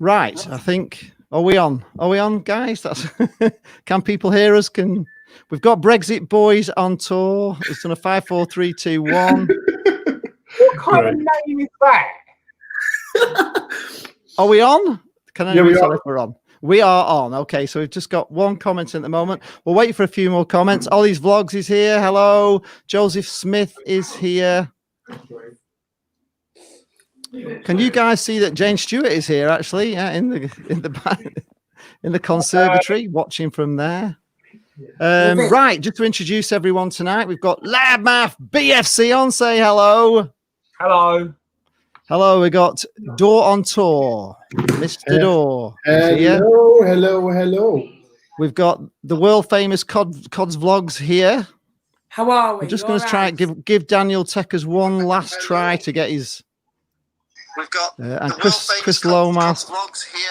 Right, I think. Are we on? Are we on, guys? That's. Can people hear us? We've got Brexit Boys on tour. It's done a 5, 4, 3, 2, 1. What kind of name is that? Are we on? Can anyone tell are. if we're on? We are on. Okay, so we've just got one comment at the moment. We'll wait for a few more comments. Ollie's Vlogs is here. Hello. Joseph Smith is here. Can you guys see that Jane Stewart is here? Actually, yeah, in the conservatory, watching from there. Right, just to introduce everyone tonight, we've got Loudmouth BFC on. Say hello. Hello. Hello. We got Door on Tour, Mr. Door. Hello. We've got the world famous Cods Vlogs here. How are we? We're just going to try and give Daniel Teckers one last try to get his. We've got and Chris Lomas Vlogs here.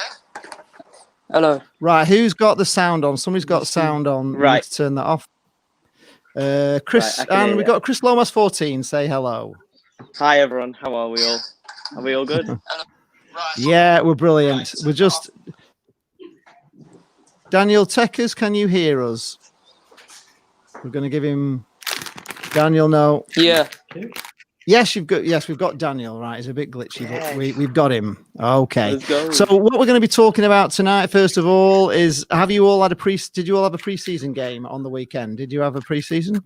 Hello. Right, who's got the sound on? Somebody's got sound on. Right. We need to turn that off. Chris, Right, and we've got Chris Lomas 14. Say hello. Hi everyone. How are we all? Are we all good? Yeah, we're brilliant. We're just. Daniel Teckers, can you hear us? We're going to give him. Daniel, no. Yeah. Yes, we've got Daniel. Right, it's a bit glitchy, but we've got him. Okay. Let's go. So what we're going to be talking about tonight, first of all, is did you all have a preseason game on the weekend? Did you have a preseason?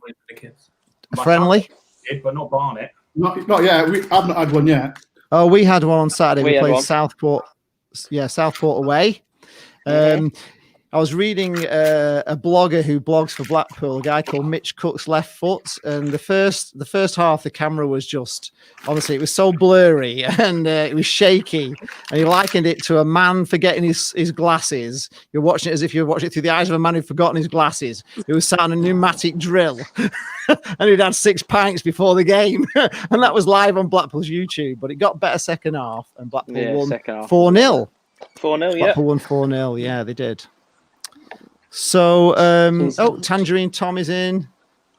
Friendly? Did, but not Barnet. Not yet. I've not had one yet. Oh, we had one on Saturday. We had played one. Southport. Yeah, Southport away. I was reading a blogger who blogs for Blackpool, a guy called Mitch Cook's Left Foot, and the first half the camera was just, honestly, it was so blurry and it was shaky, and he likened it to a man forgetting his glasses. You're watching it as if you're watching it through the eyes of a man who'd forgotten his glasses. He was sat on a pneumatic drill and he'd had 6 pints before the game, and that was live on Blackpool's YouTube. But it got better second half, and Blackpool won 4-0. 4-0, yeah. Blackpool won 4-0. Yeah, they did. So, Tangerine Tom is in.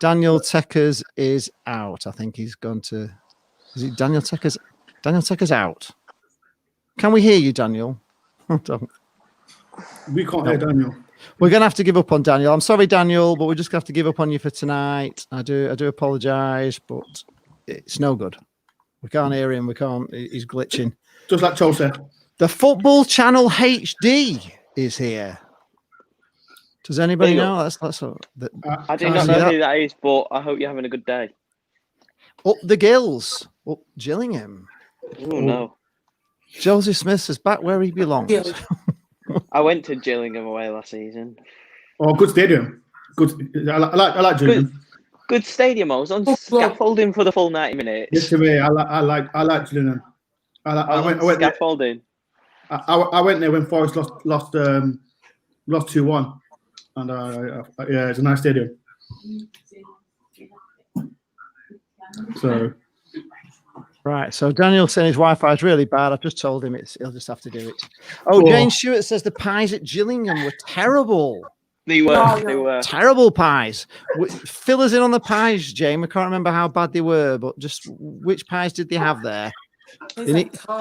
Daniel Teckers is out. I think he's gone to. Is it Daniel Teckers? Daniel Teckers out. Can we hear you, Daniel? We can't hear Daniel. We're going to have to give up on Daniel. I'm sorry, Daniel, but we're just going to have to give up on you for tonight. I do apologise, but it's no good. We can't hear him. We can't. He's glitching. Just like Joel said. The Football Channel HD is here. Does anybody know? That's I do not know who that is, but I hope you're having a good day. Up the Gills. Up Gillingham. Oh, no. Joseph Smith is back where he belongs. I went to Gillingham away last season. Oh, good stadium. Good. I like Gillingham. Good stadium. I was on scaffolding for the full 90 minutes. Yes, to me. I like Gillingham. I went scaffolding. I went there when Forest lost 2-1. And yeah, it's a nice stadium. So, right. So Daniel's saying his Wi-Fi is really bad. I've just told him he'll just have to do it. Oh, Jane Stewart says the pies at Gillingham were terrible. They were terrible pies. Fill us in on the pies, Jane. I can't remember how bad they were, but just which pies did they have there?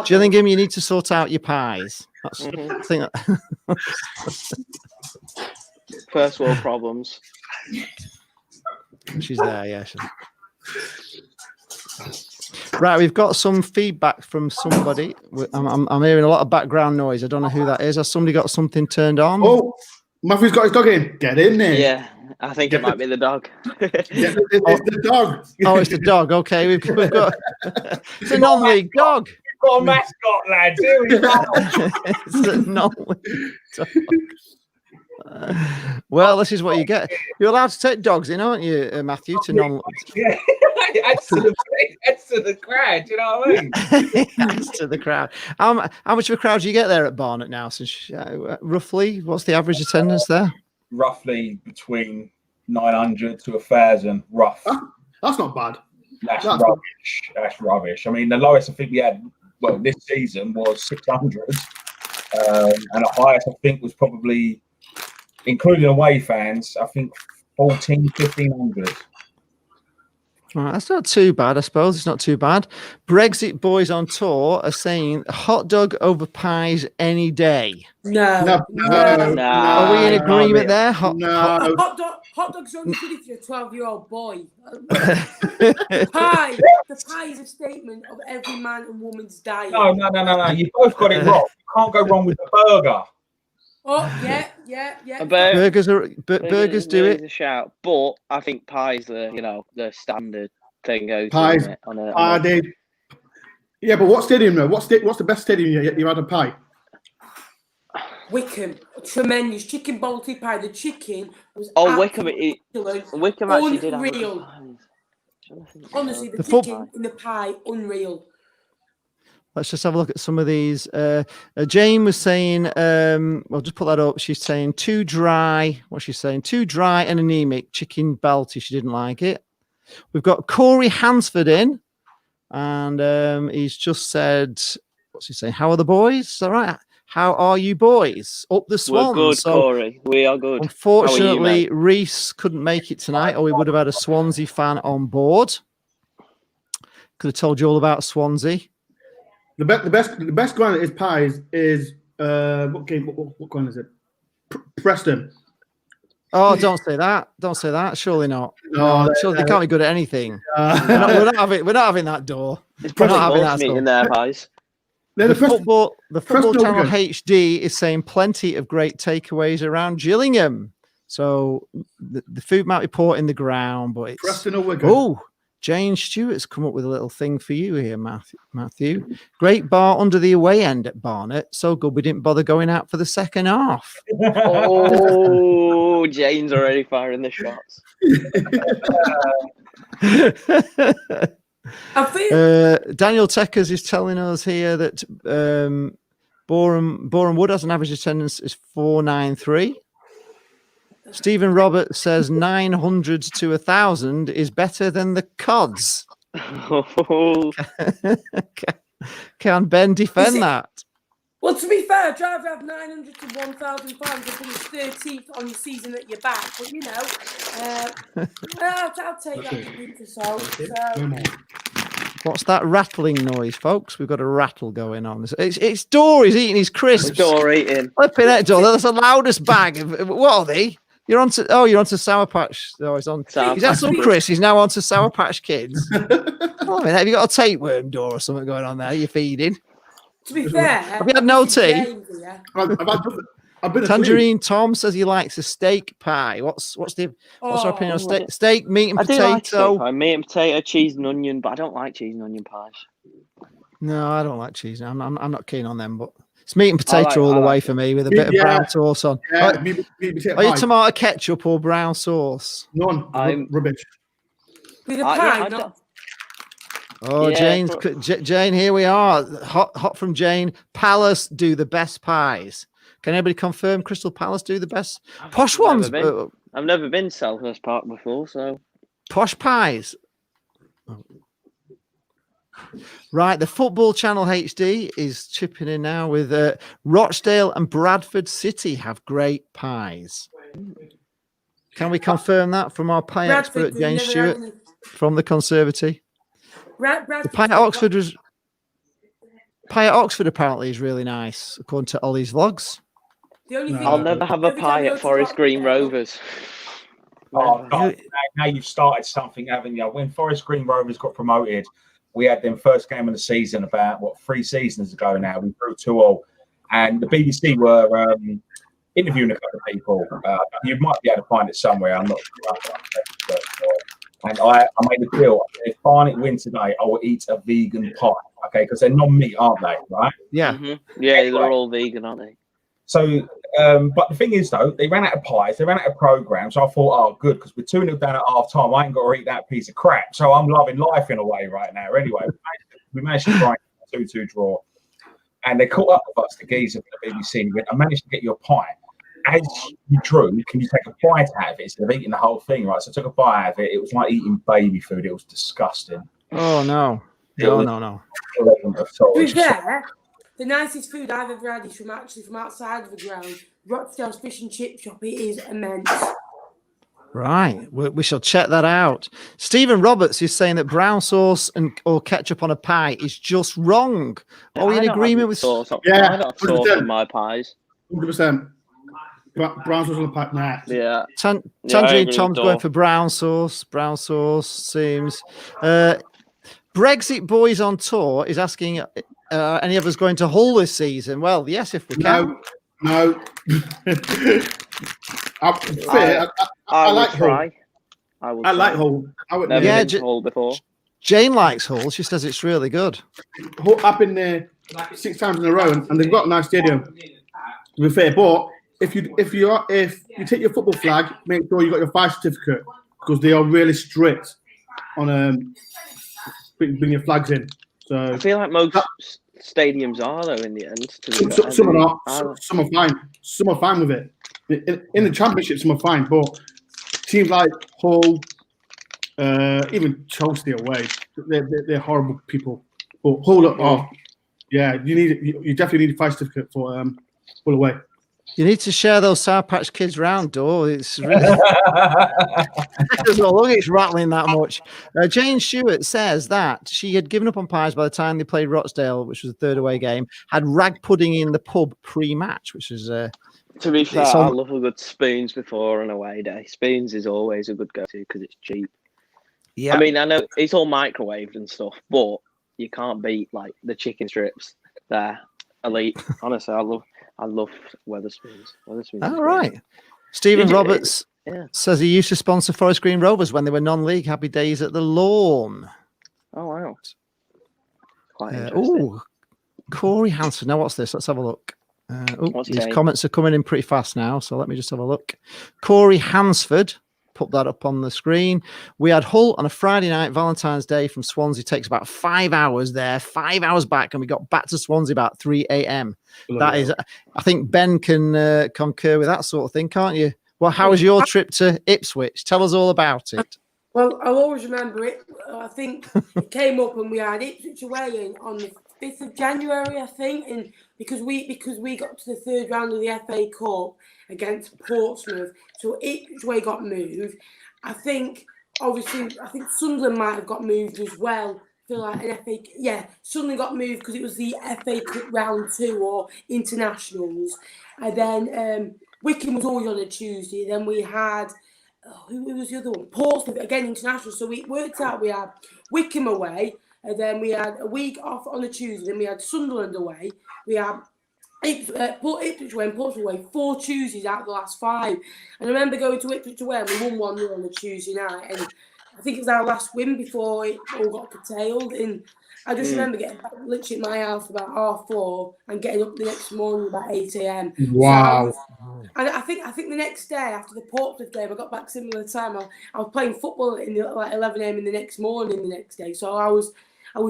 Gillingham, you need to sort out your pies. That's I think that. First world problems. She's there, yeah. Right, we've got some feedback from somebody. I'm hearing a lot of background noise. I don't know who that is. Has somebody got something turned on? Oh, Matthew's got his dog in. Get in there. Yeah, I think it might be the dog. It's the dog. Oh, it's the dog. Okay, we've got it's a non-league dog. We've got a mascot, lads. Here we go. It's a non-league dog. Well, this is what you get. You're allowed to take dogs in, aren't you, Matthew? To non. Yeah, adds to the crowd. You know what I mean? Adds to the crowd. How much of a crowd do you get there at Barnet now? Since roughly, what's the average attendance there? Roughly between 900 to 1,000. Rough. That's not bad. That's rubbish. That's rubbish. I mean, the lowest I think we had, this season was 600, and the highest I think was probably, including away fans, I think 1,500. Well, that's not too bad, I suppose. It's not too bad. Brexit boys on tour are saying hot dog over pies any day. No. Are we in agreement there? No. Hot dog's only good if you're a 12-year-old boy. The pie is a statement of every man and woman's diet. No. You both got it wrong. You can't go wrong with the burger. Oh, yeah. Burgers do it. A shout, but I think pies are, the standard thing. Pies. Yeah, but what stadium though? What's the best stadium you had a pie? Wickham, tremendous chicken balti pie. The chicken was Wickham actually did have unreal. Honestly, the chicken in the pie, unreal. Let's just have a look at some of these. Jane was saying, well, just put that up. She's saying too dry. What's she saying? Too dry and anemic. Chicken balti. She didn't like it. We've got Corey Hansford in, and he's just said, what's he saying? How are the boys? Is that right? How are you boys? Up the Swans. We're good, Corey. We are good. Unfortunately, Reese couldn't make it tonight, or we would have had a Swansea fan on board. Could have told you all about Swansea. The best ground is pies is what game? What ground is it? Preston. Oh, don't say that! Don't say that. Surely not. No, surely they can't be good at anything. We're not having that door. We're not having that in their pies. The football channel HD is saying plenty of great takeaways around Gillingham. So the food might be poor in the ground, but it's Preston or Wigan. Oh, Jane Stewart's come up with a little thing for you here, Matthew. Great bar under the away end at Barnet. So good we didn't bother going out for the second half. Oh, Jane's already firing the shots. Daniel Teckers is telling us here that Boreham Wood has an average attendance is 493. Stephen Roberts says 900 to 1,000 is better than the Cods. Can Ben defend that? Well, to be fair, I'd rather have 900 to 1,000 pounds than finish 13th on your season at your back. But I'll take that pinch of salt. What's that rattling noise, folks? We've got a rattle going on. It's Dory's eating his crisps. Dory eating. Flipping it, Dory. That's the loudest bag. What are they? You're onto Sour Patch. Oh, he's on. He's had some crisps. He's now onto Sour Patch Kids. Oh, man, have you got a tapeworm door or something going on there? You're feeding. To be fair, have you had no tea? Tangerine Tom says he likes a steak pie. What's our opinion on steak? Steak, meat and potato. Like steak pie, meat and potato, cheese and onion, but I don't like cheese and onion pies. No, I don't like cheese. I'm not keen on them, but it's meat and potato all the way for me with a bit of brown sauce on. Are you tomato ketchup or brown sauce? None. Rubbish. With a pie, Oh, yeah, Jane, here we are. Hot from Jane. Palace do the best pies. Can anybody confirm Crystal Palace do the best? Posh ones. I've never been to Selhurst Park before, so. Posh pies. Right, the Football Channel HD is chipping in now with Rochdale and Bradford City have great pies. Can we confirm that from our pie expert, Jane Stewart, from the Conservative? The pie at Oxford apparently is really nice, according to Ollie's vlogs. I'll never have a pie at Forest Green Rovers. Oh, God. Now you've started something, haven't you? When Forest Green Rovers got promoted, we had them first game of the season about 3 seasons ago now. We drew 2-2, and the BBC were interviewing a couple of people. You might be able to find it somewhere. I'm not sure. And I made a deal. If Barnet win today, I will eat a vegan pie. Okay, because they're non-meat, aren't they? Right? Yeah. Mm-hmm. Yeah, anyway. They're all vegan, aren't they? So, but the thing is, though, they ran out of pies. They ran out of programs. So I thought, oh, good, because we're 2-0 down at half time. I ain't got to eat that piece of crap. So I'm loving life in a way right now. Anyway, we managed to grind a 2-2 draw. And they caught up with us, the geezer from the BBC. I managed to get you a pie. As you drew, can you take a bite out of it instead of eating the whole thing, right? So I took a bite out of it. It was like eating baby food. It was disgusting. Oh, no. No. To be fair, the nicest food I've ever had is from outside of the ground. Rochdale's fish and chip shop. It is immense. Right, we shall check that out. Stephen Roberts is saying that brown sauce or ketchup on a pie is just wrong. Are we in agreement with? Sauce. Yeah, I don't have sauce 100%. on my pies. 100%. Brown sauce on the pack, nah. Yeah. Tangerine Tom's going for brown sauce. Brown sauce seems. Brexit Boys on Tour is asking, any of us going to Hull this season? Well, yes, if we can. No. I like Hull. I like Hull. Never been to Hull before. Jane likes Hull. She says it's really good. I've been there 6 times in a row, and they've got a nice stadium. To be fair, but if you take your football flag, make sure you got your fire certificate, because they are really strict on bring your flags in. So I feel like most stadiums are though in the end. Some are not. Some are fine. Some are fine with it. In the Championship, some are fine, but teams like Hull, even Chelsea away, they're horrible people. But Hull, you definitely need a fire certificate for Hull away. You need to share those Sour Patch Kids round, Door. It's really as long as it's rattling that much. Jane Stewart says that she had given up on pies by the time they played Rochdale, which was the third away game. Had rag pudding in the pub pre-match, which is. To be fair, I love a good spoons before an away day. Spoons is always a good go-to because it's cheap. Yeah, I mean, I know it's all microwaved and stuff, but you can't beat like the chicken strips. They're elite. Honestly, I love Wetherspoons. All right. Stephen Roberts says he used to sponsor Forest Green Rovers when they were non-league. Happy days at the Lawn. Oh, wow. Quite interesting. Corey Hanson. Now, what's this? Let's have a look. These comments are coming in pretty fast now, so let me just have a look. Corey Hansford. Put that up on the screen. We had Hull on a Friday night, Valentine's Day from Swansea. Takes about 5 hours there, 5 hours back, and we got back to Swansea about 3 a.m. That is, I think Ben can concur with that sort of thing, can't you? Well, how was your trip to Ipswich? Tell us all about it. Well, I'll always remember it. I think it came up when we had Ipswich away on the 5th of January, I think, and because we got to the third round of the FA Cup against Portsmouth, so Ipswich away got moved. I think Sunderland might have got moved as well. I feel like Sunderland got moved because it was the FA Cup round 2 or internationals, and then Wycombe was always on a Tuesday. Then we had. Who was the other one? Portsmouth, again, international. So we worked out we had Wycombe away, and then we had a week off on a Tuesday, then we had Sunderland away. We had Ipswich away and Portsmouth away, 4 Tuesdays out of the last 5. And I remember going to Ipswich away and we won 1-0 on a Tuesday night. And I think it was our last win before it all got curtailed. And I just remember getting back literally at my house about 4:30 and getting up the next morning about 8 a.m. Wow. And I think the next day after the Portsmouth game, I got back similar time. I was playing football in like 11 a.m. in the next morning the next day. So I was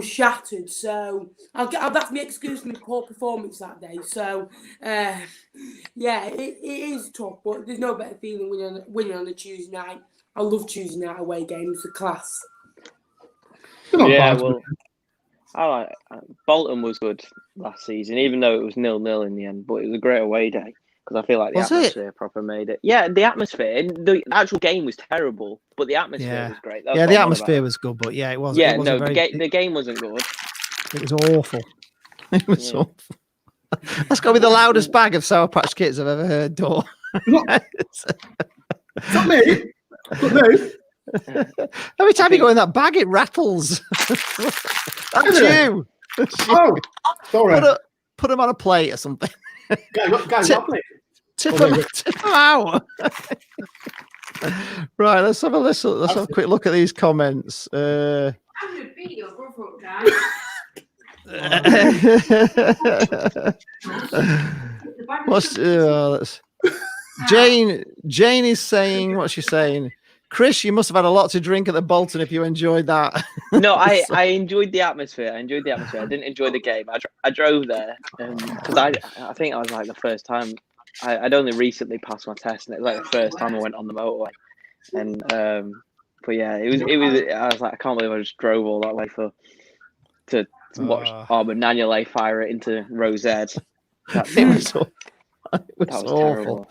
shattered. So that's my excuse for my poor performance that day. So it is tough, but there's no better feeling winning on a Tuesday night. I love Tuesday night away games. The class. Yeah, well, I like Bolton was good last season, even though it was 0-0 in the end. But it was a great away day because I feel like the atmosphere proper made it. Yeah, the atmosphere. The actual game was terrible, but the atmosphere was great. That's the atmosphere was good, but it wasn't. Yeah, the game wasn't good. It was awful. It was awful. That's got to be the loudest bag of Sour Patch Kids I've ever heard, Dor. It's not me. Every time you go in that bag, it rattles. That's you. Sorry. Put them on a plate or something. Guys, Tip them out. Right, let's have a quick look at these comments. I'm gonna beat your brother up, guys. Jane is saying, what's she saying? Chris, you must have had a lot to drink at the Bolton if you enjoyed that. No, I enjoyed the atmosphere. I didn't enjoy the game. I drove there because I think I was like the first time. I'd only recently passed my test, and it was like the first time I went on the motorway. And but yeah, it was. I was like, I can't believe I just drove all that way to watch Arbor Nanyale fire it into Rose Ed. That was awful. terrible.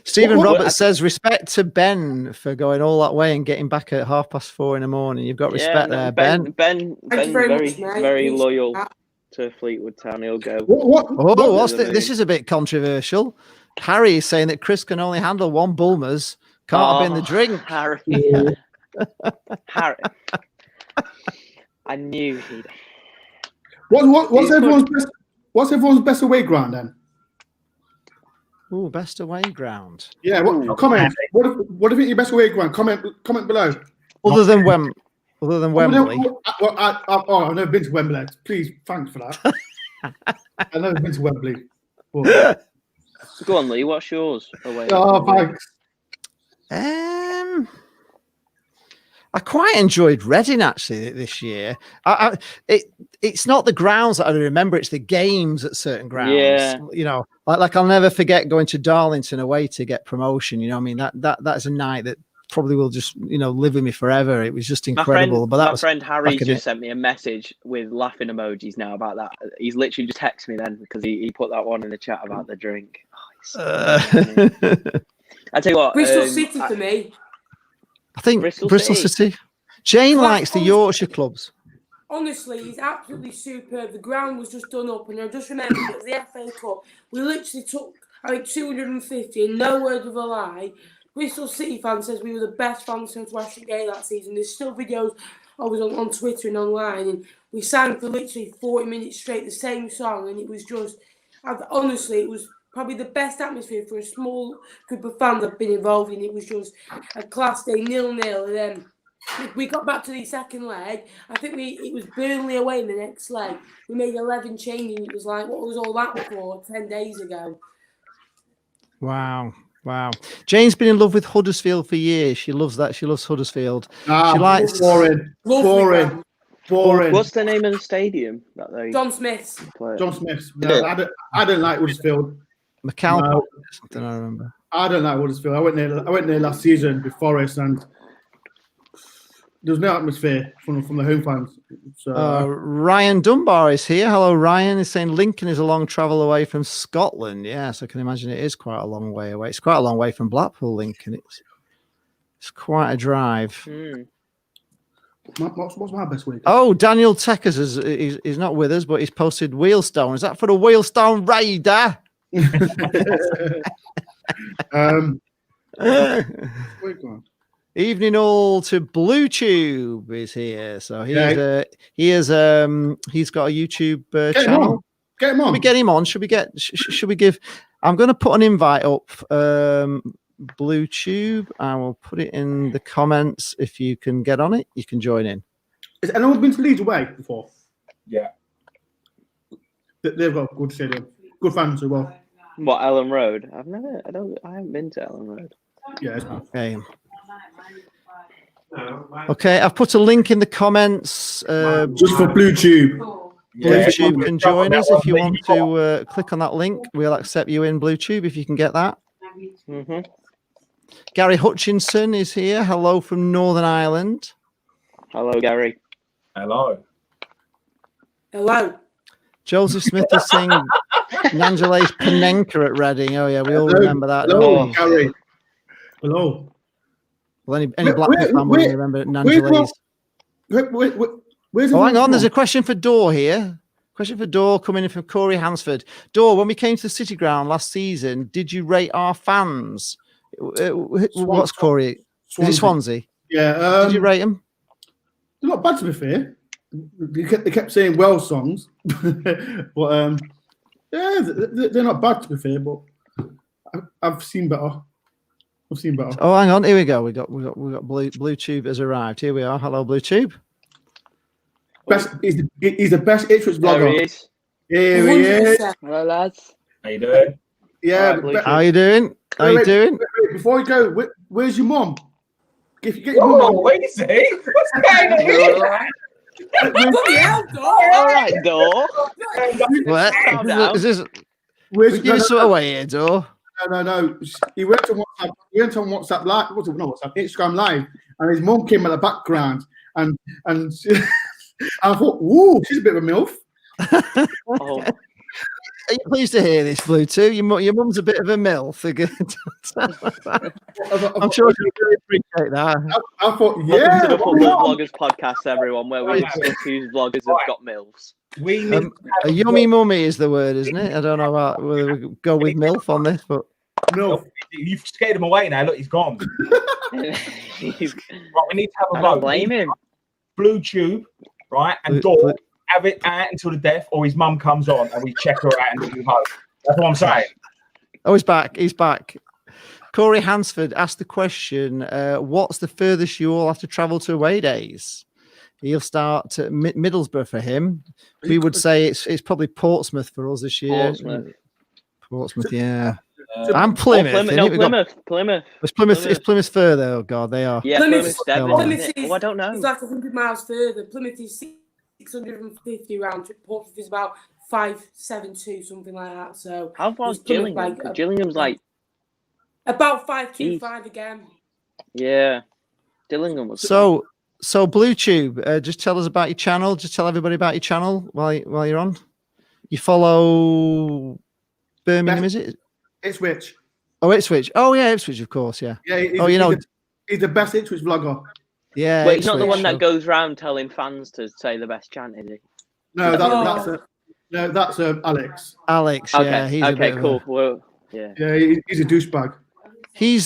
Stephen What- Roberts says, respect to Ben for going all that way and getting back at 4:30 in the morning. You've got respect there, Ben. Ben's Thank you very very, much, mate. very Appreciate loyal that. to Fleetwood Town. He'll go. Oh, what's the this is a bit controversial. Harry is saying that Chris can only handle one Bulmers. Can't have been the drink. Harry. Harry. I knew he'd. What's everyone's best away ground then? Ooh, best away ground. Yeah, comment. What do you think your best away ground? Comment below. Other than Wembley. I've never been to Wembley. Please, thanks for that. I've never been to Wembley. But, Go on, Lee. What's yours? Away. thanks. I quite enjoyed Reading actually this year. It's not the grounds that I remember; it's the games at certain grounds. Yeah. You know, like I'll never forget going to Darlington away to get promotion. You know, what I mean that's a night that probably will just live with me forever. It was just incredible. My friend Harry just sent me a message with laughing emojis now about that. He's literally just texted me then because he put that one in the chat about the drink. I tell you what, Bristol City for me. I think Bristol City. Jane likes the Yorkshire clubs. Honestly, he's absolutely superb. The ground was just done up, and I just remember it was the FA Cup. We literally took, 250, and no word of a lie. Bristol City fan says we were the best fans to watch the game that season. There's still videos I was on Twitter and online, and we sang for literally 40 minutes straight the same song, and it was just, honestly, it was probably the best atmosphere for a small group of fans I've been involved in. It was just a class day, 0-0, and then we got back to the second leg. I think it was Burnley away in the next leg. We made 11 changes. It was like, what was all that for 10 days ago? Wow. Jane's been in love with Huddersfield for years. She loves that. She loves Huddersfield. She likes boring. What's the name of the stadium that they? John Smith's. John Smith's. No, I don't like Huddersfield. McAlpine, something I remember. I don't like Huddersfield. I went there last season with Forest, and there was no atmosphere from the home fans. So Ryan Dunbar is here. Hello, Ryan. He's saying Lincoln is a long travel away from Scotland. Yes, I can imagine it is quite a long way away. It's quite a long way from Blackpool, Lincoln. It's quite a drive. What's my best week? Oh, Daniel Teckers is not with us, but he's posted Wheelstone. Is that for the Wheelstone Raider? Evening all to Blue Tube is here. So he's got a YouTube channel. Get him on. Should we get him on? Should we give? I'm going to put an invite up. Blue Tube. I will put it in the comments. If you can get on it, you can join in. Has anyone been to Leeds away before? Yeah. They've got a good stadium. Good fans as well. What, Ellen Road? I haven't been to Ellen Road. Yeah. Okay. Okay, I've put a link in the comments. Just for Blue Tube. Blue Tube can join us if you want to click on that link. We'll accept you in Blue Tube if you can get that. Mm-hmm. Gary Hutchinson is here. Hello from Northern Ireland. Hello, Gary. Hello. Joseph Smith is saying Nangelay's Panenka at Reading. Oh, yeah, we all remember that. Hello, Gary. Hello. Well, any Blackpool fan will remember Nangelay's. Hang on. There's a question for Dor here. Question for Dor coming in from Corey Hansford. Dor, when we came to the City Ground last season, did you rate our fans? What's Corey? Is it Swansea? Yeah. Did you rate them? They're not bad, to be fair. They kept saying Welsh songs, but yeah, they're not bad, to be fair. But I've seen better. Oh, hang on. Here we go. We got Blue Tube has arrived. Here we are. Hello, Blue Tube. He's the best Ipswich vlogger. There he is. Here he is. Hello, lads. How you doing? Yeah. How you doing? How you doing? Before you go, where's your mum? If you get your mum, wait a second. What's going on here? All right, Dor. What? Is this? Give us some away here, Dor. No. He went on WhatsApp Live. Not WhatsApp, Instagram Live, and his mum came in the background, and I thought, "Ooh, she's a bit of a milf." Oh. you pleased to hear this, Blue too? Your mum's a bit of a MILF. I'm sure she'll really appreciate that. I thought, Welcome yeah. to the Football Bloggers podcast, everyone, where we discuss whose bloggers have got MILFs. We need A yummy mummy is the word, isn't it? I don't know whether we go with MILF on this, but No. You've scared him away now. Look, he's gone. Right, we need to have a I vote. don't blame him. Blue Tube, right, and Dawn have it out until the death, or his mum comes on and we check her out and do home. That's what I'm saying. Oh, he's back. He's back. Corey Hansford asked the question, what's the furthest you all have to travel to away days? He'll start at Middlesbrough for him. We would say it's probably Portsmouth for us this year. Portsmouth, yeah. And Plymouth. Plymouth. It's Plymouth further. Oh, God, they are. Yeah, Plymouth, Plymouth is, I don't know. It's like 100 miles further. Plymouth is 650 round trip. Portsmouth is about 572, something like that. So how far is Gillingham? Gillingham's like about 525 again. Yeah, Gillingham was so Blue Tube. Just tell us about your channel. Just tell everybody about your channel while you're on. You follow Birmingham, is it? Ipswich. Oh, Ipswich. Oh, yeah, Ipswich, of course, yeah. Yeah. He's the best Ipswich vlogger. Yeah. Wait, he's not the one that goes round telling fans to say the best chant, is he? No, that's Alex. Alex, yeah. Okay, cool. Well, yeah, he's a douchebag. He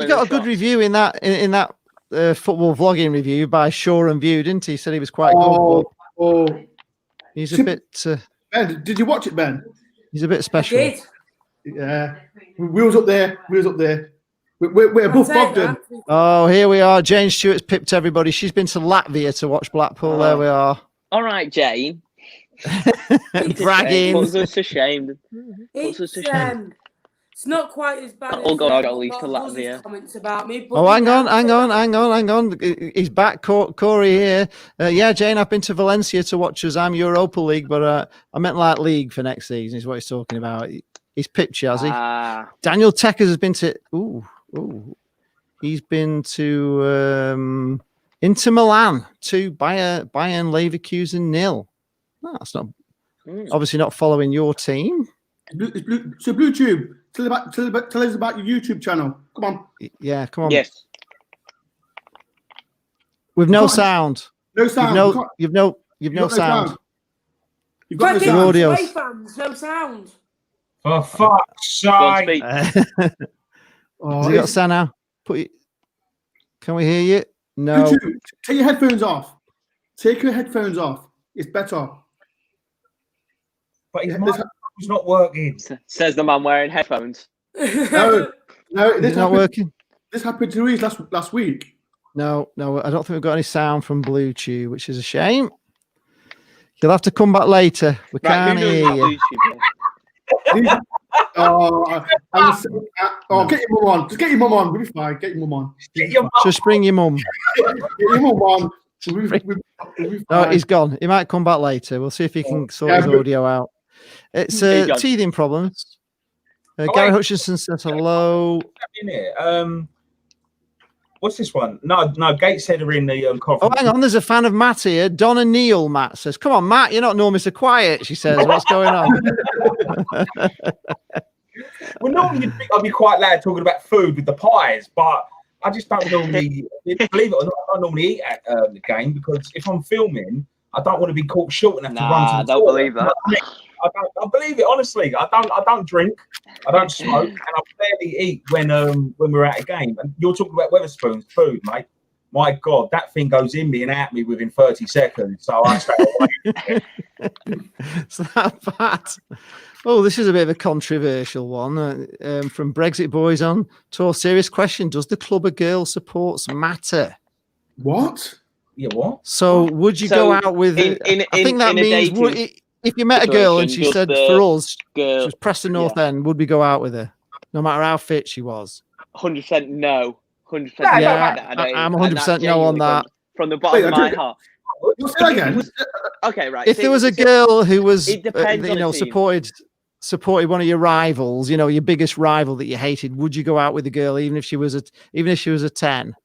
got a good review in that football vlogging review by Shaw and View, didn't he? He said he was quite good. He's a bit. Ben, did you watch it, Ben? He's a bit special. I did. Yeah, we was up there. We're above Bogdan. Oh, here we are. Jane Stewart's pipped everybody. She's been to Latvia to watch Blackpool. There we are. All right, Jane. Bragging. Puts us to shame. It's not quite as bad. Oh God, at least to Latvia. Comments about me. Oh, hang on. He's back, Corey here. Yeah, Jane, I've been to Valencia to watch us. I'm Europa League, but I meant like league for next season is what he's talking about. He's pipped you, has he? Daniel Teckers has been to. He's been to Inter Milan to Bayern Leverkusen 0. No, that's not obviously not following your team. So Blue Tube, tell us about your YouTube channel. Come on. Yeah, come on. Yes. With no sound. No sound. You've no sound. You've got no sound. Audio. No sound. For fuck's sake. Has he got sound now? Can we hear you? No. Blue Tube, take your headphones off. It's better. But he's not working. Says the man wearing headphones. No, it's not working. This happened to us last week. No, I don't think we've got any sound from Blue Tube, which is a shame. You'll have to come back later. We can't hear you. Get your mum on. Just get your mum on. We'll be fine. Get your mum on. Just bring your mum. Get your mum on. No, he's gone. He might come back later. We'll see if he can sort his audio out. It's teething problems. Gary Hutchinson says hello. What's this one? No, Gateshead are in the conference. Oh, hang on. There's a fan of Matt here. Donna Neal, Matt says, come on, Matt, you're not normally so quiet. She says, what's going on? Well, normally you'd think I'd be quite loud talking about food with the pies, but I just don't normally, believe it or not, I don't normally eat at the game because if I'm filming, I don't want to be caught short and have to run to the I don't believe that. I believe it honestly. I don't drink, I don't smoke, and I barely eat when we're at a game. And you're talking about Wetherspoon's food, mate. My God, that thing goes in me and out me within 30 seconds. So I stay away. It's that bad. Oh, this is a bit of a controversial one from Brexit Boys on tour. Serious question: does the club of girls supports matter? What? Yeah, what? So would you go out with? I think that means if you met a girl and she said for us, she was Preston North End, would we go out with her, no matter how fit she was? 100% no. 100%. Yeah, I'm 100% no on that. From the bottom of my heart. Okay, right. If there was a girl who was, supported one of your rivals, your biggest rival that you hated, would you go out with the girl even if she was a 10?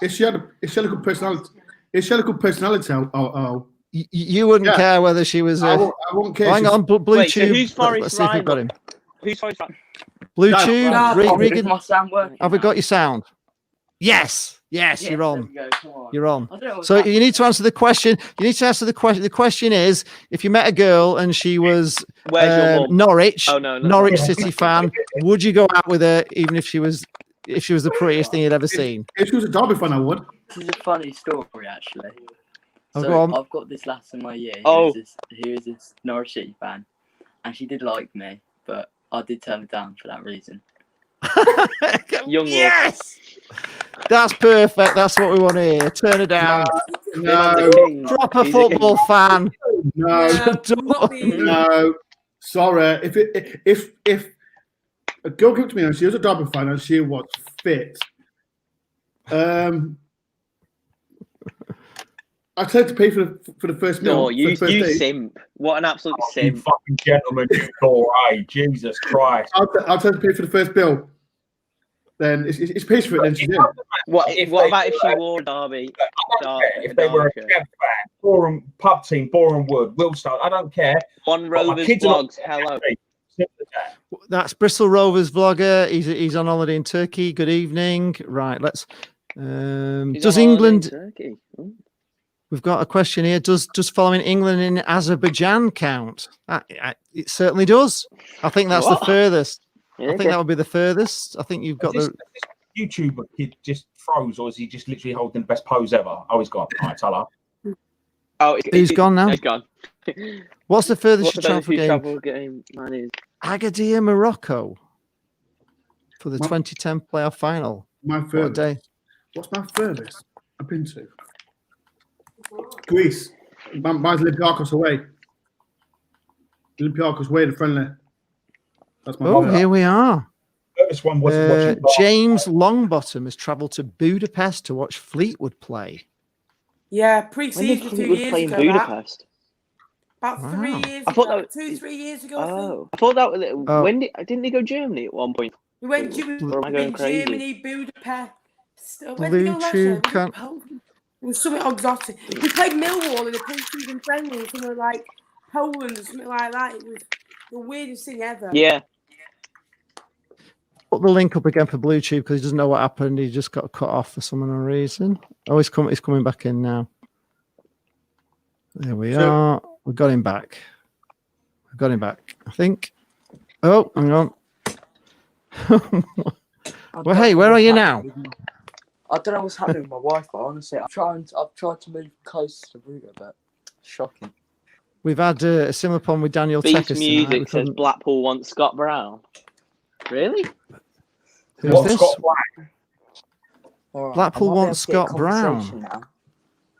If she had a good personality, You wouldn't care whether she was. I won't care. Hang on, Blue Wait, so Tube. who's Forest Let's see if we've got rival? him. Who's Forest rival? Blue No, Tube. no, Regan. my sound working? Have we now? got your sound? Yes, Yes, you're there on. we go, come on. You're on. I don't know what's So happening. you need to answer the question. You need to answer the question. The question is, if you met a girl and she was Where's your mum? Norwich, Oh, no. Norwich City fan, would you go out with her even if she was the prettiest thing you'd ever seen? If she was a Derby fan, I would. This is a funny story, actually. Oh, So go on. I've got this lass in my year Oh. who is this Norwich City fan, and she did like me, but I did turn her down for that reason. Young Yes, that's perfect. That's what we want to hear. Turn her down. No, Proper football fan. no, not being- no. Sorry. If a girl came to me and she was a Derby fan and she was fit, I tend to pay for the first meal. No, for you the first date. simp. What an absolute You simp. fucking gentleman, you door, Jesus Christ. I'll tend to pay for the first bill. Then it's pays for it. Then she's in. What they about if were- she wore Derby? I don't care if they were a Derby Chad fan, Boreham pub team, Boreham Wood, Wilstone, I don't care. One But my Rovers kids are not- vlogs. Hello. Simple as that. That's Bristol Rovers vlogger. He's on holiday in Turkey. Good evening. Right, let's. She's Does on holiday in England? Turkey. Ooh. We've got a question here. Does following England in Azerbaijan count? It certainly does. I think that's What? the furthest. I Yeah, think that would be the furthest. I think you've got Has the. this YouTuber kid just froze, or is he just literally holding the best pose ever? Oh, he's gone. All right, tell her. Oh, He's gone now. He's gone. What's the furthest What's you the travel for game? travel game? Mine is Agadir, Morocco, for the What? 2010 playoff final. My What a furthest. day! What's my furthest I've been to? Greece. Mine's Olympiacos away. Olympiacos away, the friendly. That's my Oh, furthest. here we are. This one was watching. James Longbottom has travelled to Budapest to watch Fleetwood play. Yeah, when did pre-season 2 Fleetwood years play in ago. that. Budapest? About Wow. 3 years I thought ago. that- 2-3 years ago, I think. Oh, I thought that was Oh. when didn't they go Germany at one point? We went Blue- to Or am I going crazy? Germany, Budapest. Where did we Blue go last Tube year? can't- It was something exotic. We played Millwall in a pre-season friendly, something like Poland or something like that. It was the weirdest thing ever. Yeah, Put the link up again for Blue Tube because he doesn't know what happened. He just got cut off for some unknown reason. Oh, he's coming back in now. There we are. We got him back. We got him back, I think. Oh, hang on. Well, hey, where are you now? I don't know what's happening with my Wi-Fi. Honestly, I've tried to move close to the router, but shocking. We've had a similar problem with Daniel Beast Teckers tonight. We Music says couldn't- Blackpool wants Scott Brown. Really? Who's What's this? Scott Black? All right, Blackpool I might be able wants to get a Scott Brown. conversation now.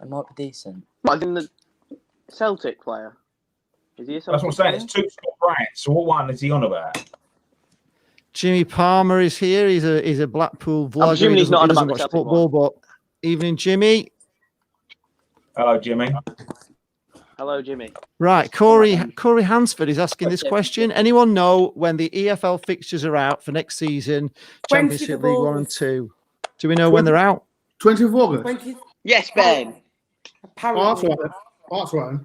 It might be decent. Like in the Celtic player. Is he a Celtic That's what I'm saying. player? It's two Scott Bryants. So what one is he on about? Jimmy Palmer is here. He's a Blackpool vlogger. presuming He he's not on doesn't about watch the Celtic football, but evening, Jimmy. Hello, Jimmy. Hello, Jimmy. Right, Corey Hansford is asking this question. Anyone know when the EFL fixtures are out for next season? 20th Championship of League 1 and August. 2. Do we know when they're out? 20th of August. 20th. Yes, Ben. Oh, that's Apparently. right. Oh, that's right.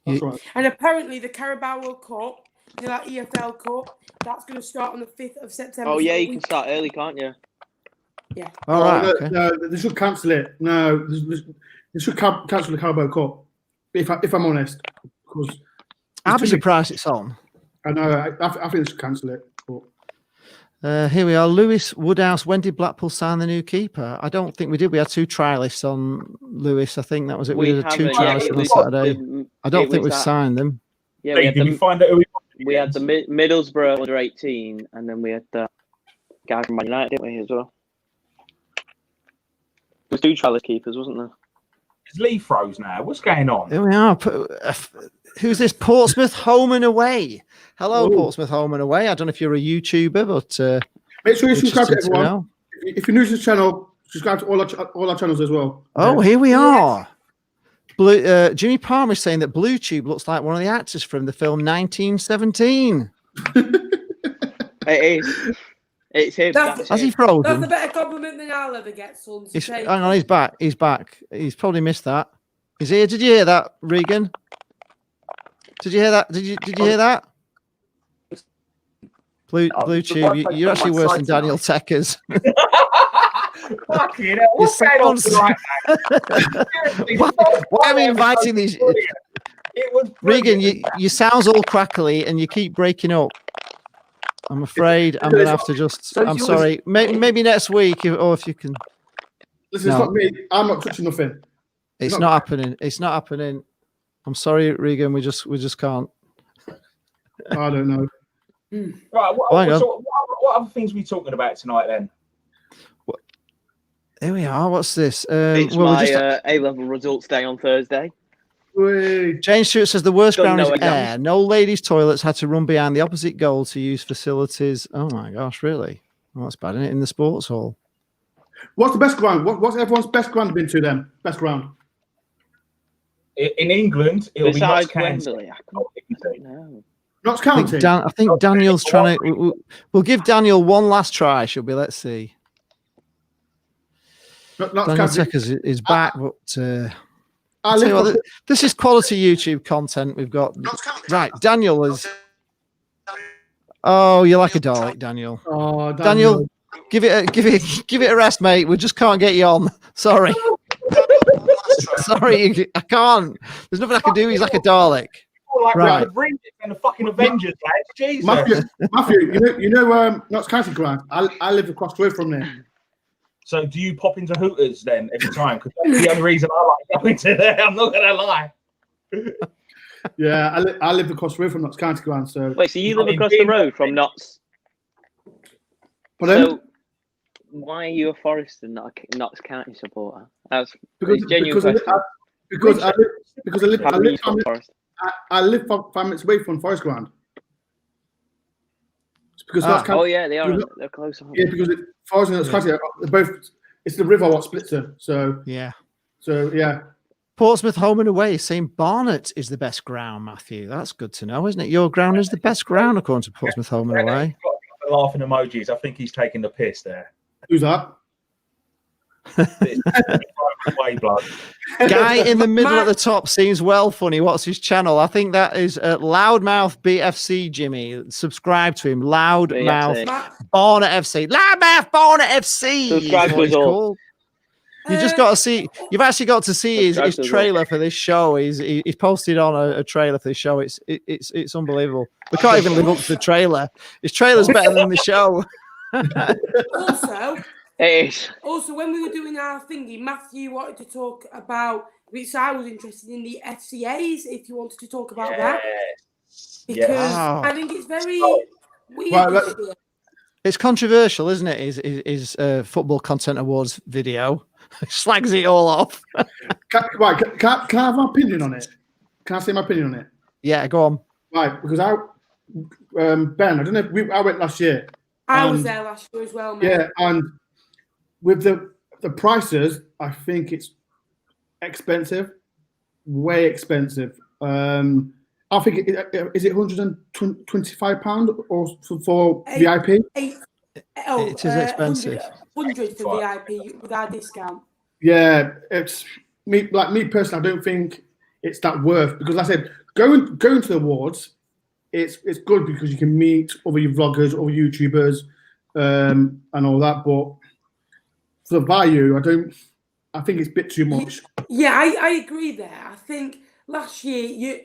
That's right. And apparently the Carabao World Cup, that EFL Cup, that's going to start on the 5th of September. Oh so yeah, a you can week- start early, can't you? All Oh, right. no, Okay. no, they should cancel it. No, they should cancel the Carabao Cup. If I'm honest, because I'd be surprised it's on. I know I think they should cancel it. But Here we are. Lewis Woodhouse. When did Blackpool sign the new keeper? I don't think we did. We had 2 trialists on Lewis. I think that was it. We did 2 haven't, trialists it on was- Saturday. it- I don't it think was we've that- signed them. Yeah, we Hey, had did we the find out who he was? we had the Middlesbrough under 18, and then we had the guy from Man United, didn't we, as well? There was 2 trialist keepers, wasn't there? Is Lee froze now? What's going on? Here we are. Who's this? Portsmouth Home and Away. Hello, Ooh. Portsmouth Home and Away. I don't know if you're a YouTuber, but make sure you subscribe to interesting to everyone. know. If you're new to this channel, subscribe to all our channels as well. Oh, here we are. Jimmy Palmer is saying that Blue Tube looks like one of the actors from the film 1917. It is. It's him. That's- Has he That's frozen? a better compliment than I'll ever get, son. So take Hang on, he's back. He's back. He's probably missed that. He's here. Did you hear that, Regan? Did you hear that? Did you hear that? Blue Tube, you're actually worse than Daniel Teckers. Fucking hell. What's going on tonight, man? Why are we inviting these? It was Regan, you sounds all crackly and you keep breaking up. I'm afraid I'm going to have to just. I'm sorry. Maybe next week, or if you can. Listen, it's not me. I'm not touching nothing. It's not happening. It's not happening. I'm sorry, Regan. We just can't. I don't know. Right. What other things are we talking about tonight then? Here we are. What's this? It's my A-level results day on Thursday. Jane Stewart says the worst ground is air. No ladies' toilets, had to run behind the opposite goal to use facilities. Oh my gosh, really? Well, that's bad, isn't it? In the sports hall. What's the best ground? What's everyone's best ground been to then? Best ground? In England, it'll Besides be Notts County. No. Notts County? I think Daniel's trying to... We'll give Daniel one last try, shall we? Let's see. Daniel Teckers is back, but... this is quality YouTube content we've got. Right, Daniel is... Oh, you're like a Dalek, Daniel. Oh, Daniel, give it a rest, mate. We just can't get you on. Sorry. Sorry, I can't. There's nothing I can do. He's like a Dalek. Right. And the fucking Avengers, lads. Jesus. Matthew, you know Notts County ground? I live across the road from there. So do you pop into Hooters then every time? Because that's the only reason I like going to there. I'm not going to lie. Yeah, I live across the road from Notts County ground. So wait, so you live across the road from Notts? Pardon? So why are you a Forest and not a Notts County supporter? That's because I live 5 minutes away from Forest ground. Because they are. They're close. Yeah, because Forest and Notts County are both. It's the river what splits them. So yeah. Portsmouth home and away, saying Barnet is the best ground, Matthew. That's good to know, isn't it? Your ground is the best ground according to Portsmouth home and away. Laughing emojis. I think he's taking the piss there. Who's that? Guy in the middle at the top seems well funny. What's his channel? I think that is Loudmouth BFC, Jimmy. Subscribe to him. Loudmouth Barnet FC. Loudmouth Barnet FC. Subscribe to us all. You just got to see. You've actually got to see his trailer for this show. He's posted on a trailer for this show. It's unbelievable. We can't even live up to the trailer. His trailer's better than the show. Also, when we were doing our thingy, Matthew wanted to talk about, which I was interested in, the FCAs. If you wanted to talk about that, because I think it's very weird. It's controversial, isn't it? His Football Content Awards video slags it all off. Can I have my opinion on it? Can I say my opinion on it? Yeah, go on. Right, because Ben, I don't know if I went last year. I was there last year as well, man. Yeah, and with the prices, I think it's expensive, way expensive. I think is it £125 or for VIP? It is expensive. 100 for VIP with our discount. Yeah, it's me. Like me personally, I don't think it's that worth, because like I said, going to the awards, it's good because you can meet other vloggers, other YouTubers, and all that. But for the value, I think it's a bit too much. Yeah, I agree there. I think last year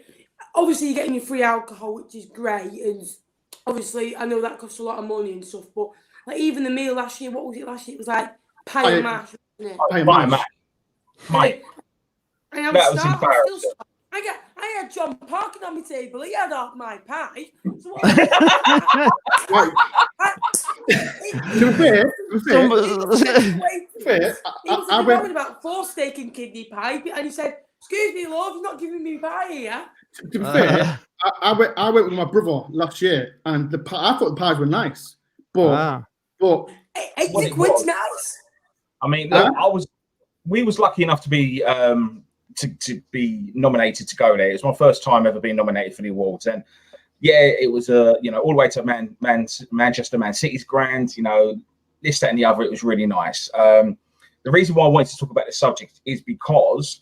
obviously you're getting your free alcohol, which is great, and obviously I know that costs a lot of money and stuff, but like even the meal last year, what was it last year? It was like pie and mash, wasn't it? Pie and mash. Mate, that was embarrassing. I had John parking on my table. He had half my pie. So what? To be fair, he was talking about 4 steak and kidney pie, and he said, "Excuse me, love, you're not giving me pie here." To be fair, I went with my brother last year, and I thought the pies were nice, but £80 nice. I mean, look, we was lucky enough to be to be nominated to go there. It was my first time ever being nominated for the awards, and it was all the way to Manchester, Man City's grand. This, that, and the other. It was really nice. The reason why I wanted to talk about this subject is because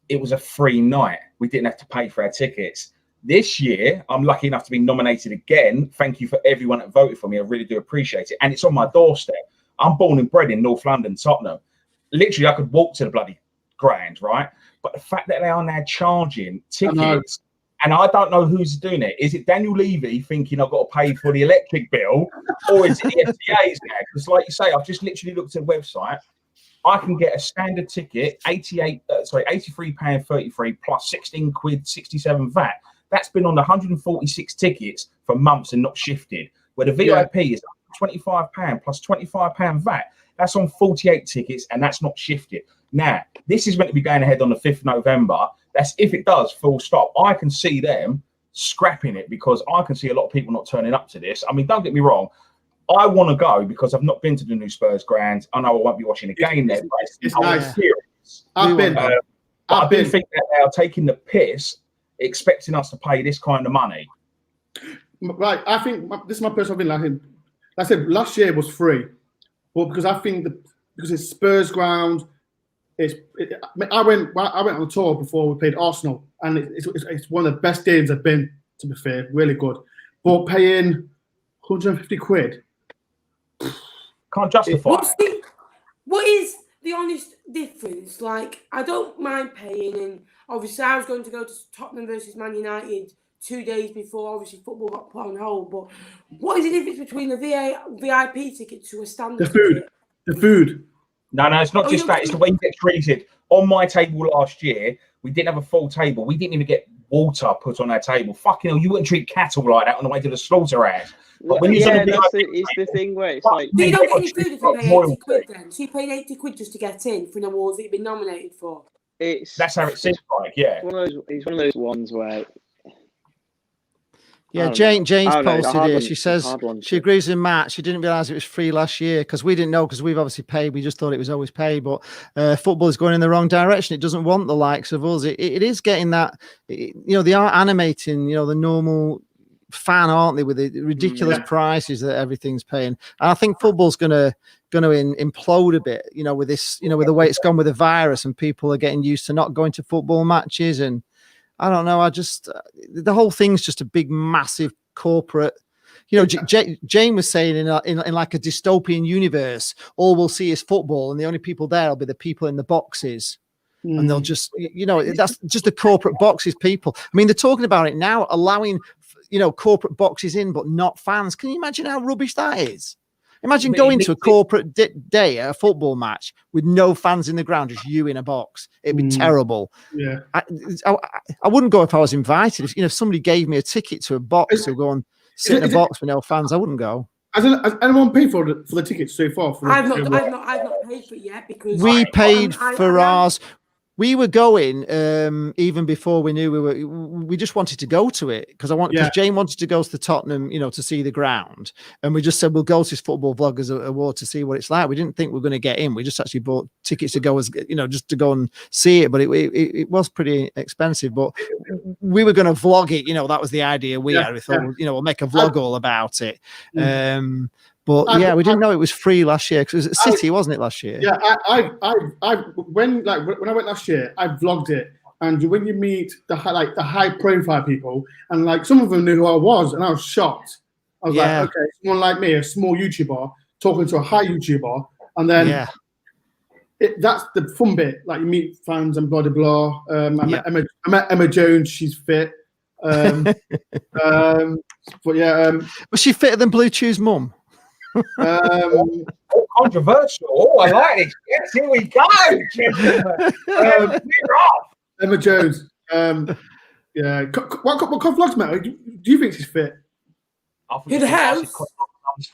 it was a free night. We didn't have to pay for our tickets. This year, I'm lucky enough to be nominated again. Thank you for everyone that voted for me. I really do appreciate it. And it's on my doorstep. I'm born and bred in North London, Tottenham. Literally, I could walk to the bloody ground, right? But the fact that they are now charging tickets, and I don't know who's doing it. Is it Daniel Levy thinking I've got to pay for the electric bill, or is it the FCA's now? Because, like you say, I've just literally looked at the website. I can get a standard ticket, £83.33 plus 16 quid, 67 VAT. That's been on the 146 tickets for months and not shifted. Where the VIP is £25 plus £25 VAT. That's on 48 tickets and that's not shifted. Now, this is meant to be going ahead on the 5th of November. That's if it does, full stop. I can see them scrapping it because I can see a lot of people not turning up to this. I mean, don't get me wrong. I want to go because I've not been to the new Spurs ground. I know I won't be watching a game there. But it's nice. I've been. I do think that they are taking the piss, expecting us to pay this kind of money. Right. I think this is my personal opinion. Like I said, last year was free, but because I think because it's Spurs ground, I went on a tour before we played Arsenal, and it's one of the best games I've been. To be fair, really good. But paying 150 quid. Can't justify it. What is the honest difference? Like, I don't mind paying, and obviously I was going to go to Tottenham versus Man United 2 days before obviously football got put on hold. But what is the difference between the VIP ticket to a standard ticket? The food. No, it's not just that. It's the way you get treated. On my table last year, we didn't have a full table. We didn't even get water put on our table. Fucking hell, you wouldn't treat cattle like that on the way to the slaughterhouse. But when it's the thing where it's like... So you don't get any food if you pay 80 quid then? So you paid 80 quid just to get in for an awards that you've been nominated for? That's how it seems like, yeah. It's one of those ones where... Yeah, Jane's posted here. She says she agrees with Matt. She didn't realise it was free last year because we didn't know because we've obviously paid. We just thought it was always paid. But football is going in the wrong direction. It doesn't want the likes of us. It is getting that. They are animating. The normal fan, aren't they, with the ridiculous prices that everything's paying. And I think football's going to implode a bit. With this. With the way it's gone with the virus and people are getting used to not going to football matches and. I don't know. The whole thing's just a big, massive corporate. Jane was saying in like a dystopian universe, all we'll see is football, and the only people there will be the people in the boxes, and they'll just, that's just the corporate boxes people. I mean, they're talking about it now, allowing, corporate boxes in, but not fans. Can you imagine how rubbish that is? Imagine going to a corporate day at a football match with no fans in the ground, just you in a box. It'd be terrible. Yeah, I wouldn't go if I was invited. If somebody gave me a ticket to a box to go and sit in a box with no fans, I wouldn't go. Has anyone paid for the tickets so far? I've not paid for it yet because we paid for ours. We were going even before we knew we just wanted to go to it because Jane wanted to go to the Tottenham, to see the ground. And we just said, we'll go to this Football Vloggers Award to see what it's like. We didn't think we were going to get in. We just actually bought tickets to go just to go and see it. But it was pretty expensive, but we were going to vlog it. That was the idea we had. We thought, we'll make a vlog all about it. But we didn't know it was free last year because it was at City, wasn't it, last year? Yeah, when I went last year, I vlogged it, and when you meet the high profile people, and like some of them knew who I was, and I was shocked. I was like, okay, someone like me, a small YouTuber, talking to a high YouTuber, and then that's the fun bit. Like you meet fans and blah blah blah. I met Emma Jones. She's fit. But was she fitter than Blue Chew's mum? Controversial. Oh, I like it. Yes, here we go. Emma Jones. What vlogs, mate? Do you think she's fit? Who the hell?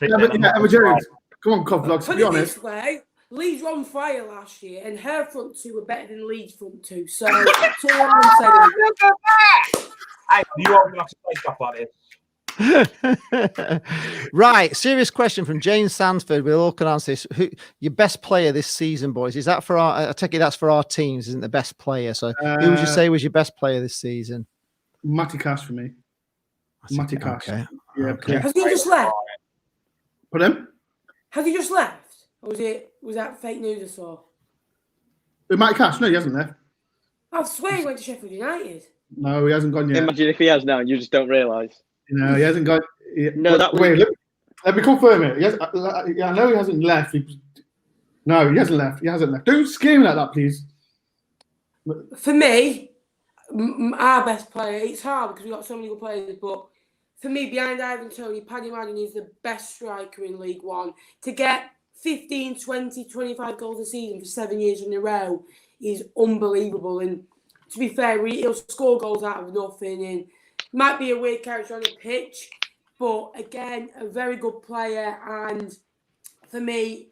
Emma Jones. Come on, vlogs. Be honest. This way, Leeds were on fire last year, and her front two were better than Leeds front two. So, look at that. Hey, you are going to have to say stuff like this. Right, serious question from Jane Sanford. We'll all can answer this. Who your best player this season, boys? Is that for our? I take it that's for our teams, isn't the best player? So who would you say was your best player this season? Matty Cash for me. Matty Cash. Okay. Yeah. Okay. Has he just left? Pardon? Has he just left? Or was that fake news I saw? Matty Cash? No, he hasn't left. I swear he went to Sheffield United. No, he hasn't gone yet. Imagine if he has now, and you just don't realise. No, he hasn't gone. No, that was. Wait, let me confirm it. Yes, I know he hasn't left. No, he hasn't left. He hasn't left. Don't scare me like that, please. For me, our best player, it's hard because we've got so many good players, but for me, behind Ivan Toney, Paddy Madden is the best striker in League One. To get 15, 20, 25 goals a season for 7 years in a row is unbelievable. And to be fair, he'll score goals out of nothing and might be a weird character on the pitch, but again, a very good player. And for me,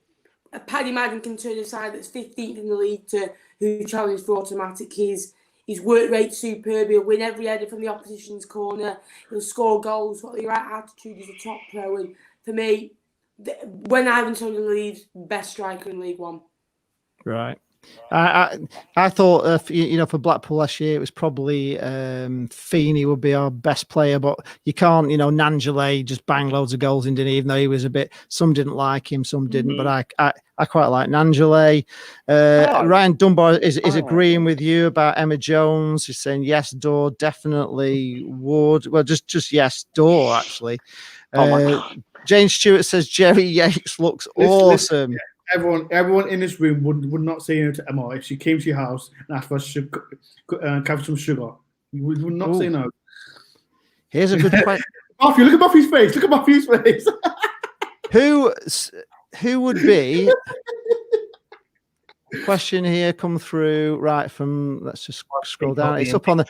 Paddy Madden can turn a side that's 15th in the league to who challenged for automatic. His work rate's superb. He'll win every header from the opposition's corner. He'll score goals. Got the right attitude. He's a top pro. And for me, when Ivan Toney leaves, best striker in League One. Right. I thought for Blackpool last year it was probably Feeney would be our best player, but you can't Nangelay just bang loads of goals in, didn't he? Even though he was a bit, some didn't like him, some didn't, but I quite like Nangelay. Ryan Dunbar is agreeing with you about Emma Jones. He's saying yes, Door definitely would. Well, just yes, Door actually. Jane Stewart says Jerry Yates looks awesome. Listen, everyone in this room would not say no to Emma if she came to your house and asked for some sugar. You would not say no. Here's a good question. Buffy, look at Buffy's face. Look at Buffy's face. Who would be? Question here come through right from. Let's just scroll down. It's up on the.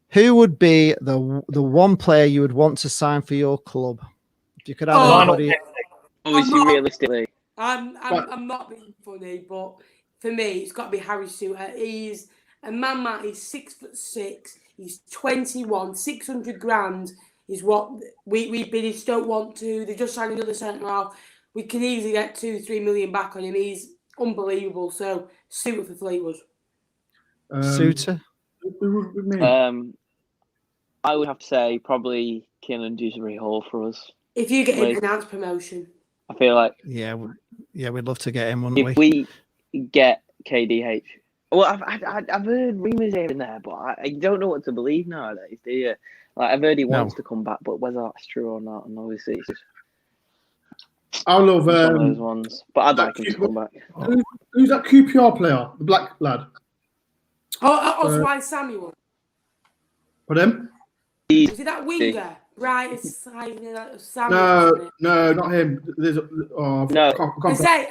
Who would be the one player you would want to sign for your club? If you could have anybody. Obviously, realistically. I'm not being funny, but for me, it's got to be Harry Suter. He's a man. He's 6'6". He's 21. 600 grand is what we bidders don't want to. They just signed another centre half. We can easily get 2-3 million back on him. He's unbelievable. So Suter for Fleetwood. Suter. I would have to say probably Keelan Dewsbury Hall for us. If you get an announced promotion. I feel like we'd love to get him, wouldn't we? If we get KDH, well, I've heard rumours here and there, but I don't know what to believe nowadays. Do you? Like, I've heard he wants to come back, but whether that's true or not, and obviously it's just I love one of those ones. But I'd like him to come back. Who's that QPR player? The black lad. Oswald Samuel. For them? Is it that winger? Right, Samuel. No, not him. There's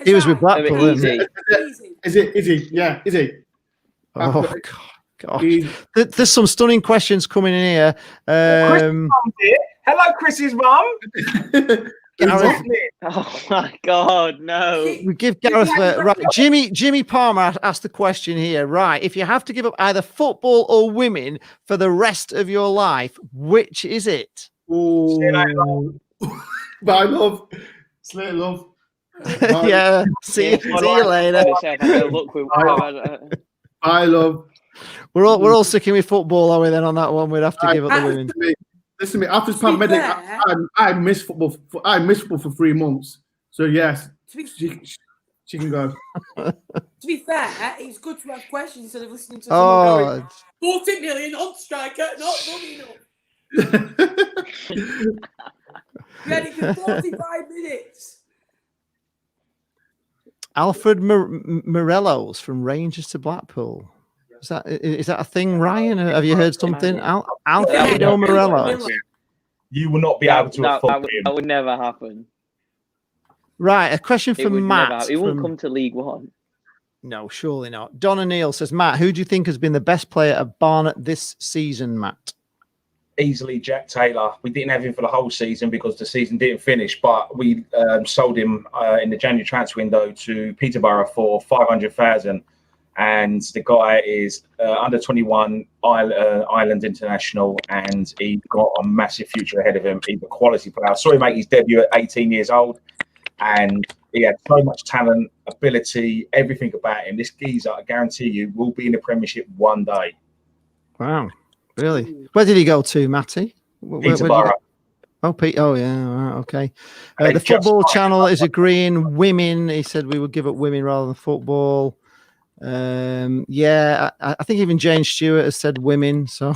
he was with Blackpool. Is he? Yeah, is he? Oh God! There's some stunning questions coming in here. Hello, Chris's mum. Oh my God, no! We give Gareth right. Jimmy Palmer asked the question here. Right, if you have to give up either football or women for the rest of your life, which is it? Oh, bye, love. Slate love. Bye. Yeah. See you later. I love. We're all sticking with football, are we? Then on that one, we'd have to give up the women. Listen to me. After this pandemic, I missed football. I missed football for 3 months. So yes, she can go. To be fair, it's good to have questions instead of listening to someone going 40 million on striker, not money enough. Ready for 45 minutes. Alfred Morellos from Rangers to Blackpool. Is that a thing, Ryan? Have you heard something? Alfredo Morellos. You will not be able to afford him. That would never happen. Right, a question from Matt. He won't come to League One. No, surely not. Donna Neal says, Matt, who do you think has been the best player at Barnet this season, Matt? Easily Jack Taylor. We didn't have him for the whole season because the season didn't finish, but we sold him in the January transfer window to Peterborough for 500,000. And the guy is under 21 Ireland international, and he's got a massive future ahead of him. He's a quality player. I saw him make his debut at 18 years old, and he had so much talent, ability, everything about him. This geezer, I guarantee you, will be in the Premiership one day. Wow. Really? Where did he go to, Matty? Peterborough. Pete. Oh, yeah. Right, okay. The football channel is agreeing. Women. He said we would give up women rather than football. Yeah, I think even Jane Stewart has said women. So,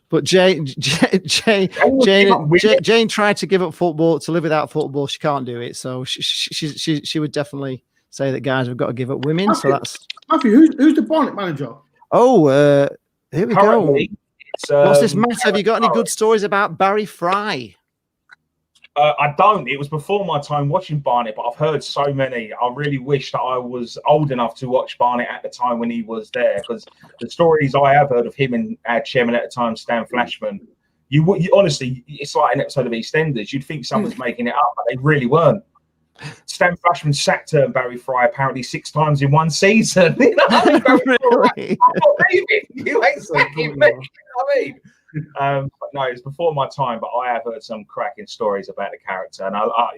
but Jane tried to give up football to live without football. She can't do it. So she would definitely say that guys have got to give up women. Matthew, so that's Matthew. Who's the Barnet manager? Oh, here we Currently, go. What's this, Matt? Have you got any good stories about Barry Fry? I don't. It was before my time watching Barnet, but I've heard so many. I really wish that I was old enough to watch Barnet at the time when he was there, because the stories I have heard of him and our chairman at the time, Stan Flashman, you honestly, it's like an episode of EastEnders. You'd think someone's making it up, but they really weren't. Stan Flashman sacked Barry Fry apparently 6 times in one season. You know, Barry Fry, I'm not leaving. You ain't sacking me. I mean. But no, it's before my time. But I have heard some cracking stories about the character, and I love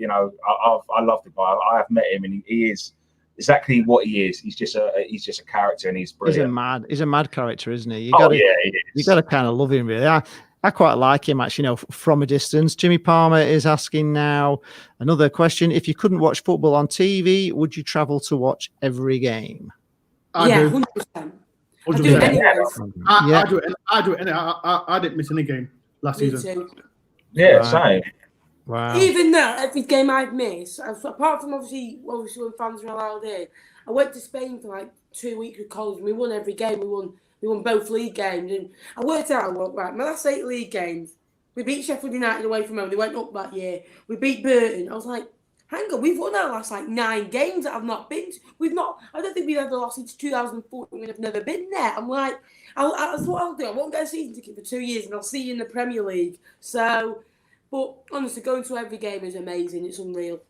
the guy. I have met him, and he is exactly what he is. He's just a character, and he's brilliant. He's a mad character, isn't he? You got to kind of love him, really. I quite like him, actually, from a distance. Jimmy Palmer is asking now another question. If you couldn't watch football on TV, would you travel to watch every game? Yeah, 100%. I do it anyway. I do it. I didn't miss any game last season. Yeah, same. Wow. Even though every game I've missed, apart from obviously when fans were allowed in, I went to Spain for like 2 weeks with college, and we won every game. We won both league games, and I worked out, right, my last 8 league games, we beat Sheffield United away from home. They went up that year. We beat Burton. I was like, hang on, we've won our last 9 games that I've not been to. I don't think we've ever lost since 2014. We've never been there. I'm like, that's what I'll do. I won't get a season ticket for 2 years, and I'll see you in the Premier League. So, but honestly, going to every game is amazing. It's unreal.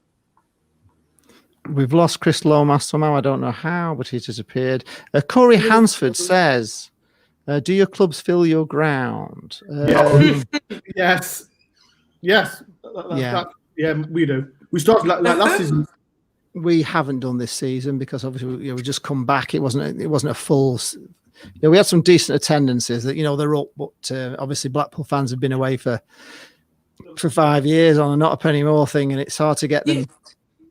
We've lost Chris Lomas somehow. I don't know how, but he's disappeared. Corey Hansford says, do your clubs fill your ground? Yes. Yeah, we do. We started like last season. We haven't done this season because obviously we just come back. It wasn't a full. We had some decent attendances that they're up, but obviously Blackpool fans have been away for 5 years on a not a penny more thing, and it's hard to get them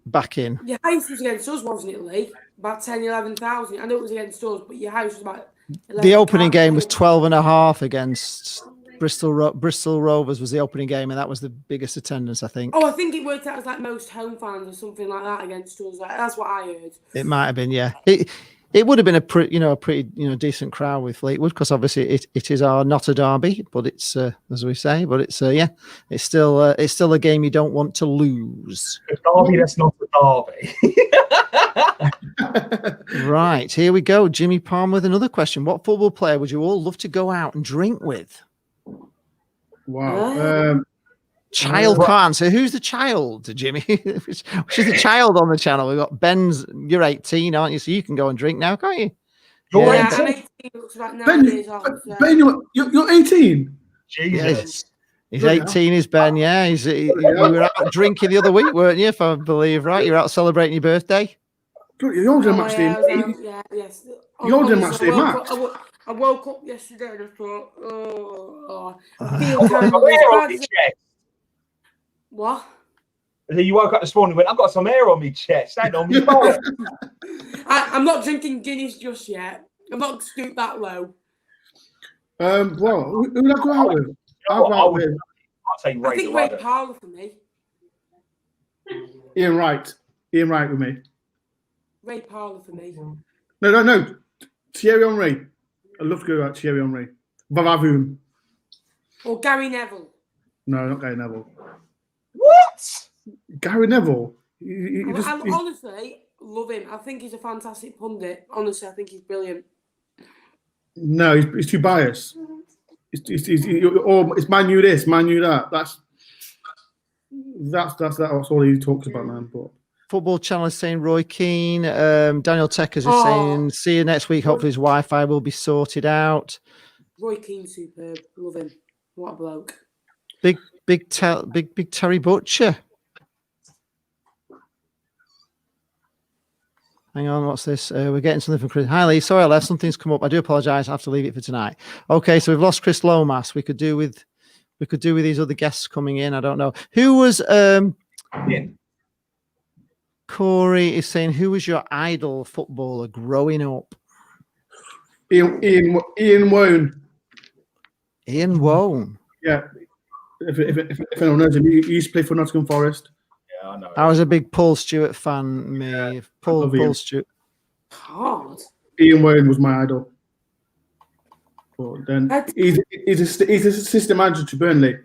back in. Your house was against us, wasn't it, Lee? About 10,000-11,000. I know it was against us, but your house was about 11,000. The opening game was 12.5 against Bristol Rovers was the opening game, and that was the biggest attendance, I think. Oh, I think it worked out as like most home fans or something like that against us. That's what I heard. It might have been, yeah. It would have been a pretty decent crowd with Fleetwood, because obviously it is not a derby, but it's as we say, but it's it's still a game you don't want to lose. A derby that's not a derby. Right, here we go. Jimmy Palmer with another question. What football player would you all love to go out and drink with? Wow. Child can't answer. Who's the child, Jimmy? Which is the child on the channel? We've got Ben's. You're 18, aren't you? So you can go and drink now, can't you? I'm 18. Looks like 9 years old. Ben, you're 18. Jesus. He's 18, is Ben. Yeah, you were out drinking the other week, weren't you? If I believe right, you're out celebrating your birthday. You're older than Max. Yes. You're older than Max. I woke up yesterday and I thought, What? You woke up this morning and went, I've got some hair on my chest. Ain't on me. I'm not drinking Guinness just yet. I'm not stooped that low. Well, who would I go out with? I'll say Ray. I think Ray Parlour for me. Ian Wright with me. Ray Parlour for me. No. Thierry Henry. I'd love to go out Thierry Henry. Vavavoom. Or Gary Neville. No, not Gary Neville. What? Gary Neville? I honestly love him. I think he's a fantastic pundit. Honestly, I think he's brilliant. No, he's too biased. It's Man U this, Man U that. That's all he talks about, man. But Football Channel is saying Roy Keane. Daniel Teckers is saying, see you next week. Hopefully his Wi-Fi will be sorted out. Roy Keane, superb. Love him. What a bloke. Big Terry Butcher. Hang on, what's this? We're getting something from Chris. Hi, Lee. Sorry I left. Something's come up. I do apologise. I have to leave it for tonight. Okay, so we've lost Chris Lomas. We could do with these other guests coming in. I don't know. Who was Corey is saying, who was your idol footballer growing up? Ian Wone. Ian Wone. Yeah. If anyone knows him, he used to play for Nottingham Forest. Yeah, I know. I was a big Paul Stewart fan. Me, Paul Stewart. Hard. Ian Wone was my idol. But then he's assistant manager to Burnley.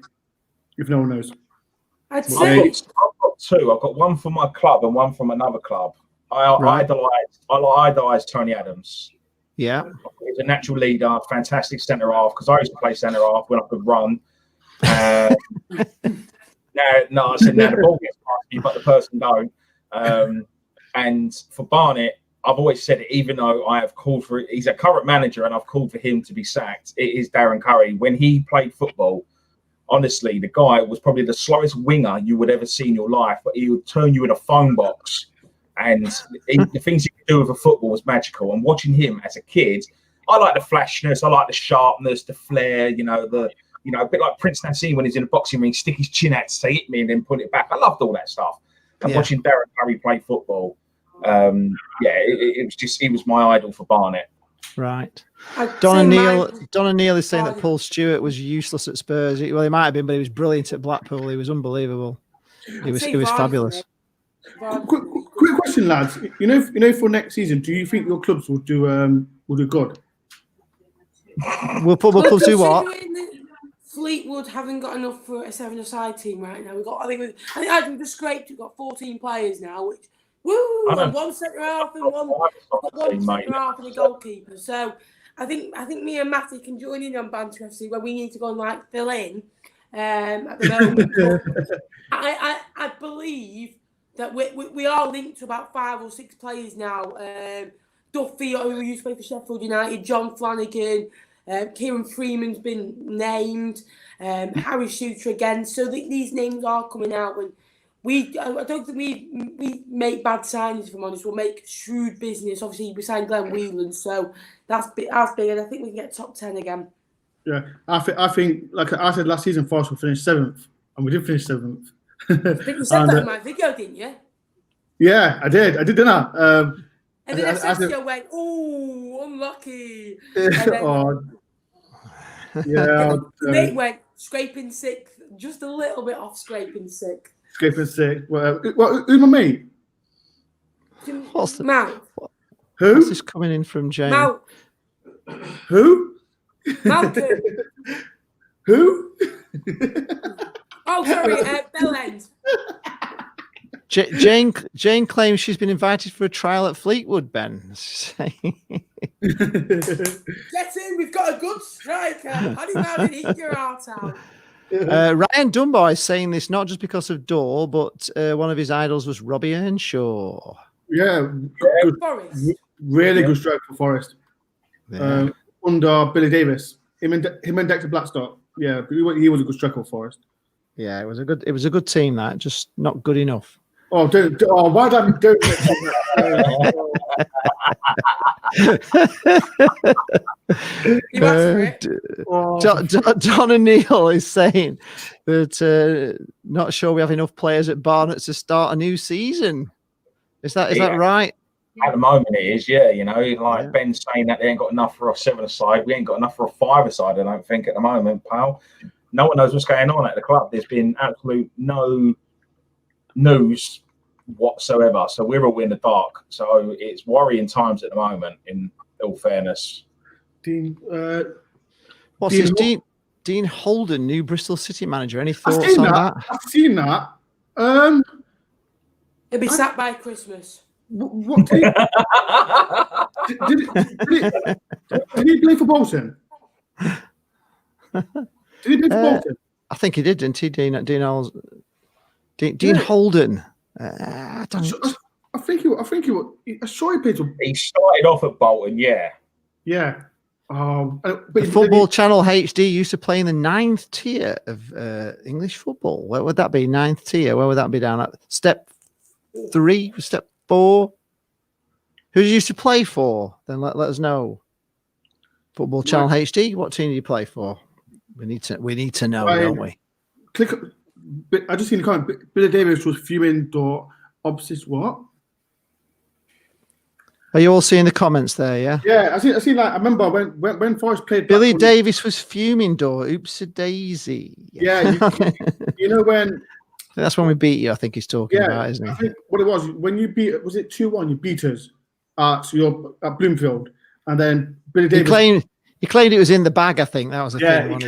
If no one knows. I'd I've say got two. I've got one from my club and one from another club. I Right. idolise Tony Adams. Yeah. He's a natural leader, fantastic centre half. Because I used to play centre half when I could run. Now the ball gets past me, but the person don't. And for Barnet, I've always said it. Even though I have called for, he's a current manager, and I've called for him to be sacked. It is Darren Curry. When he played football, honestly, the guy was probably the slowest winger you would ever see in your life. But he would turn you in a phone box, and the things he could do with a football was magical. And watching him as a kid, I like the flashness, I like the sharpness, the flair. A bit like Prince Nassim when he's in a boxing ring, stick his chin out to say hit me and then put it back. I loved all that stuff. And watching Darren Curry play football, he was my idol for Barnet. Right. Don O'Neill is saying that Paul Stewart was useless at Spurs. Well, he might have been, but he was brilliant at Blackpool. He was unbelievable. He was fabulous. Quick question, lads. For next season, do you think your clubs will do good? Will clubs do what? Fleetwood haven't got enough for a 7-a-side team right now. I think we just scraped. We've got 14 players now, which and one centre half and one centre half and a goalkeeper. So I think me and Matty can join in on Banter FC where we need to go and fill in at the moment. I believe that we are linked to about 5 or 6 players now. Duffy, who used to play for Sheffield United, John Flanagan. Kieran Freeman's been named, Harry Shooter again. So these names are coming out, and I don't think we make bad signings. If I'm honest, we'll make shrewd business. Obviously, we signed Glenn Whelan, so that's big, and I think we can get top 10 again. Yeah, I think like I said last season, Forest will finish 7th, and we did finish 7th. I think you said that in my video, didn't you? Yeah, I did, didn't I? And then Assessio went, "Oh, unlucky." And then, Nate went scraping 6th, just a little bit off scraping 6th. Scraping 6th. Who's my mate? Mount. Who? What's this coming in from James? Mount. Who? Mountain. Who? Oh, sorry, Bell End. Jane claims she's been invited for a trial at Fleetwood, Ben. Get in, we've got a good striker. Paddy Marvin, eat your heart out. Ryan Dunbar is saying this not just because of Dore, but one of his idols was Robbie Earnshaw. Yeah, good, really good striker for Forest. Yeah. Under Billy Davis, him and Dexter Blackstock. Yeah, he was a good striker for Forest. Yeah, it was a good team. That just not good enough. Oh, why don't you do it? Don O'Neill is saying that not sure we have enough players at Barnet to start a new season. Is that right? At the moment, it is. Yeah, Ben's saying that they ain't got enough for a 7-a-side. We ain't got enough for a 5-a-side. I don't think at the moment, pal. No one knows what's going on at the club. There's been absolute no news whatsoever. So we're all in the dark. So it's worrying times at the moment, in all fairness. Dean Holden, new Bristol City manager. Any thoughts on that? I've seen that. He'll be sacked by Christmas. What did he play for Bolton? Did he play for Bolton? I think he did, didn't he? Dean Holden. I think he was. I saw he played for. He started off at Bolton, yeah. Yeah. The Football Channel HD used to play in the 9th tier of English football. Where would that be? 9th tier. Where would that be down at? Step 3, step 4. Who did you used to play for? Then let us know. Football Channel HD. What team do you play for? We need to know, don't we? I just seen the comment. Billy Davis was fuming. Opposite what? Are you all seeing the comments there? Yeah. Yeah, I see. Like I remember when Forest played. Billy Blackpool, Davis was fuming. Door. Oops a daisy. Yeah, you know when. That's when we beat you. I think he's talking about, isn't he? I think what it was when you beat. Was it 2-1? You beat us at Bloomfield, and then Billy Davis. He claimed it was in the bag. I think that was the thing.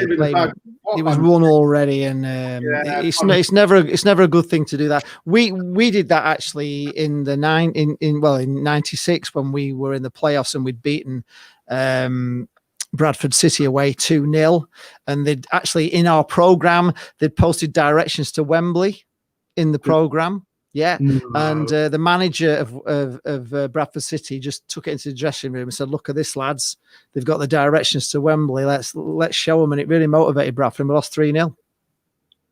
It was won already, and it's never a good thing to do that. We did that actually in the in '96 when we were in the playoffs and we'd beaten Bradford City away 2-0, and they'd actually in our program they'd posted directions to Wembley in the program. Yeah, and the manager of Bradford City just took it into the dressing room and said, "Look at this, lads. They've got the directions to Wembley. Let's show them." And it really motivated Bradford. And we lost 3-0.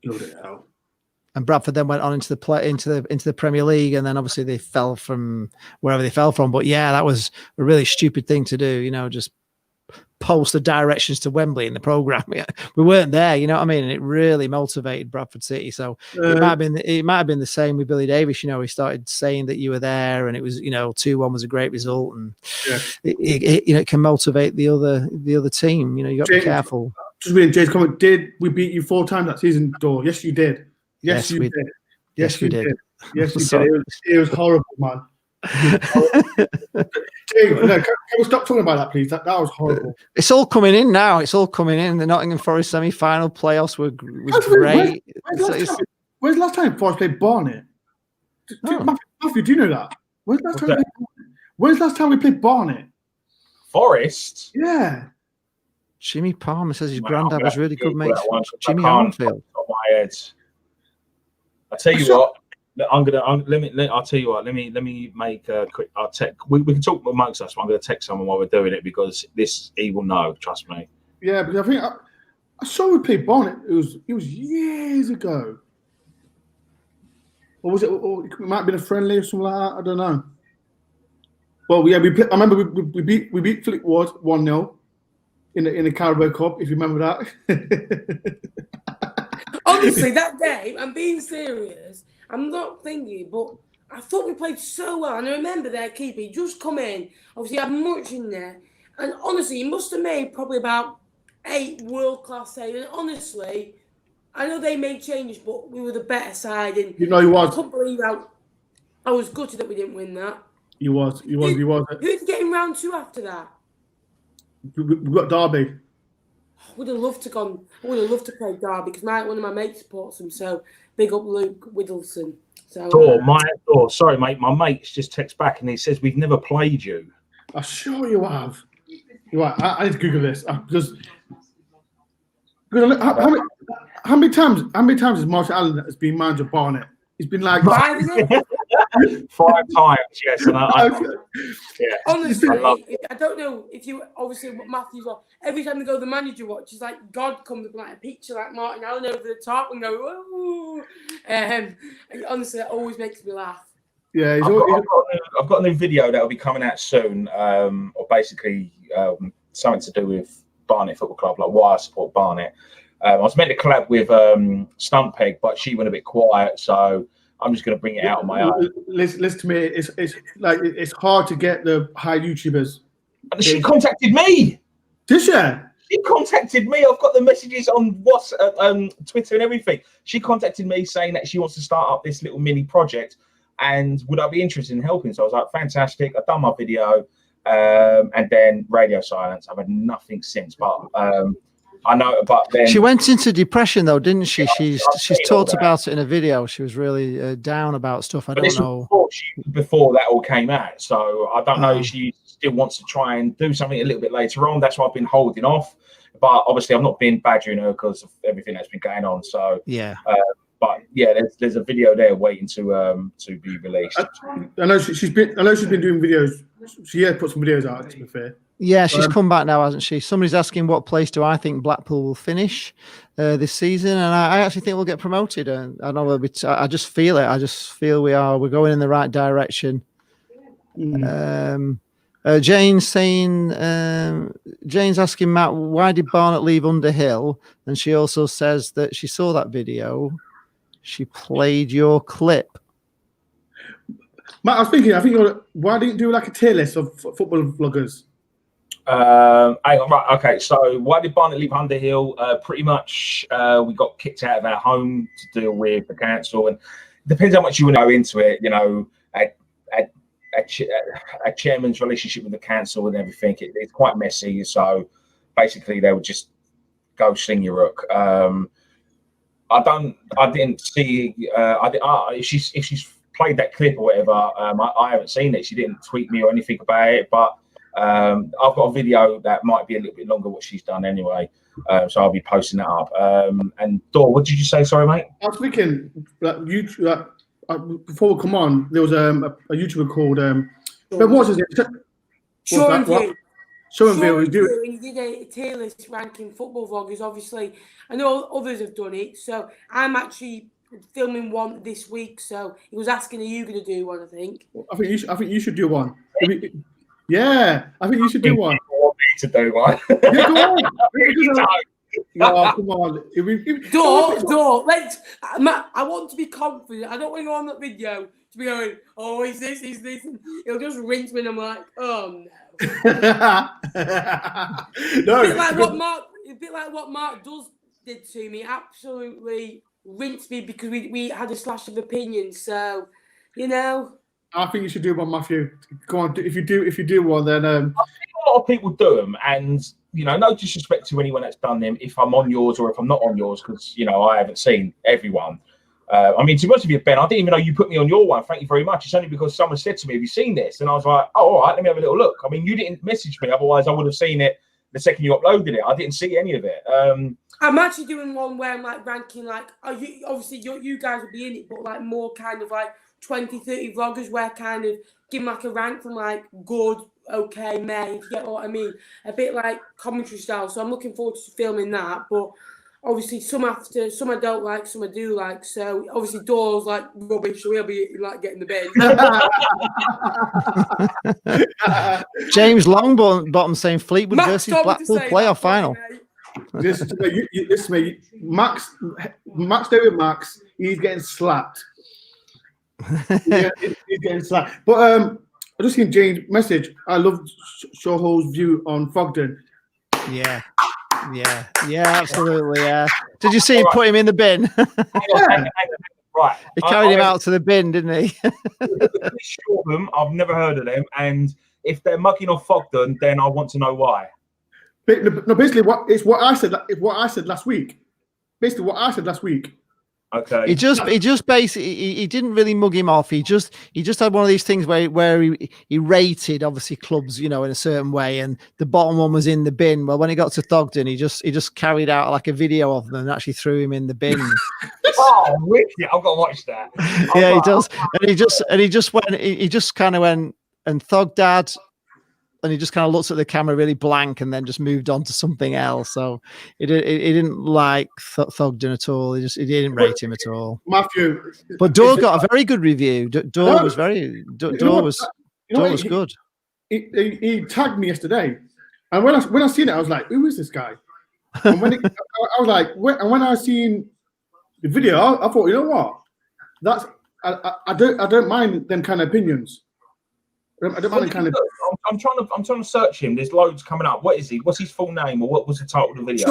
Bloody hell. And Bradford then went on into the Premier League, and then obviously they fell from wherever they fell from. But yeah, that was a really stupid thing to do. You know, just post the directions to Wembley in the program. We weren't there, you know what I mean? And it really motivated Bradford City. So it might have been the same with Billy Davis. You know, he started saying that you were there, and it was 2-1 was a great result, and it can motivate the other team. You know, you got to be careful. Just reading Jay's comment. Did we beat you 4 times that season, Door? Yes, you did. Yes, you did. Yes, we did. Yes, you did. It was horrible, man. Can we stop talking about that, please? That was horrible. It's all coming in now. It's all coming in. The Nottingham Forest semi-final playoffs were great. When's the last time Forest played Barnet? Matthew, do you know that? When's the last time we played Barnet? Forest? Yeah. Jimmy Palmer says his granddad was really good mates. Jimmy Armfield. I tell you what. I'll tell you what. Let me make a quick. I'll text. We can talk amongst us. But I'm going to text someone while we're doing it because he will know. Trust me. Yeah, because I think I saw we played Barnet. It was years ago. Or was it? Or it might have been a friendly or something like that. I don't know. Well, yeah, I remember we beat Flick Ward 1-0 in the Carabao Cup. If you remember that. Honestly, that game, I'm being serious. I'm not thinking, but I thought we played so well. And I remember their keeper, he just come in. Obviously, he had much in there. And honestly, he must have made probably about 8 world-class saves. And honestly, I know they made changes, but we were the better side. And he was. I couldn't believe I was gutted that we didn't win that. He was. Who's getting round 2 after that? We got Derby. I would have loved to play Derby because one of my mates supports them. So big up Luke Whittleson. So sorry, mate. My mate's just text back and he says we've never played you. I'm sure you have. You're right. I need to Google this because how many times has Marshall Allen has been manager of Barnet? He's been like 5, isn't it? 5 times, yes. And yeah. Honestly, I don't know if you obviously Matthew's on. Every time they go the manager watch, it's like God comes up like a picture like Martin Allen over the top and go, "Whoa!" And honestly, it always makes me laugh. Yeah, I've got a new video that will be coming out soon, or basically something to do with Barnet Football Club, like why I support Barnet. I was meant to collab with Stunt Peg, but she went a bit quiet, so I'm just going to bring it out on my own. Listen to me. It's hard to get the high YouTubers. She contacted me. Did she? She contacted me. I've got the messages on Twitter and everything. She contacted me saying that she wants to start up this little mini project, and would I be interested in helping? So I was like, fantastic. I've done my video, and then radio silence. I've had nothing since, but. I know, but then she went into depression though, didn't she? She's talked about it in a video. She was really down about stuff. I don't know. Before that all came out, so I don't know if she still wants to try and do something a little bit later on. That's why I've been holding off. But obviously, I've not been badgering her because of everything that's been going on. So yeah. But yeah, there's a video there waiting to be released. I know she's been doing videos. She put some videos out. To be fair. Yeah, she's come back now, hasn't she? Somebody's asking what place do I think Blackpool will finish this season, and I actually think we'll get promoted. And I know I just feel it. I just feel we're going in the right direction. Jane's saying, Jane's asking Matt, why did Barnet leave Underhill? And she also says that she saw that video. She played your clip. Matt, I think why didn't you do like a tier list of football vloggers? Hang on, right, okay. So why did Barnet leave Underhill? Pretty much, we got kicked out of our home to deal with the council, and it depends how much you want to go into it. You know, a chairman's relationship with the council and everything. It's quite messy. So basically, they would just go sling your rook. I didn't see. If she's played that clip or whatever, I haven't seen it. She didn't tweet me or anything about it, but I've got a video that might be a little bit longer what she's done anyway. So I'll be posting that up. And Dor, what did you say? Sorry, mate. I was thinking that YouTube. Before we come on, there was a YouTuber called what was his name? Show and View. He did a tier list ranking football vloggers. Obviously, I know others have done it. So I'm actually filming one this week. So he was asking, "Are you going to do one?" I think. I think you should do one. Yeah, I think you should do one. Want me to do one? Yeah, go on. No, come on. Door. Matt, I want to be confident. I don't want to go on that video to be going, "Oh, is this?" And he'll just rinse me, and I'm like, "Oh no." No. A bit like what Mark did to me. Absolutely rinsed me because we had a slash of opinion. So, you know. I think you should do one, Matthew. Go on. If you do one, then I think a lot of people do them, and you know, no disrespect to anyone that's done them. If I'm on yours or if I'm not on yours, because you know I haven't seen everyone. I mean, to be honest with you, Ben, I didn't even know you put me on your one. Thank you very much. It's only because someone said to me, "Have you seen this?" And I was like, "Oh, all right, let me have a little look." I mean, you didn't message me, otherwise I would have seen it the second you uploaded it. I didn't see any of it. I'm actually doing one where I'm like ranking like, obviously you guys will be in it, but like more kind of like 20, 30 vloggers where I kind of give them like a rank from like good, okay, meh, if you get what I mean. A bit like commentary style. So I'm looking forward to filming that. But obviously some I don't like, some I do like. So obviously Door's like rubbish, so he'll be like getting the bin. James Longbottom saying Fleetwood versus Blackpool playoff final. Listen to me, Max David Max, he's getting slapped. He's getting slapped. But I just seen James' message. I love Shoho's view on Fogden. Yeah, absolutely. Yeah. Did you see him put him in the bin? Right. He carried him out to the bin, didn't he? Shoreham, I've never heard of them, and if they're mugging off Fogden, then I want to know why. No, basically, what I said last week. Basically, what I said last week. Okay. He just basically he didn't really mug him off. He just had one of these things where he rated obviously clubs, you know, in a certain way, and the bottom one was in the bin. Well, when he got to Thogden, he just carried out like a video of them and actually threw him in the bin. Oh, wicked! I've got to watch that. Yeah, he does, and he just kind of went and Thogdad. And he just kind of looked at the camera really blank and then just moved on to something else. So he didn't like Thogden at all. He didn't rate him at all. Matthew. But Dor got a very good review. Dor was good. He tagged me yesterday. And when I seen it, I was like, who is this guy? And when I was like, when I seen the video, I thought, you know what? I don't mind them kind of opinions. I don't mind kind of. I'm trying to search him. There's loads coming up. What is he? What's his full name, or what was the title of the video?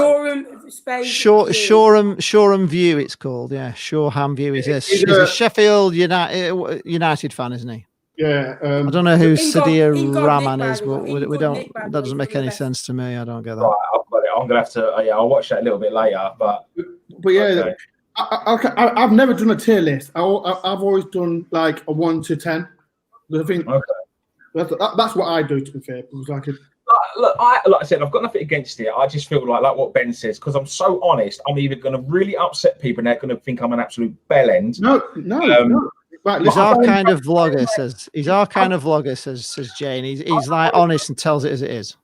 Shoreham View. It's called. Yeah, Shoreham View. He's a Sheffield United fan, isn't he? Yeah. I don't know who Sadir Rahman is, but we don't. That doesn't make any sense to me. I don't get that. Right, I've got it. I'm gonna have to. I'll watch that a little bit later. But yeah, okay. I've never done a tier list. I've always done like a 1 to 10. I think. Okay. That's what I do, to be fair. It was like look, like I said, I've got nothing against it. I just feel like what Ben says, because I'm so honest, I'm either going to really upset people and they're going to think I'm an absolute bellend. No. Right, he's our kind of vlogger, says Jane. He's like honest and tells it as it is.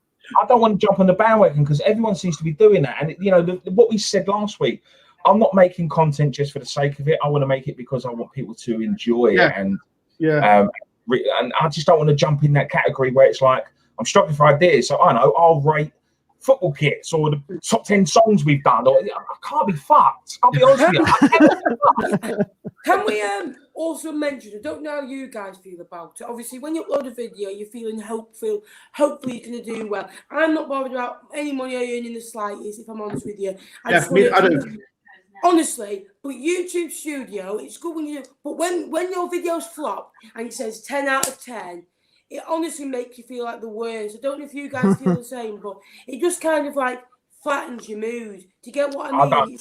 I don't want to jump on the bandwagon because everyone seems to be doing that. And, you know, what we said last week, I'm not making content just for the sake of it. I want to make it because I want people to enjoy it. And and I just don't want to jump in that category where it's like I'm struggling for ideas. So I know I'll rate football kits or the top 10 songs we've done. Or I can't be fucked. I'll be honest with you. Can we also mention, I don't know how you guys feel about it. Obviously, when you upload a video, you're feeling hopeful. Hopefully, you're going to do well. I'm not bothered about any money I earn in the slightest, if I'm honest with you. I do. Honestly, but YouTube Studio, it's good when you do. But when your videos flop and it says 10 out of 10, it honestly makes you feel like the worst. I don't know if you guys feel the same, but it just kind of like flattens your mood. Do you get what I mean?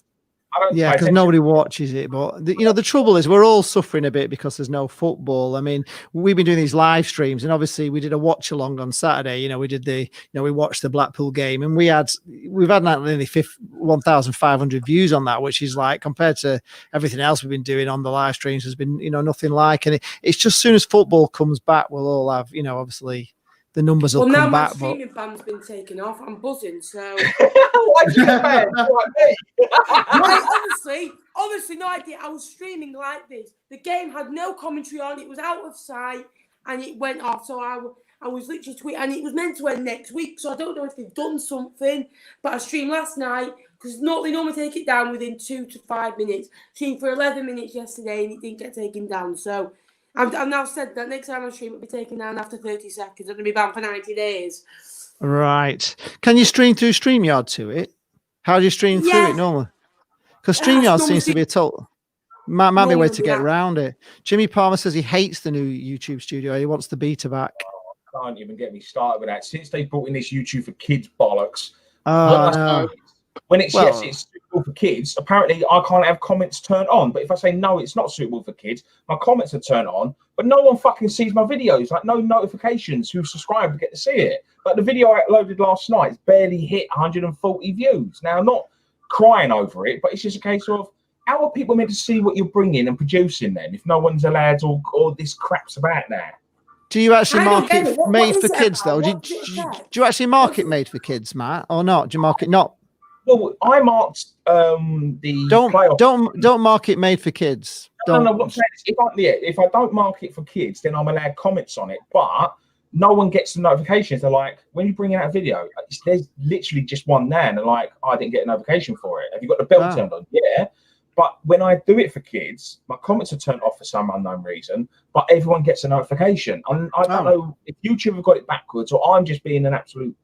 Yeah, because nobody watches it. But the trouble is, we're all suffering a bit because there's no football. I mean, we've been doing these live streams, and obviously we did a watch along on Saturday. We did we watched the Blackpool game, and we've had nearly 1,500 views on that, which is like, compared to everything else we've been doing on the live streams, has been nothing like. And it's just, as soon as football comes back, we'll all have obviously the numbers will come back. Well, now my streaming ban's been taken off. I'm buzzing, so. Why'd you get banned? Honestly, no idea. I was streaming like this. The game had no commentary on. It was out of sight, and it went off. So I was literally tweeting, and it was meant to end next week. So I don't know if they've done something. But I streamed last night because they normally take it down within 2 to 5 minutes. Streamed for 11 minutes yesterday, and it didn't get taken down. So. I've now said that next time I stream, it'll be taken down after 30 seconds. I'm going to be banned for 90 days. Right. Can you stream through StreamYard to it? How do you stream through it normally? Because StreamYard seems to be a total... Might be a way to get around it. Jimmy Palmer says he hates the new YouTube Studio. He wants the beta back. Oh, can't even get me started with that. Since they brought in this YouTube for kids bollocks. No. When it's it's suitable for kids, apparently I can't have comments turned on. But if I say no, it's not suitable for kids, my comments are turned on, but no one fucking sees my videos. Like, no notifications who subscribe to get to see it. Like, the video I uploaded last night, it's barely hit 140 views. Now, I'm not crying over it, but it's just a case of, how are people meant to see what you're bringing and producing then if no one's allowed or this crap's about now? Do you actually market made for kids though? Do you actually market made for kids, Matt, or not? Do you market not? Well, I marked don't market made for kids. No, what I'm saying is, if I don't mark it for kids, then I'm allowed comments on it. But no one gets the notifications. They're like, when you bring out a video, there's literally just one there, and they're like, I didn't get a notification for it. Have you got the bell turned on? Yeah. But when I do it for kids, my comments are turned off for some unknown reason, but everyone gets a notification. And I don't know if YouTube have got it backwards or I'm just being an absolute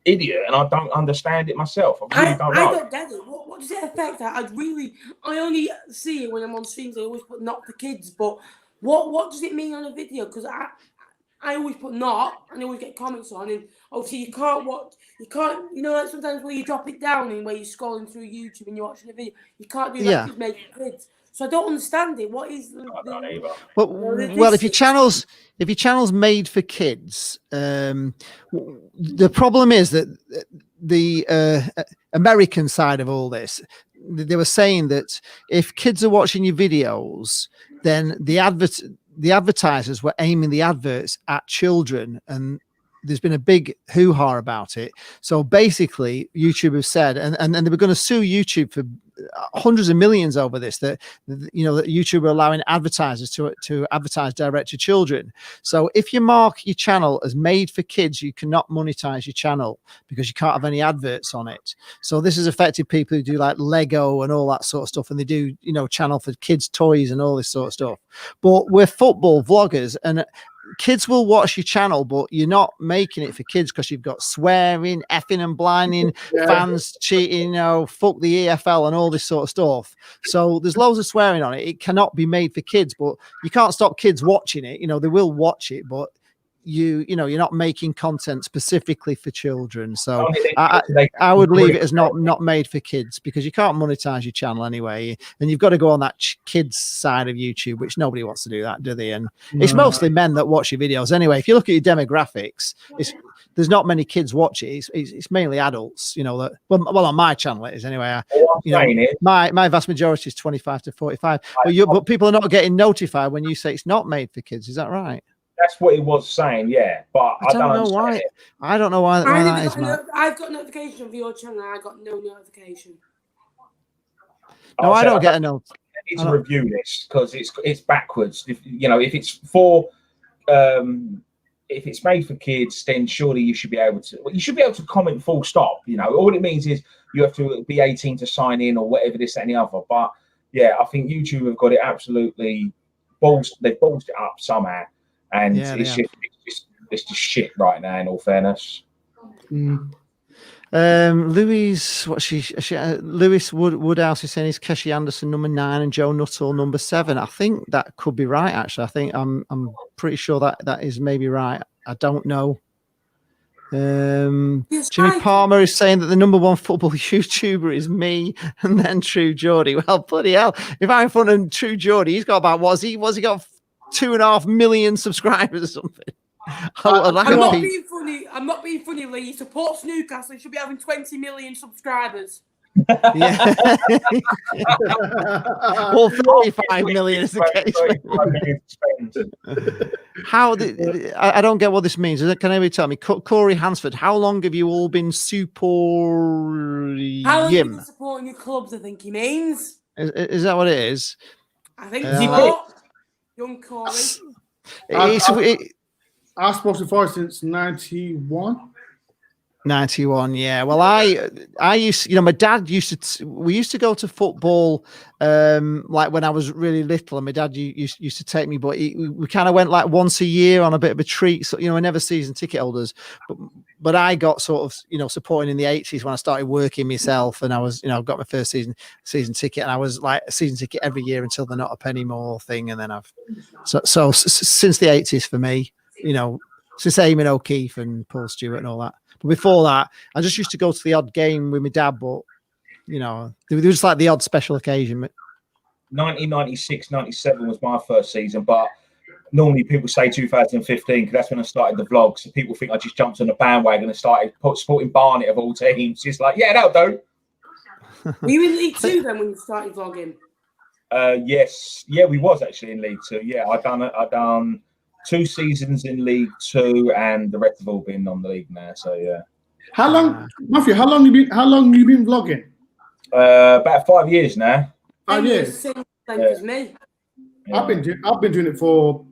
idiot and I don't understand it myself. I really don't know. I don't get it. What does it affect? I only see it when I'm on streams. I always put not for kids, but what does it mean on a video? Because I always put not, and I always get comments on, and obviously you can't, like sometimes where you drop it down and where you're scrolling through YouTube and you're watching a video, you can't do that because make kids. So I don't understand it. What is well, if your channel's made for kids, the problem is that the American side of all this, they were saying that if kids are watching your videos, then the advertisers were aiming the adverts at children, and there's been a big hoo-ha about it. So basically, YouTube have said, and they were going to sue YouTube for hundreds of millions over this, that YouTube are allowing advertisers to advertise direct to children. So if you mark your channel as made for kids, you cannot monetize your channel because you can't have any adverts on it. So this has affected people who do like Lego and all that sort of stuff, and they do channel for kids toys and all this sort of stuff. But we're football vloggers, and kids will watch your channel, but you're not making it for kids because you've got swearing, effing and blinding, fans cheating, fuck the EFL and all this sort of stuff. So there's loads of swearing on it. It cannot be made for kids, but you can't stop kids watching it. They will watch it, but you're not making content specifically for children. So I would leave it as not made for kids, because you can't monetize your channel anyway, and you've got to go on that kids side of YouTube, which nobody wants to do that, do they? And it's mostly men that watch your videos anyway. If you look at your demographics, there's not many kids watch it. It's mainly adults, that well on my channel it is anyway. My vast majority is 25 to 45, but people are not getting notified when you say it's not made for kids. Is that right? That's what he was saying, yeah. But I don't know why. I don't know why that is, Matt. I've got notification for your channel. I got no notification. No, I don't get a note. I need to review this because it's backwards. If it's for if it's made for kids, then surely you should be able to comment full stop. All it means is you have to be 18 to sign in or whatever, this, that, and the other. But yeah, I think YouTube have got it absolutely they've ballsed it up somehow, and it's just shit right now. In all fairness. Louis, Lewis Woodhouse is saying is Keshi Anderson number 9 and Joe Nuttall number 7. I think that could be right. Actually, I think I'm pretty sure that is maybe right. I don't know. Jimmy Palmer is saying that the number 1 football YouTuber is me, and then True Geordie. Well, bloody hell! If I'm in front of True Geordie, he's got about what's he got 2.5 million subscribers or something. I'm not being funny. I'm not being funny, Lee. He supports Newcastle. He should be having 20 million subscribers. Yeah. Well, 35 million is the case. I don't get what this means. Can anybody tell me? Corey Hansford, how long have you all been supporting? How long have you been supporting your clubs? I think he means. Is that what it is? I think so. Young Corey. I've supported Forest since 91. 91, yeah. Well, I used, my dad we used to go to football, like when I was really little, and my dad used to take me, but we kind of went like once a year on a bit of a treat. So, we're never season ticket holders, but I got sort of, supporting in the 80s when I started working myself, and I was, got my first season ticket, and I was like a season ticket every year until the not a penny more thing. And then so since the 80s for me, since Eamon O'Keefe and Paul Stewart and all that. But before that, I just used to go to the odd game with my dad, but, there was just like the odd special occasion. 1996, 97 was my first season, but normally people say 2015 because that's when I started the vlog. So people think I just jumped on the bandwagon and started supporting Barnet of all teams. It's like, yeah, that'll do. Were you in League 2 then when you started vlogging? Yes. Yeah, we was actually in League 2. Yeah, I done 2 seasons in League 2, and the rest have all been non-league now. So yeah. How long, Matthew? How long have you been vlogging? About 5 years now. 5 years. Same length as me. Yeah. I've been doing it for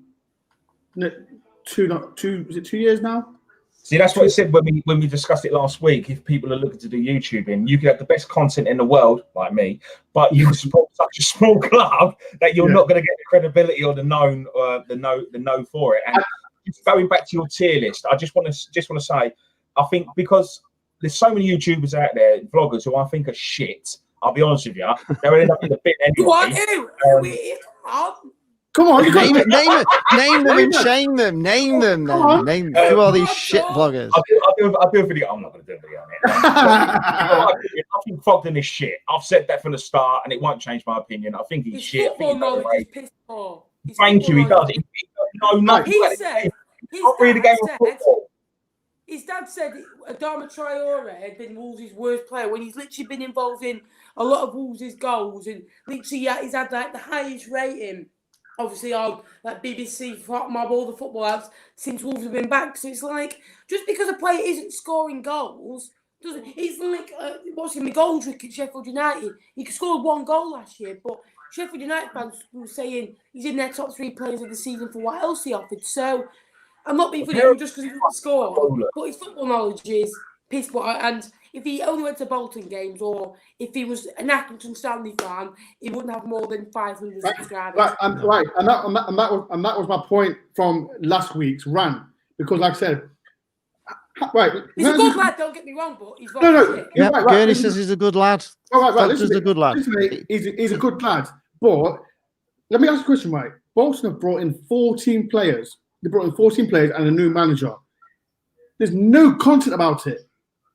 2 years now? See, that's what it said when we discussed it last week. If people are looking to do YouTubing, you could have the best content in the world, like me, but you support such a small club that you're not going to get the credibility or the know for it. And just going back to your tier list, I just want to say, I think because there's so many YouTubers out there, vloggers who I think are shit. I'll be honest with you, they'll end up in the bin anyway. Come on, name them and shame them. Name them. Who are these shit bloggers? I'll do a video. I'm not going to do a video on it. I think Fogden is shit. I've said that from the start, and it won't change my opinion. I think he's shit. Thank you. He does. His dad said Adama Traore had been Wolves' worst player when he's literally been involved in a lot of Wolves' goals, and literally he's had like the highest rating. Obviously, on like BBC, Mob, all the football apps since Wolves have been back. So it's like just because a player isn't scoring goals, it's like watching McGoldrick at Sheffield United. He scored 1 goal last year, but Sheffield United fans were saying he's in their top 3 players of the season for what else he offered. So I'm not being funny just because he didn't score, but his football knowledge is piss poor. And if he only went to Bolton games, or if he was an Accrington Stanley fan, he wouldn't have more than 500 subscribers. And that was my point from last week's rant, because, like I said, he's a good lad. Don't get me wrong, but he's Gurney says he's a good lad. Listen, a good lad. He's a good lad. But let me ask you a question, right? Bolton have brought in 14 players. They brought in 14 players and a new manager. There's no content about it.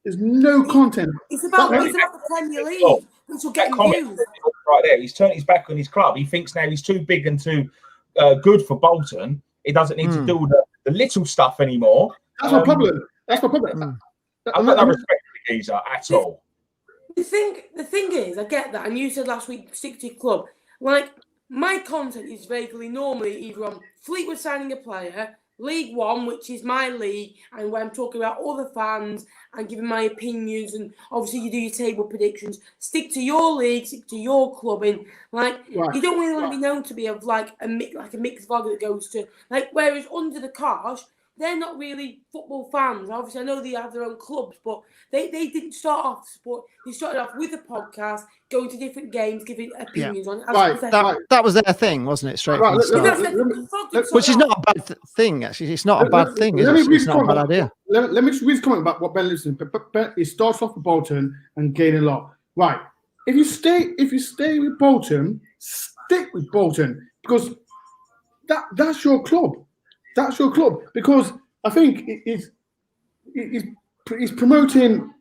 There's no content. It's about the Premier League. Which will get views. Right there. He's turned his back on his club. He thinks now he's too big and too good for Bolton. He doesn't need to do the little stuff anymore. That's my problem. I've got no respect for the geezer at all. The thing is, I get that, and you said last week, stick to your club. Like, my content is vaguely normally either on Fleetwood signing a player, League One, which is my league, and when I'm talking about other fans and giving my opinions, and obviously you do your table predictions. Stick to your league, stick to your club, and you don't really want to be known to be a mixed vlogger that goes to whereas Under the Carsh they're not really football fans. Obviously, I know they have their own clubs, but they didn't start off to support. They started off with a podcast, going to different games, giving opinions on it. Right, that was their thing, wasn't it? Straight from the start. Which is not a bad thing, actually. It's not a bad thing. It's not a bad idea. Let me just read his comment about what Ben listened. He starts off with Bolton and gain a lot. Right. If you stay with Bolton, stick with Bolton, because that's your club. That's your club, because I think he's promoting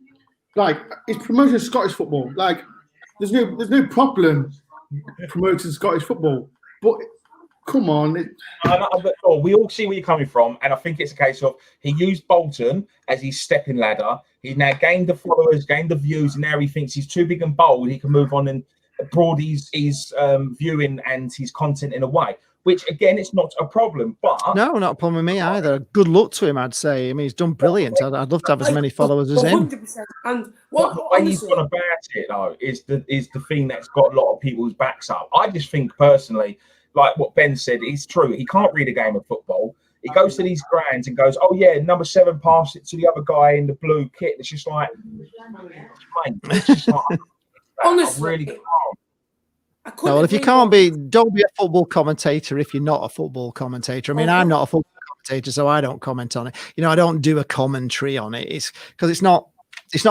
Scottish football. Like there's no problem promoting Scottish football, but come on. We all see where you're coming from, and I think it's a case of he used Bolton as his stepping ladder. He's now gained the followers, gained the views, and now he thinks he's too big and bold. He can move on and broaden his viewing and his content in a way. Which again, it's not a problem, but no, not a problem with me either. Good luck to him, I'd say. I mean, he's done brilliant. I'd love to have as many followers as him. 100%. And the way he's gone about it, though, is the thing that's got a lot of people's backs up. I just think personally, like what Ben said, is true. He can't read a game of football. He goes to these grounds and goes, "Oh yeah, number 7 passed it to the other guy in the blue kit." It's just like, mate, it's just like, honestly, I really can't. No, well, if you can't be, don't be a football commentator if you're not a football commentator. I mean, I'm not a football commentator, so I don't comment on it. You know, I don't do a commentary on it. It's because it's not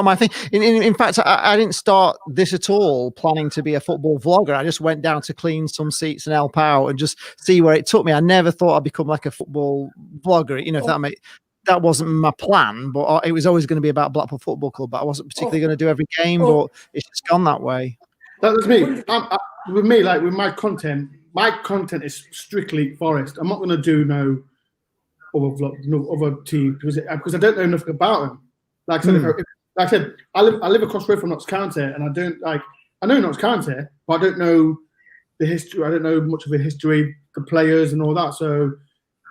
my thing. In fact, I didn't start this at all planning to be a football vlogger. I just went down to clean some seats and help out and just see where it took me. I never thought I'd become like a football vlogger. You know, if that wasn't my plan, but it was always going to be about Blackpool Football Club. But I wasn't particularly going to do every game, but it's just gone that way. That was me. With me, like with my content is strictly Forest. I'm not going to do no other team because I don't know enough about them. Like I said, I live across the road from Notts County, and I know Notts County, but I don't know the history. I don't know much of the history, the players, and all that. So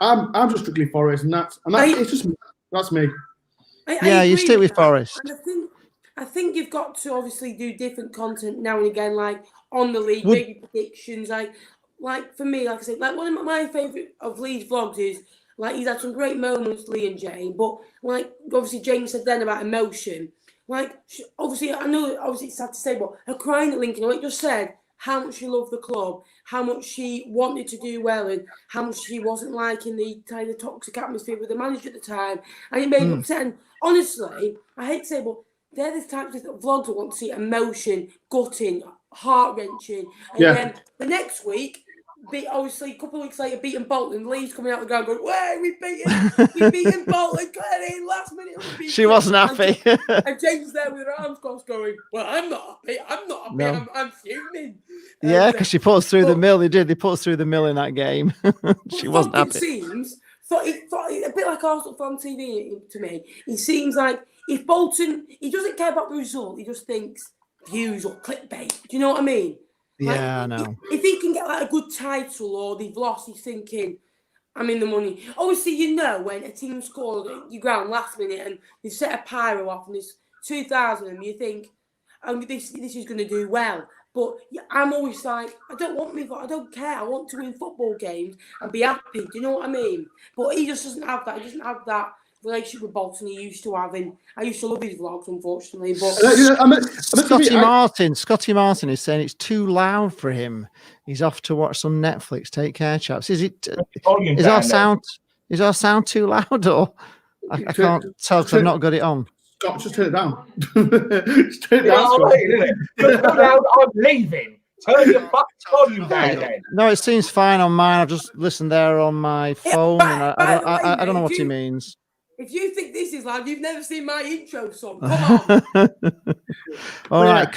I'm just strictly Forest, and that's me. You stick with Forest. I think you've got to obviously do different content now and again, like on the league, maybe predictions. Like for me, like I said, like one of my favourite of Lee's vlogs is like he's had some great moments, Lee and Jane. But like obviously Jane said then about emotion. Like obviously it's sad to say, but her crying at Lincoln, like just said how much she loved the club, how much she wanted to do well, and how much she wasn't liking the kind of toxic atmosphere with the manager at the time, and it made me upset. And honestly, I hate to say, but they're the types of vlogs that want to see emotion, gutting, heart-wrenching. And then the next week, obviously a couple of weeks later, beating Bolton, Lee's coming out the ground going, "Way, we've beaten Bolton, last minute." She wasn't happy. And James there with her arms crossed going, "Well, I'm not happy. No. I'm fuming." Yeah, because she put us through the mill. They put us through the mill in that game. She wasn't happy. It seems a bit like Arsenal fan TV to me. It seems like if Bolton, he doesn't care about the result. He just thinks views or clickbait. Do you know what I mean? Yeah, I know. If he can get like a good title or they've lost, he's thinking, I'm in the money. Obviously, you know when a team scored at your ground last minute and they set a pyro off and there's 2,000 and you think, this is going to do well. But I'm always like, I don't care. I want to win football games and be happy. Do you know what I mean? But he just doesn't have that. He doesn't have that relationship with Bolton he used to have. And I used to love his vlogs, unfortunately. But Scotty Martin is saying it's too loud for him. He's off to watch some Netflix. Take care, chaps. Is our sound too loud, or I can't tell because I've not got it on. Scott, just turn it down. Just turn it down. I'm leaving. Turn your volume down then. No, it seems fine on mine. I've just listened there on my phone, and I don't know what he means. If you think this is loud, you've never seen my intro song. Come on. All right.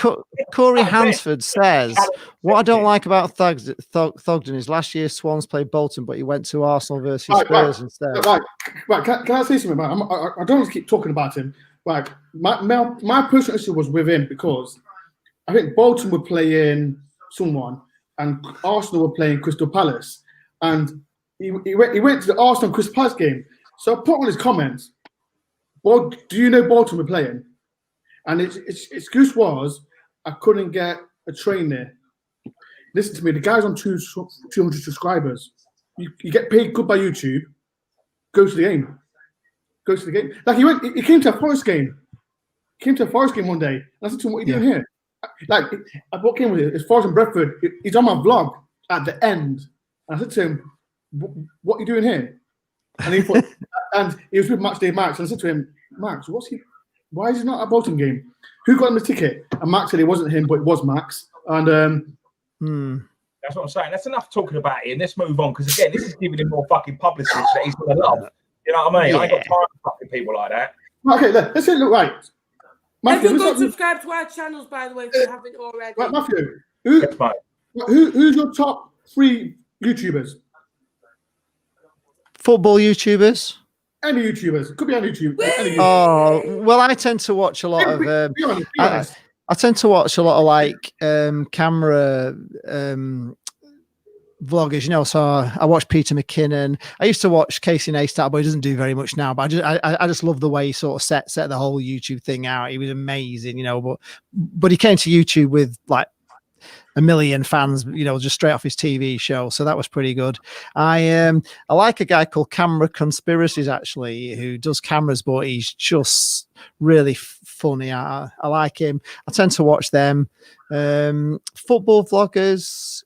Corey Hansford says, what I don't like about Thogden is last year Swans played Bolton, but he went to Arsenal versus Spurs instead. Right. Can I say something about him? I don't want to keep talking about him. Like my personal issue was with him because I think Bolton were playing someone and Arsenal were playing Crystal Palace, and he went to the Arsenal Crystal Palace game. So I put on his comments, "Well, do you know Bolton were playing?" And its excuse was, "I couldn't get a train there." Listen to me, the guy's on 200 subscribers. You get paid good by YouTube. Go to the game. goes to the game. Like he came to a Forest game. Came to a Forest game one day. And I said to him, "What are you doing here?" Like, what game was it? It's Forest and Bradford. He's on my vlog at the end. And I said to him, "What are you doing here?" And he thought, and he was with Matchday Max. And I said to him, "Max, why is he not at a Bolton game? Who got him the ticket?" And Max said it wasn't him, but it was Max. And that's what I'm saying. That's enough talking about it. And let's move on, because again, this is giving him more fucking publicity that he's gonna love. You know what I mean? I ain't got time for fucking people like that. Okay, let's say, look, right. Matthew, Everyone go subscribe to our channels, by the way, if you haven't already. Right, Matthew, who's your top 3 YouTubers? Football YouTubers? Any YouTubers. Could be any YouTuber. Oh, well, I tend to watch a lot of... Be honest. I tend to watch a lot of like camera vloggers, you know. So I watch Peter McKinnon. I used to watch Casey Neistat, but he doesn't do very much now. But I just love the way he sort of set the whole YouTube thing out. He was amazing, you know. But he came to YouTube with like 1 million fans, you know, just straight off his TV show. So that was pretty good. I like a guy called Camera Conspiracies, actually, who does cameras, but he's just really funny. I like him. I tend to watch them. Football vloggers.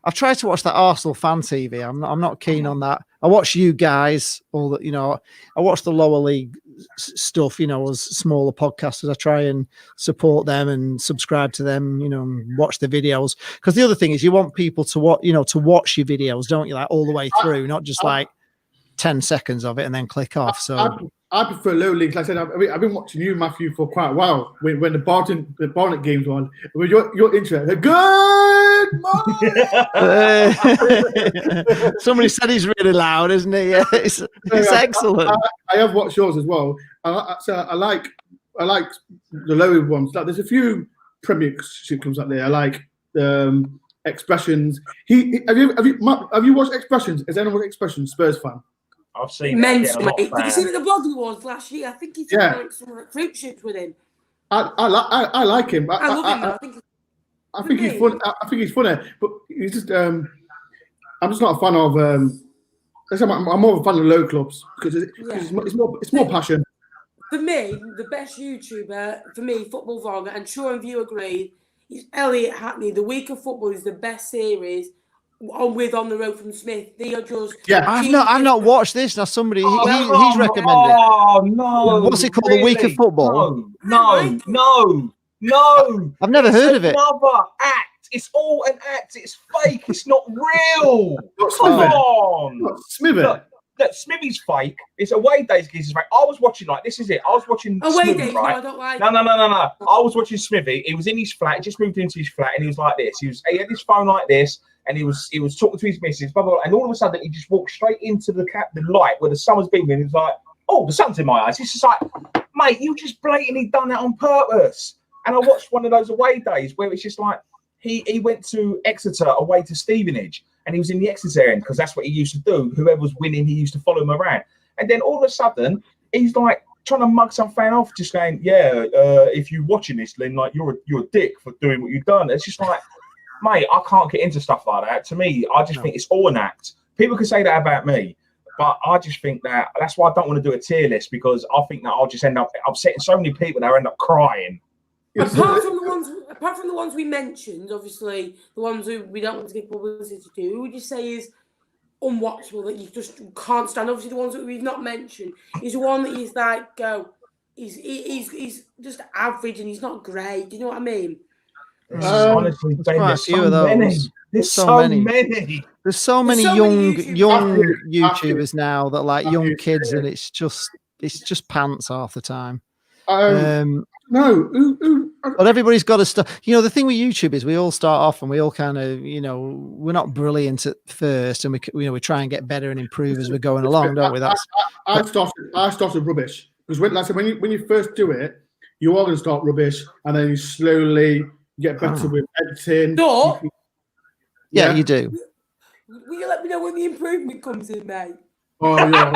I've tried to watch that Arsenal fan TV. I'm not keen on that. I watch you guys, all that, you know. I watch the lower league stuff, you know, as smaller podcasters. I try and support them and subscribe to them, you know, and watch the videos. Because the other thing is, you want people to watch, you know, to watch your videos, don't you? Like all the way through, not just like 10 seconds of it and then click off. So I prefer low leagues. Like I said, I've been watching you, Matthew, for quite a while. When the Barnet games on, when your intro, good morning. Somebody said he's really loud, isn't he? Yeah, it's excellent. I have watched yours as well. I like the lower ones. Like, there's a few Premiership clubs out there. I like Expressions. Have you watched Expressions? Has anyone watched Expressions? Spurs fan. I've seen immense, mate. Did you see what the blog he was last year? I think he took like some fruit shoots with him. I like him. I love him. I think he's fun. I think he's funny, but he's just. I'm just not a fan of. I'm more of a fan of low clubs because it's more passion. For me, the best YouTuber for me, football vlogger, and sure if you agree, is Elliot Hackney. The Week of Football is the best series. On the road from Smith, they are just. Yeah, I've not watched this. Now somebody he's recommended. Oh no! What's it called? Really? The Week of Football? No. I've never heard of it. Another act. It's all an act. It's fake. It's not real. Come on, Smithy. Look, Smithy's fake. It's Away Days. Is fake. I was watching this is it. I was watching Away Smithy, Days. right? No, I don't like. No. I was watching Smithy. He was in his flat. He just moved into his flat, and he was like this. He had his phone like this. And he was talking to his missus, blah, blah, blah, and all of a sudden he just walked straight into the light where the sun was beaming. He was like, "Oh, the sun's in my eyes." It's just like, mate, you just blatantly done that on purpose. And I watched one of those Away Days where it's just like he went to Exeter away to Stevenage, and he was in the Exeter end because that's what he used to do. Whoever was winning, he used to follow him around. And then all of a sudden he's like trying to mug some fan off, just going, if you're watching this, then like you're a dick for doing what you've done. It's just like, mate, I can't get into stuff like that. To me, I just think it's all an act. People can say that about me, but I just think that's why I don't want to do a tier list, because I think that I'll just end up upsetting so many people that I end up crying. Apart from the ones we mentioned, obviously the ones who we don't want to give publicity to, who would you say is unwatchable that you just can't stand? Obviously, the ones that we've not mentioned is the one that is like he's just average and he's not great. Do you know what I mean? Honestly, Ben, there's so many. There's so many. There's so many young YouTubers now that like young kids, and it's just pants half the time. But everybody's got to start. You know, the thing with YouTube is we all start off and we all kind of, you know, we're not brilliant at first, and we try and get better and improve as we're going along, don't we? I started rubbish because when you first do it, you are going to start rubbish, and then you slowly get better with editing. No. Yeah, you do. Will you let me know when the improvement comes in, mate? Oh yeah.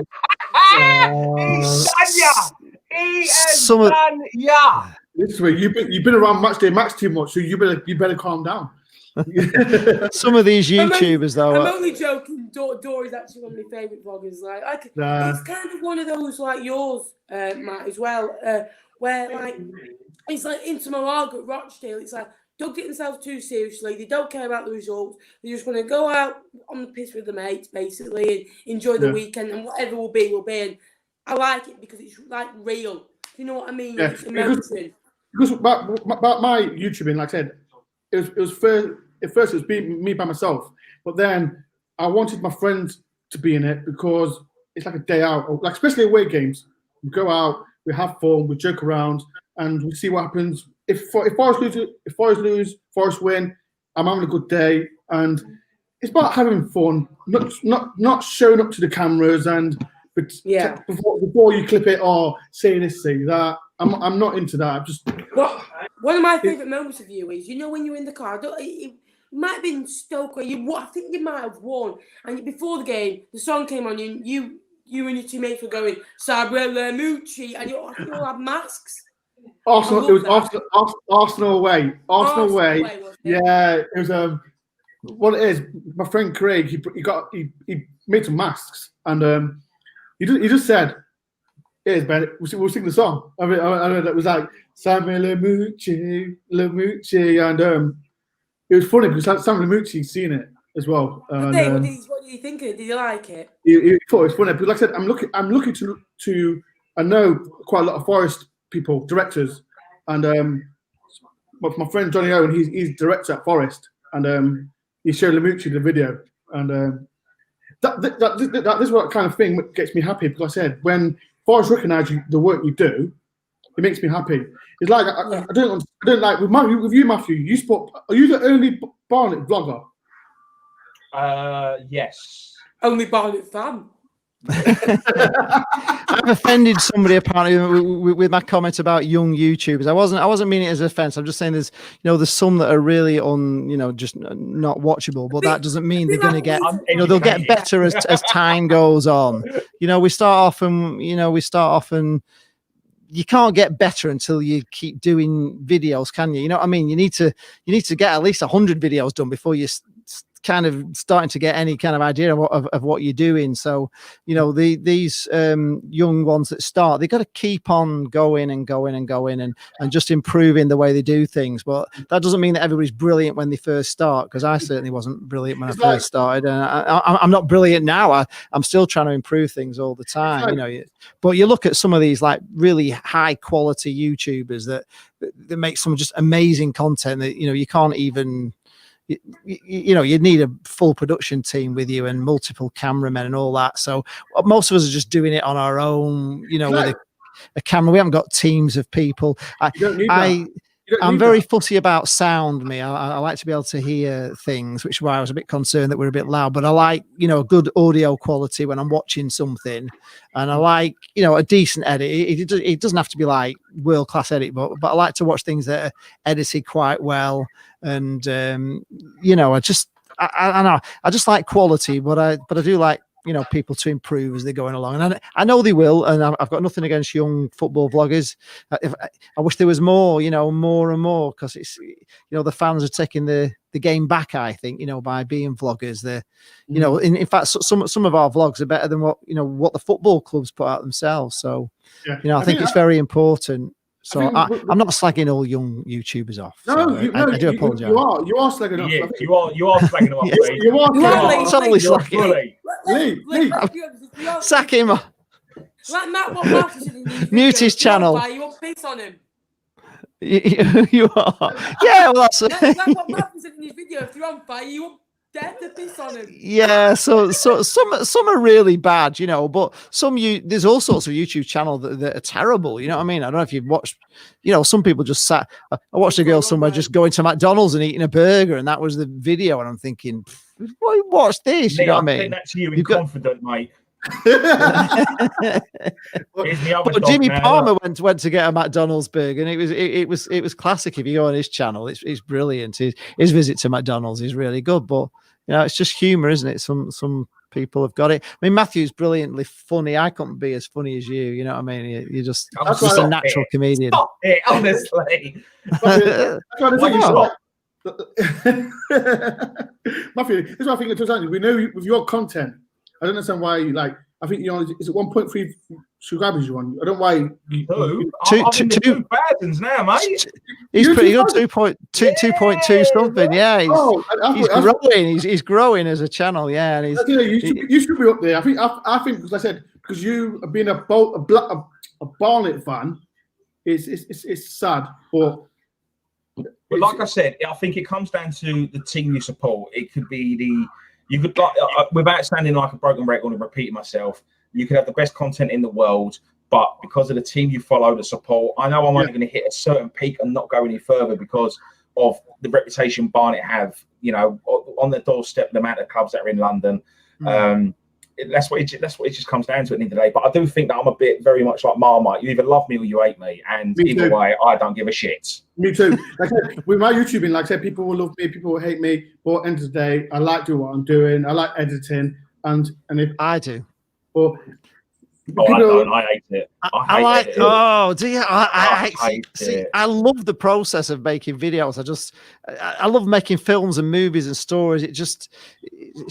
He has done ya. Literally, you've been around Matchday Max too much, so you better calm down. Some of these YouTubers, though. I'm only joking. Dor is actually one of my favourite vloggers. Like it's kind of one of those like yours, Matt, as well, where like it's like into Malaga, Rochdale. It's like don't get themselves too seriously. They don't care about the results. They just want to go out on the piss with the mates, basically, and enjoy the weekend, and whatever will be, will be. And I like it because it's like real. You know what I mean? Yeah. It's emotion. Because about my YouTubing, like I said, it was first. At first, it was me by myself, but then I wanted my friends to be in it because it's like a day out, like especially away games. We go out, we have fun, we joke around, and we see what happens. If Forest lose, Forest win, I'm having a good day, and it's about having fun, not showing up to the cameras and before you clip it or say this, say that. I'm not into that. One of my favourite moments of you is, when you're in the car. It might have been Stoke where I think you might have won, and before the game, the song came on, and you and your teammates were going Sabrella Mucci, and you all had masks. Arsenal. It was Arsenal away. Arsenal away. Yeah, it was. What it is, my friend Craig, he made some masks, and he just said, "Here's Ben, we'll sing the song." I know that was like Sabrella Mucci, and it was funny because Sam Lamucci's seen it as well. What did he think of it? Did he like it? He thought it was funny. But like I said, I'm looking to I know quite a lot of Forest people, directors, and my friend Johnny Owen, he's director at Forest, and he showed Lamucci the video, and that is what kind of thing gets me happy, because I said when Forest recognise the work you do, it makes me happy. It's like I don't like with you, Matthew. Are you the only Barnet vlogger? Yes. Only Barnet fan. I've offended somebody apparently with my comment about young YouTubers. I wasn't meaning it as an offense. I'm just saying there's some that are really just not watchable, but that doesn't mean they're going to get, they'll get better as time goes on. We start off and you can't get better until you keep doing videos, can you? You know what I mean? You need to get at least 100 videos done before you kind of starting to get any kind of idea of what you're doing. So these young ones that start, they've got to keep on going and just improving the way they do things. But that doesn't mean that everybody's brilliant when they first start, because I certainly wasn't brilliant when I first started, and I'm not brilliant now. I'm still trying to improve things all the time. But you look at some of these like really high quality YouTubers that make some just amazing content that you can't even. You'd need a full production team with you and multiple cameramen and all that. So most of us are just doing it on our own, with a camera. We haven't got teams of people. I'm very fussy about sound. I like to be able to hear things, which is why I was a bit concerned that we're a bit loud. But I like, good audio quality when I'm watching something, and I like, a decent edit. It doesn't have to be like world class edit, but I like to watch things that are edited quite well. And I just like quality, but I do like people to improve as they're going along, and I know they will. And I've got nothing against young football vloggers. I wish there was more, more and more, because it's the fans are taking the game back, I think, by being vloggers. In fact, some of our vlogs are better than what the football clubs put out themselves. So I think it's very important. So I'm not slagging all young YouTubers off. No, I do apologise. You are slagging off. Yeah, you are slagging them off. You are totally slagging. Lee. Sack him. Like Matt, what Matt is in these Mute videos, his channel. You won't piss on him. You are. Yeah, well, that's like what Matt is in these videos. If you're on fire, you won't dare to piss on him. Yeah, so some are really bad, but there's all sorts of YouTube channels that are terrible. You know what I mean? I don't know if you've watched, some people just sat. I watched a girl somewhere just going to McDonald's and eating a burger, and that was the video, and I'm thinking, watch this. You know what I mean? That's you in confident, mate. But Jimmy Palmer went to get a McDonald's burger, and it was classic. If you go on his channel, it's brilliant. His visit to McDonald's is really good, but it's just humor, isn't it? Some people have got it. I mean, Matthew's brilliantly funny. I couldn't be as funny as you. You know what I mean? You're just a natural comedian. Stop it, honestly. Matthew, this is what I think. We know with your content. I don't understand why you like. I think is it 1.3 subscribers you want? I don't know why. I'm in the 2,000s now, mate. He's pretty good. 2.2 something. Yeah, he's growing. He's growing as a channel. Yeah, and you should be up there. I think because I said because you being a Barnet fan, it's sad, but like I said, I think it comes down to the team you support. It could be you could like without sounding like a broken record and repeating myself, you could have the best content in the world, but because of the team you follow, the support, I know I'm only going to hit a certain peak and not go any further because of the reputation Barnet have. You know, on the doorstep, the amount of clubs that are in London. That's what it just comes down to at the end of the day. But I do think that I'm a bit very much like Marmite. You either love me or you hate me, and either way, I don't give a shit. Me too. Like I said, with my YouTubing, like I said, people will love me, people will hate me. But at the end of the day, I like doing what I'm doing. I like editing, and if I do. But I don't. I hate it. I like it. Oh, do you? I hate it. I love the process of making videos. I love making films and movies and stories. It's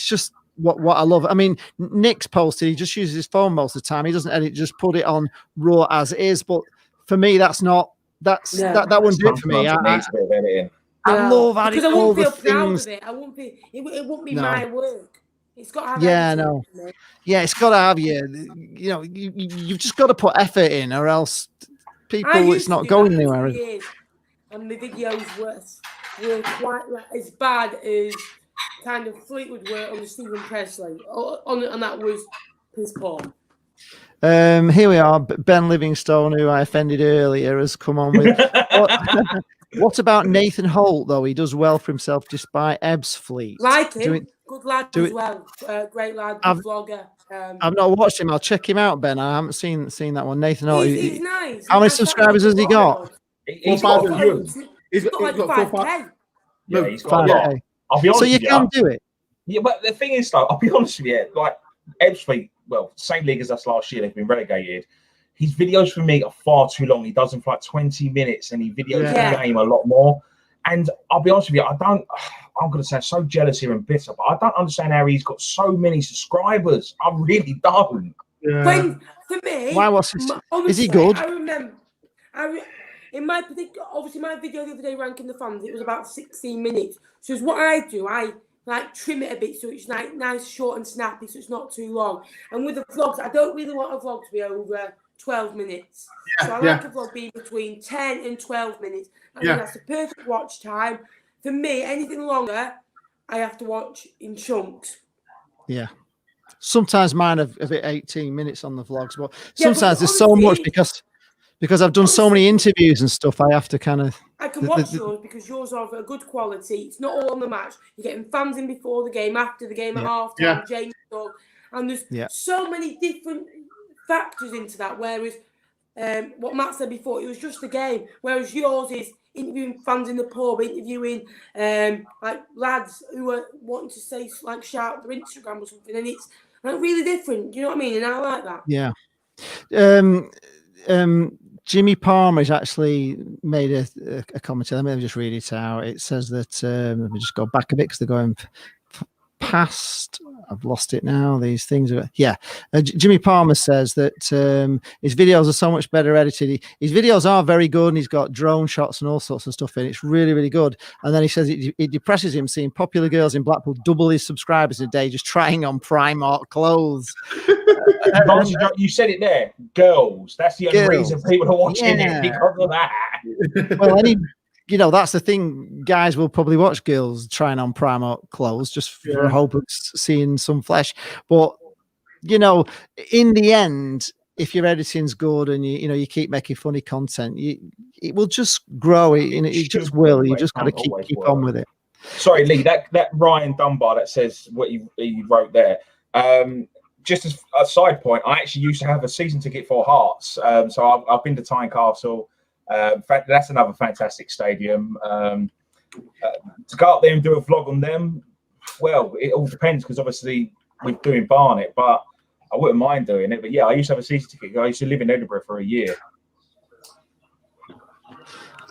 just what I love. I mean, Nick's posted, he just uses his phone most of the time. He doesn't edit, just put it on raw as is. But for me, that wouldn't do it for me. I love adding all the things. Proud of it. It won't be my work. It's got to have it's got to have you've just got to put effort in, or else it's not going anywhere. And the videos were quite as bad as kind of Fleetwood were on the Stephen Presley, and that was piss poor. Here we are. Ben Livingstone, who I offended earlier, has come on with. What about Nathan Holt, though? He does well for himself despite Ebbs' fleet. Like him. Good lad as well. Great lad, good vlogger. I've not watched him. I'll check him out, Ben. I haven't seen that one. Nathan Holt. He's nice. How many subscribers has he got? He's got like 5K. Yeah, he's got 5K. I'll be honest with you. So you can do it. Yeah, but the thing is, though, I'll be honest with you. Like Ebbs' fleet, well, same league as us last year. They've been relegated. His videos for me are far too long. He does them for like 20 minutes, and he videos the game a lot more. And I'll be honest with you, I'm going to sound so jealous here and bitter, but I don't understand how he's got so many subscribers. I really don't. Yeah. For me, is he good? I remember, in my particular, obviously my video the other day ranking the fans, it was about 16 minutes. So it's what I do. I like trim it a bit so it's like nice, short and snappy, so it's not too long. And with the vlogs, I don't really want a vlog to be over 12 minutes. So I like a vlog being between 10 and 12 minutes. I think that's the perfect watch time. For me, anything longer, I have to watch in chunks. Yeah. Sometimes mine have hit 18 minutes on the vlogs, but sometimes there's so much because I've done so many interviews and stuff, I have to kind of... I can watch yours because yours are of a good quality. It's not all on the match. You're getting fans in before the game, after the game, at half-time, James Dog. And there's so many different factors into that, whereas what Matt said before, it was just a game, whereas yours is interviewing fans in the pub, interviewing like lads who are wanting to say, like, shout their Instagram or something, and it's like really different. Do you know what I mean? And I like that. Yeah. Jimmy Palmer has actually made a comment. Let me just read it out. It says that let me just go back a bit because they're going past. I've lost it now. These things are Jimmy Palmer says that his videos are so much better edited. His videos are very good, and he's got drone shots and all sorts of stuff in. It's really, really good. And then he says it depresses him seeing popular girls in Blackpool double his subscribers a day just trying on Primark clothes. You said it there, girls. That's the only reason people are watching it, because of that. Well, that's the thing. Guys will probably watch girls trying on Primark clothes just for a hope of seeing some flesh. But in the end, if your editing's good and you keep making funny content, it will just grow. It just will. You just got to keep on with it. Sorry, Lee. That Ryan Dunbar that says what you wrote there. Just as a side point, I actually used to have a season ticket for Hearts. So I've been to Tyne Castle. That's another fantastic stadium. To go up there and do a vlog on them, well, it all depends because obviously we're doing Barnet, but I wouldn't mind doing it. But I used to have a season ticket. I used to live in Edinburgh for a year.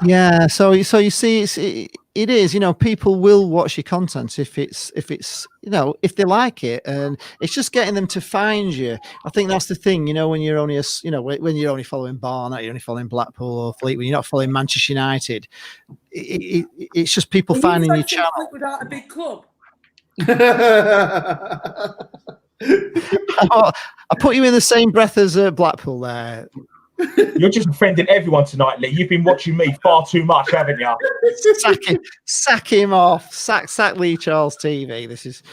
Yeah, so you see, it is, you know, people will watch your content if it's, you know, if they like it, and it's just getting them to find you. I think that's the thing, you know, when you're only when you're only following Barnet, you're only following Blackpool or Fleetwood, you're not following Manchester United. It's just people finding your channel. Without a big club. I put you in the same breath as Blackpool there. You're just offending everyone tonight, Lee. You've been watching me far too much, haven't you? Sack him off. Sack Lee Charles TV. This is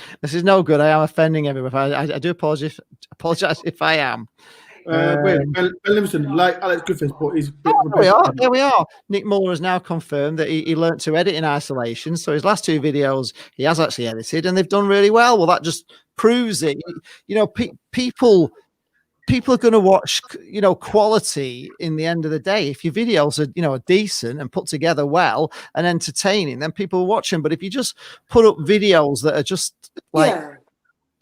no good. I am offending everyone. I do apologize if I am. Wait, Ben Livingston, like Alex Griffiths, but he's. There we are. Nick Muller has now confirmed that he learnt to edit in isolation. So his last 2 videos he has actually edited, and they've done really well. Well, that just proves it. You know, people are going to watch, you know, quality in the end of the day. If your videos are, you know, are decent and put together well and entertaining, then people will watch them. But if you just put up videos that are just like,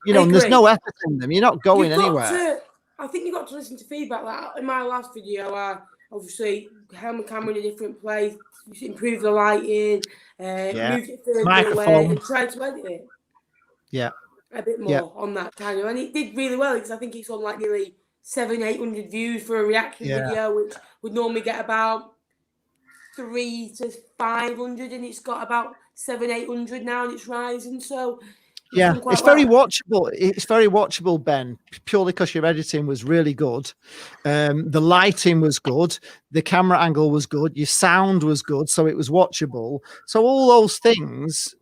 you know, there's no effort in them, you're not going anywhere. I think you got to listen to feedback. Like in my last video, I obviously held my camera in a different place, improved the lighting, moved it further away, and tried to edit it. Yeah. A bit more on that channel, and it did really well because I think it's on like nearly 700-800 views for a reaction video, which would normally get about 300 to 500, and it's got about 700-800 now, and it's rising. So it's very watchable. It's very watchable, Ben, purely because your editing was really good. The lighting was good. The camera angle was good. Your sound was good, so it was watchable. So all those things,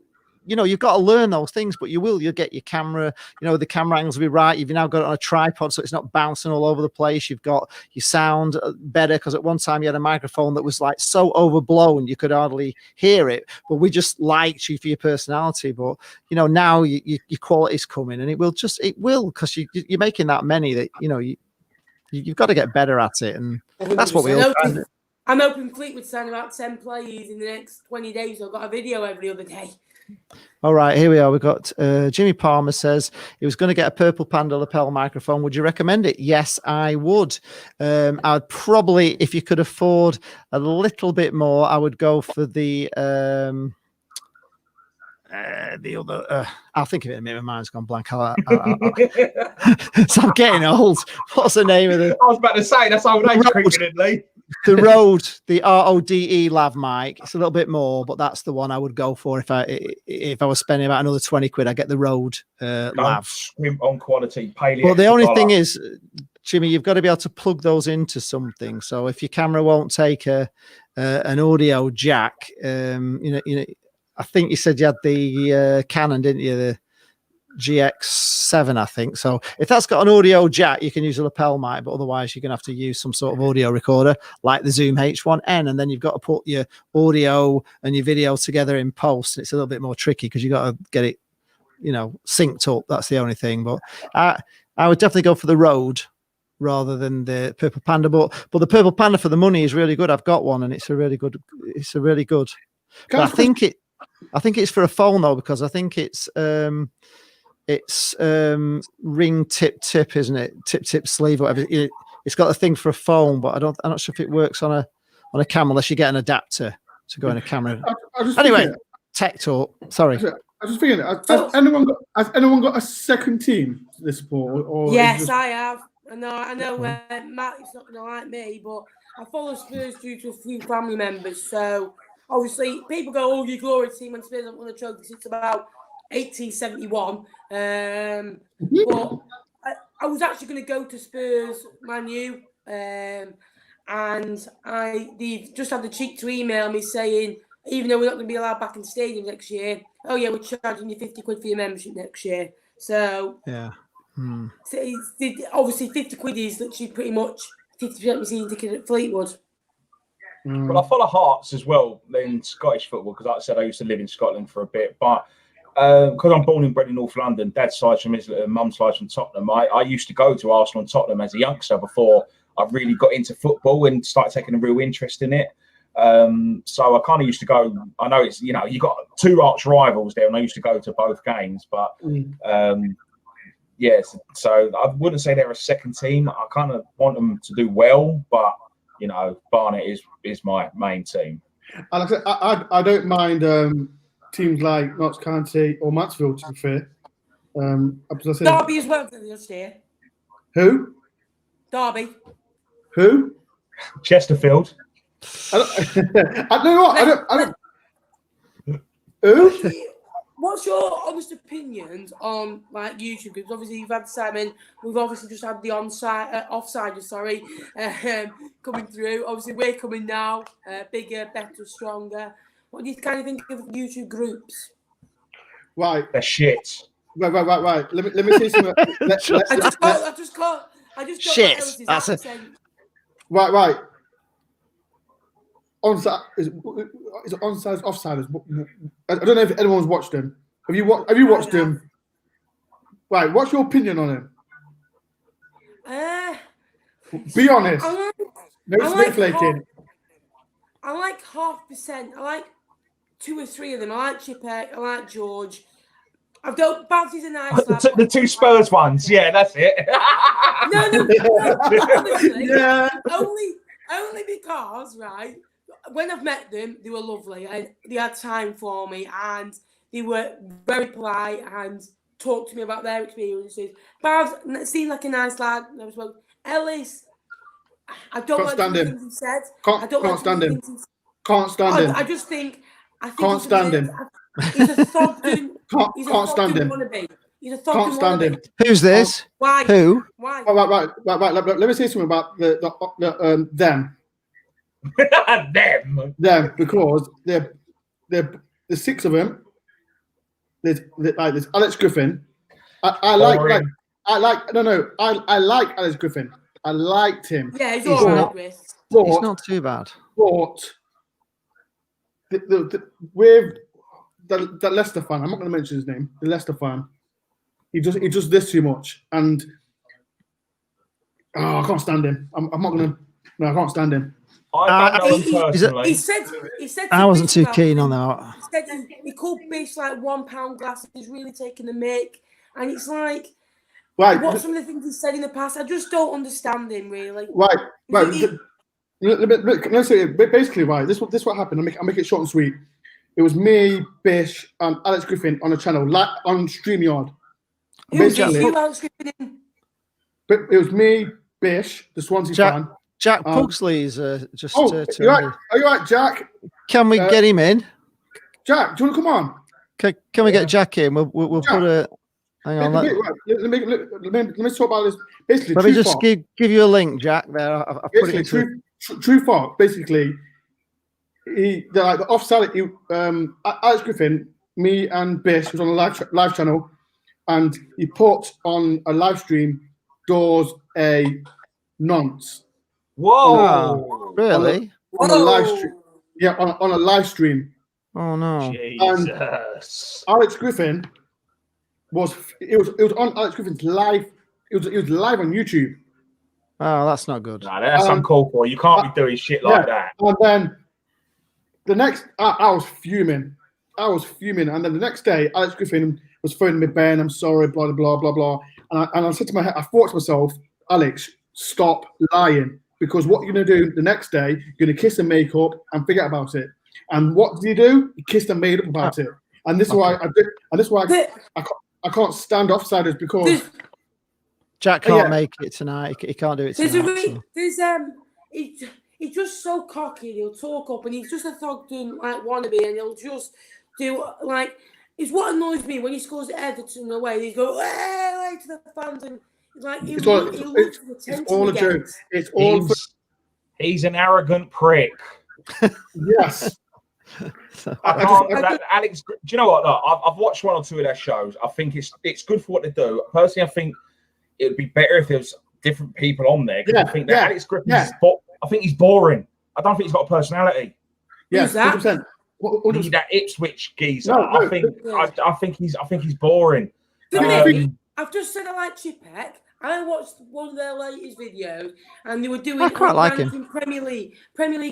you know, you've got to learn those things, but you'll get your camera, you know, the camera angles will be right. You've now got it on a tripod, so it's not bouncing all over the place. You've got your sound better, because at one time you had a microphone that was like so overblown you could hardly hear it, but we just liked you for your personality. But, you know, now your quality's coming, and it will, because you're making that many that, you know, you've got to get better at it, and that's what we all find. I'm hoping Fleetwood sign about 10 players in the next 20 days. So I've got a video every other day. All right, here we are. We've got Jimmy Palmer says he was going to get a purple Panda lapel microphone. Would you recommend it? Yes, I would. I'd probably, if you could afford a little bit more, I would go for the other. I'll think of it in a minute. My mind's gone blank. So I'm getting old. What's the name of it? I was about to say that's old age creeping in, Lee. The RODE lav mic. It's a little bit more, but that's the one I would go for if I was spending about another 20 quid. I get the Rode lav. Scrimp on quality. Pay But the only thing is, Jimmy, you've got to be able to plug those into something. So if your camera won't take an audio jack, you know, I think you said you had the Canon, didn't you? The GX7, I think. So if that's got an audio jack, you can use a lapel mic, but otherwise you're going to have to use some sort of audio recorder like the Zoom H1N, and then you've got to put your audio and your video together in post. It's a little bit more tricky because you've got to get it, you know, synced up. That's the only thing. But I would definitely go for the Rode rather than the Purple Panda. But the Purple Panda for the money is really good. I've got one, and it's a really good. But I think it's for a phone though, because I think it's ring tip, isn't it? Tip sleeve, whatever. It's got a thing for a phone, but I'm not sure if it works on a camera unless you get an adapter to go in a camera. Anyway, tech talk. Sorry. I was just thinking, has anyone got a second team to this support? Or yes, I have. I know Matt is not going to like me, but I follow Spurs due to a few family members. So obviously, people go, "Oh, your glory team when Spurs haven't won a trophy since about 1871." But I was actually going to go to Spurs Man U, and they've just had the cheek to email me saying, even though we're not going to be allowed back in the stadium next year, oh yeah, we're charging you 50 quid for your membership next year. So yeah, so obviously 50 quid is literally pretty much 50% of the season ticket at Fleetwood. Well, I follow Hearts as well in Scottish football because, like I said, I used to live in Scotland for a bit. But because I'm born and bred in North London, dad's side's from Islington, mum's side's from Tottenham. I used to go to Arsenal and Tottenham as a youngster before I really got into football and started taking a real interest in it. So I kind of used to go. I know it's, you know, you got two arch rivals there, and I used to go to both games. But yes, so I wouldn't say they're a second team. I kind of want them to do well, but you know, Barnet is my main team. I don't mind teams like Notts County or Mansfield, to be fair. As I said, Derby as well this year. who? Derby. Who? Chesterfield. I don't know what. I don't. Who? What's your honest opinions on like YouTube groups? Obviously, you've had Simon. We've obviously just had the offsiders. Sorry, coming through. Obviously, we're coming now. Bigger, better, stronger. What do you kind of think of YouTube groups? Right. They're shit. Right. Let me say something. I just can't. Shit. That's it. Right. Onside is it onside, offsiders? I don't know if anyone's watched them. Have you watched them? Right. What's your opinion on him? Be honest. No flaking. I like 0.5%. I like 2 or 3 of them. I like Chipek. I like George. I don't. Bounty's a nice lad. The 2 Spurs ones. Yeah, that's it. No. Honestly, Yeah. Only because, right, when I've met them, they were lovely and they had time for me and they were very polite and talked to me about their experiences. Baz seemed like a nice lad. Ellis, I don't like the things he said. Can't stand him. Can't stand him. I just think. Can't stand him. He's a Thogden. Can't stand him. He's a Thogden. Can't stand him. Who's this? Why? Who? Why? Right. Let me say something about them. Them, because they're the 6 of them. There's Alex Griffin. I like Alex Griffin. I liked him. Yeah, he's all right, Chris. He's not too bad. But with the Leicester fan, I'm not going to mention his name. The Leicester fan, he does this too much, and I can't stand him. I'm not going to. No, I can't stand him. I don't know him personally. He said. I wasn't too keen on that. He said he called Bish like £1 glasses. He's really taking the mic, and it's like, right. What some of the things he said in the past, I just don't understand him really. Right. Let's say basically, right. This what happened. I'll make it short and sweet. It was me, Bish, and Alex Griffin on a channel, on StreamYard. Who Alex Griffin? But it was me, Bish, the Swansea fan. Jack Pugsley's just. Are you right, Jack? Can we get him in? Jack, do you want to come on? Can we get Jack in? We'll Jack, put a. Hang on. Let me talk about this. Basically, let me just give you a link, Jack. There, I've put it into. True fact. Basically, the offside. Alex Griffin, me and Bish was on a live channel, and he put on a live stream Doors a nonce. Whoa! Really? On a live stream. Yeah, on a live stream. Oh no! Jesus! And Alex Griffin was on Alex Griffin's live. It was live on YouTube. Oh, that's not good. No, that's uncalled for. You can't be doing shit like that. And then the next, I was fuming. And then the next day, Alex Griffin was phoning me, Ben, I'm sorry, blah, blah, blah, blah. And I said to I thought to myself, Alex, stop lying. Because what you're going to do the next day, you're going to kiss and make up and forget about it. And what did he do? He kissed and made up about it. And this is why I did. And this is why I can't stand offsiders because Jack can't make it tonight. He can't do it tonight. He's just so cocky. He'll talk up, and he's just a Thogden like wannabe, and he'll just do like. It's what annoys me when he scores at Everton away. He goes hey to the fans, and like he looks for attention. It's all a joke. It's all. He's an arrogant prick. Yes. Alex, do you know what? Look, I've watched 1 or 2 of their shows. I think it's good for what they do. Personally, I think it would be better if there was different people on there. I think that Alex Griffin I think he's boring. I don't think he's got a personality. Yes, 100%. That Ipswich geezer. I think he's boring. For me, I've just said I like Chipek. I watched one of their latest videos, and they were doing Premier League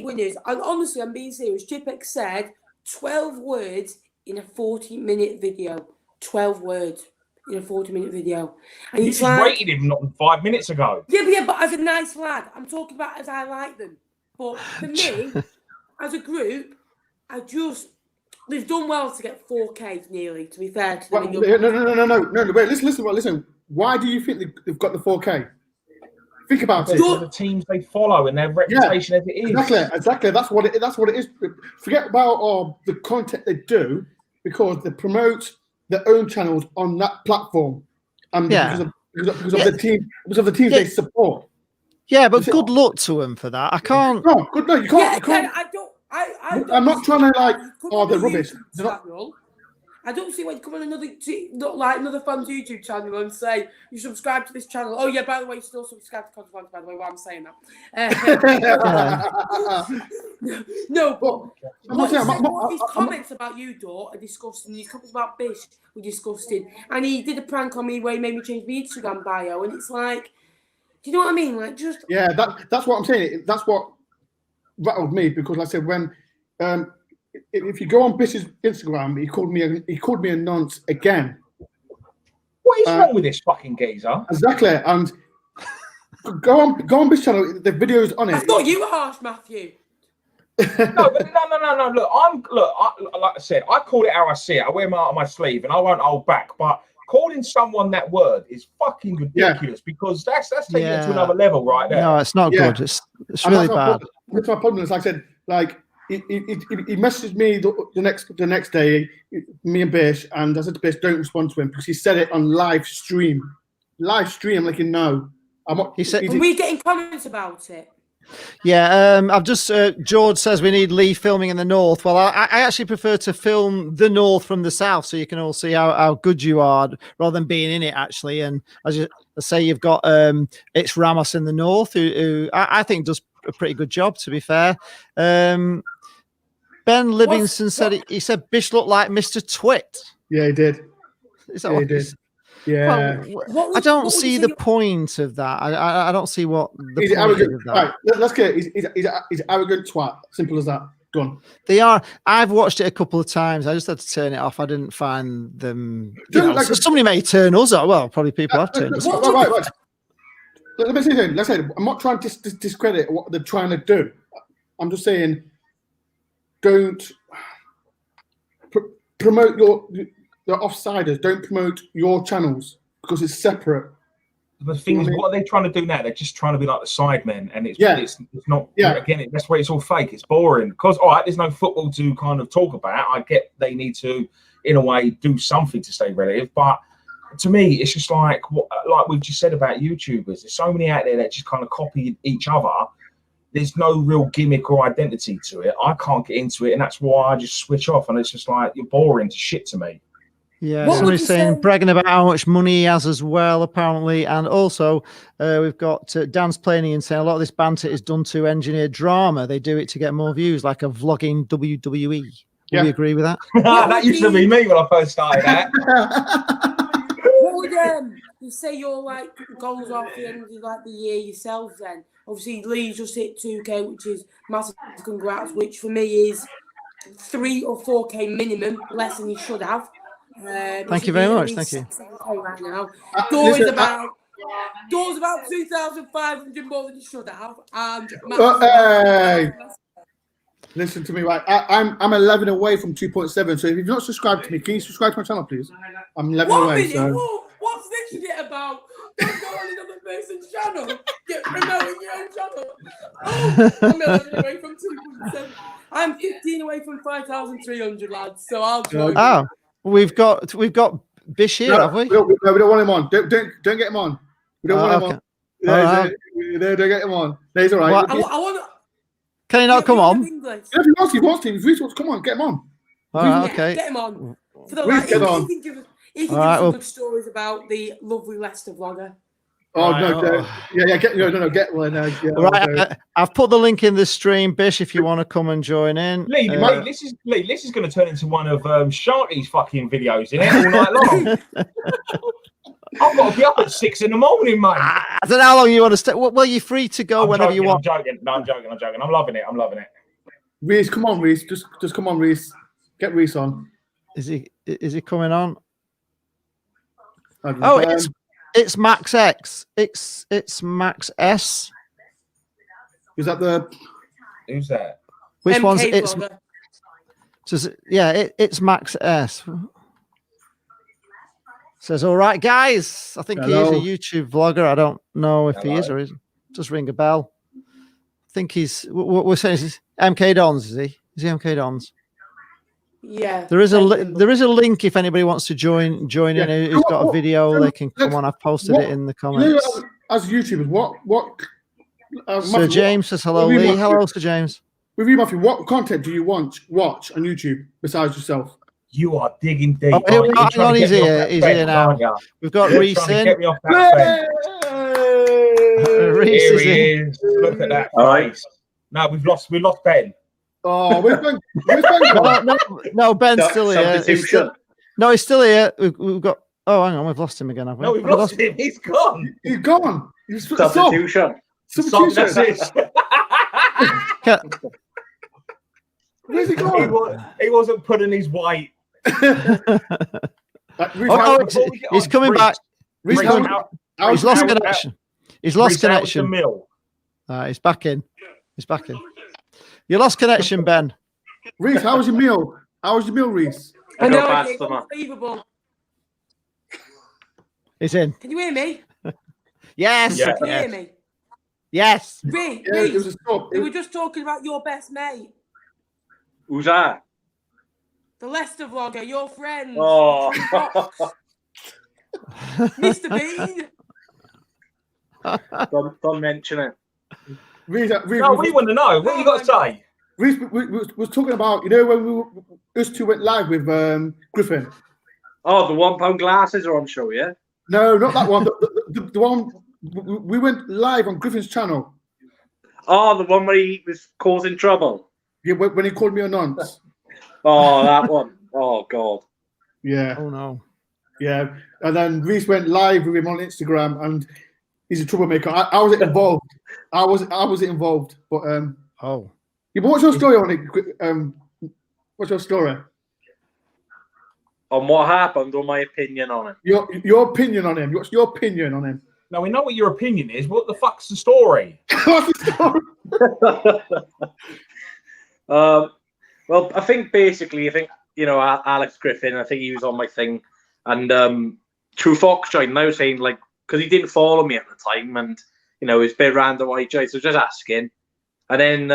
winners. And honestly, I'm being serious. Chipek said 12 words in a 40-minute video. 12 words in a 40-minute video. And you just rated him not 5 minutes ago. Yeah, but as a nice lad. I'm talking about as I like them. But for me, as a group, they've done well to get 4K nearly. To be fair to them. No. Wait, listen. Why do you think they've got the 4K? Think about it. The teams they follow and their reputation as it is. Exactly. That's what it is. Forget about the content they do, because they promote their own channels on that platform, and because of the teams they support. Yeah, but good luck to them for that. I can't. No, good luck. You can't. I'm not trying to they're rubbish. I don't see why you come on another fan's YouTube channel and say you subscribe to this channel. Oh yeah, by the way, you still subscribe to Content. By the way, why I'm saying that. No, but his comments about you, Dor, are disgusting. His comments about Bish were disgusting, and he did a prank on me where he made me change my Instagram bio, and it's like, do you know what I mean? Like, just that's what I'm saying. That's what rattled me, because like I said, when if you go on Bish's Instagram, he called me a nonce again. What is wrong with this fucking geezer? Exactly, and go on Bish channel. The videos on it. I thought you were harsh, Matthew. No. Look, like I said, I call it how I see it. I wear my heart on my sleeve, and I won't hold back. But calling someone that word is fucking ridiculous, because that's taking it to another level right there. No, it's not good. It's really bad. That's my problem. Like I said, he messaged me the next day, me and Bish, and I said to Bish, don't respond to him, because he said it on live stream. Like, no. Are we getting comments about it? Yeah, I've just George says we need Lee filming in the north. Well, I actually prefer to film the north from the south, so you can all see how good you are, rather than being in it actually. And as you say, you've got it's Ramos in the north, who I think does a pretty good job, to be fair. Ben Livingston said he said Bish looked like Mr. Twit. Yeah, he did. Is that what he did? Yeah. Well, I don't see the point of that. I don't see what the he's point arrogant. of that. Right, let's get it. He's arrogant twat. Simple as that. Done. They are. I've watched it a couple of times. I just had to turn it off. I didn't find them. Somebody may turn us off. Well, probably people have turned us off. Right. Let me say something. Let's say I'm not trying to discredit what they're trying to do. I'm just saying, don't promote the offsiders. Don't promote your channels, because it's separate. The thing is, what are they trying to do now? They're just trying to be like the sidemen, and it's not. Yeah. Again, that's where it's all fake. It's boring, because all right, there's no football to kind of talk about. I get they need to, in a way, do something to stay relative, but to me, it's just like we've just said about YouTubers. There's so many out there that just kind of copy each other. There's no real gimmick or identity to it. I can't get into it, and that's why I just switch off. And it's just like, you're boring to shit to me. Yeah, somebody's saying bragging about how much money he has as well, apparently. And also, we've got Dan's playing and saying a lot of this banter is done to engineer drama. They do it to get more views, like a vlogging WWE. Do we agree with that? That used to be me when I first started out. What would you say your goals are for the end of the year yourself then? Obviously, Lee just hit 2K, which is massive congrats, which for me is 3 or 4K minimum, less than you should have. Thank you very much. Thank you. Right now, Door's about 2,500 more than you should have. Hey, listen to me, right? I'm 11 away from 2.7. So if you've not subscribed to me, can you subscribe to my channel, please? I'm 11 away. So. What's this shit about? Don't go on another person's channel. Get promoting your own channel. Oh, I'm 11 away from 2.7. I'm 15 away from 5,300, lads. So I'll join. Oh, we've got Bish here, have we? No, we don't want him on. Don't get him on. We don't want him on. Don't get him on. No, he's all right. I want to. Can he not come on? If he wants to. If he wants to come on, get him on. All right, okay. Get him on. For the get on. He can give us some good stories about the lovely Leicester vlogger. Oh, no, get one. Right, I've put the link in the stream, Bish, if you want to come and join in. Lee, mate, this is going to turn into one of Sharky's fucking videos, isn't it? All night long. I've got to be up at 6 in the morning, mate. I don't know how long you want to stay. Well, you're free to go whenever you want. I'm joking. I'm loving it. Reese, come on, Reese. Just come on, Reese. Get Reese on. Is he coming on? Oh, it's Max X. It's Max S. Is that the? Who's that? Which MK one's vlogger. Says, yeah, it's Max S. Says, all right, guys. I think Hello. he is a YouTube vlogger. I don't know if he is or isn't. Just ring a bell. I think he's. What we're saying is MK Dons. Is he? Is he MK Dons? Yeah. There is a link if anybody wants to join in. Who's got a video? They can come on. I've posted it in the comments. You know, as YouTubers, what? Sir Matthew, James says hello, Lee. Hello, Sir James. With you, Matthew, what content do you watch on YouTube besides yourself? You are digging deep. Oh, hang on, he's here now. We've got Reese in. Get me off that Reese Here is he in. is. Look at that face. No, we lost Ben. Oh, where's Ben? Where's Ben gone? No, Ben's still here. He's still here. We've got. Oh, hang on, we've lost him again, have we? No, we've lost him. He's gone. He's gone. He's Substitution. Substitution. That's it. Where's he gone? He wasn't putting his weight. He's coming back. He's lost connection. He's lost connection. He's back in. He's back in. You lost connection, Ben. Reese, how was your meal? How was your meal, Reese? I know, it's unbelievable. He's in. Can you hear me? Yes. Can you hear me? Yes. Reese, we were just talking about your best mate. Who's that? The Leicester vlogger, your friend. Oh. Mr. Bean. Don't mention it. Reese, no, we want to know. What you got to say? Reese, we was talking about, you know, when us two went live with Griffin. Oh, the £1 glasses are on show, yeah? No, not that one. The one we went live on Griffin's channel. Oh, the one where he was causing trouble. Yeah, when he called me a nonce. Oh, that one. Oh God. Yeah. Oh no. Yeah, and then Reese went live with him on Instagram, and he's a troublemaker. I wasn't involved. I wasn't involved, but oh. Yeah, but what's your story on it? What's your story? On what happened, or my opinion on it? Your opinion on him. What's your opinion on him? Now we know what your opinion is. What the fuck's the story? What's the story? Well, I think you know, Alex Griffin. I think he was on my thing, and True Fox joined. And I was saying, like, because he didn't follow me at the time, and you know, it's a bit random why he joined. So just asking, and then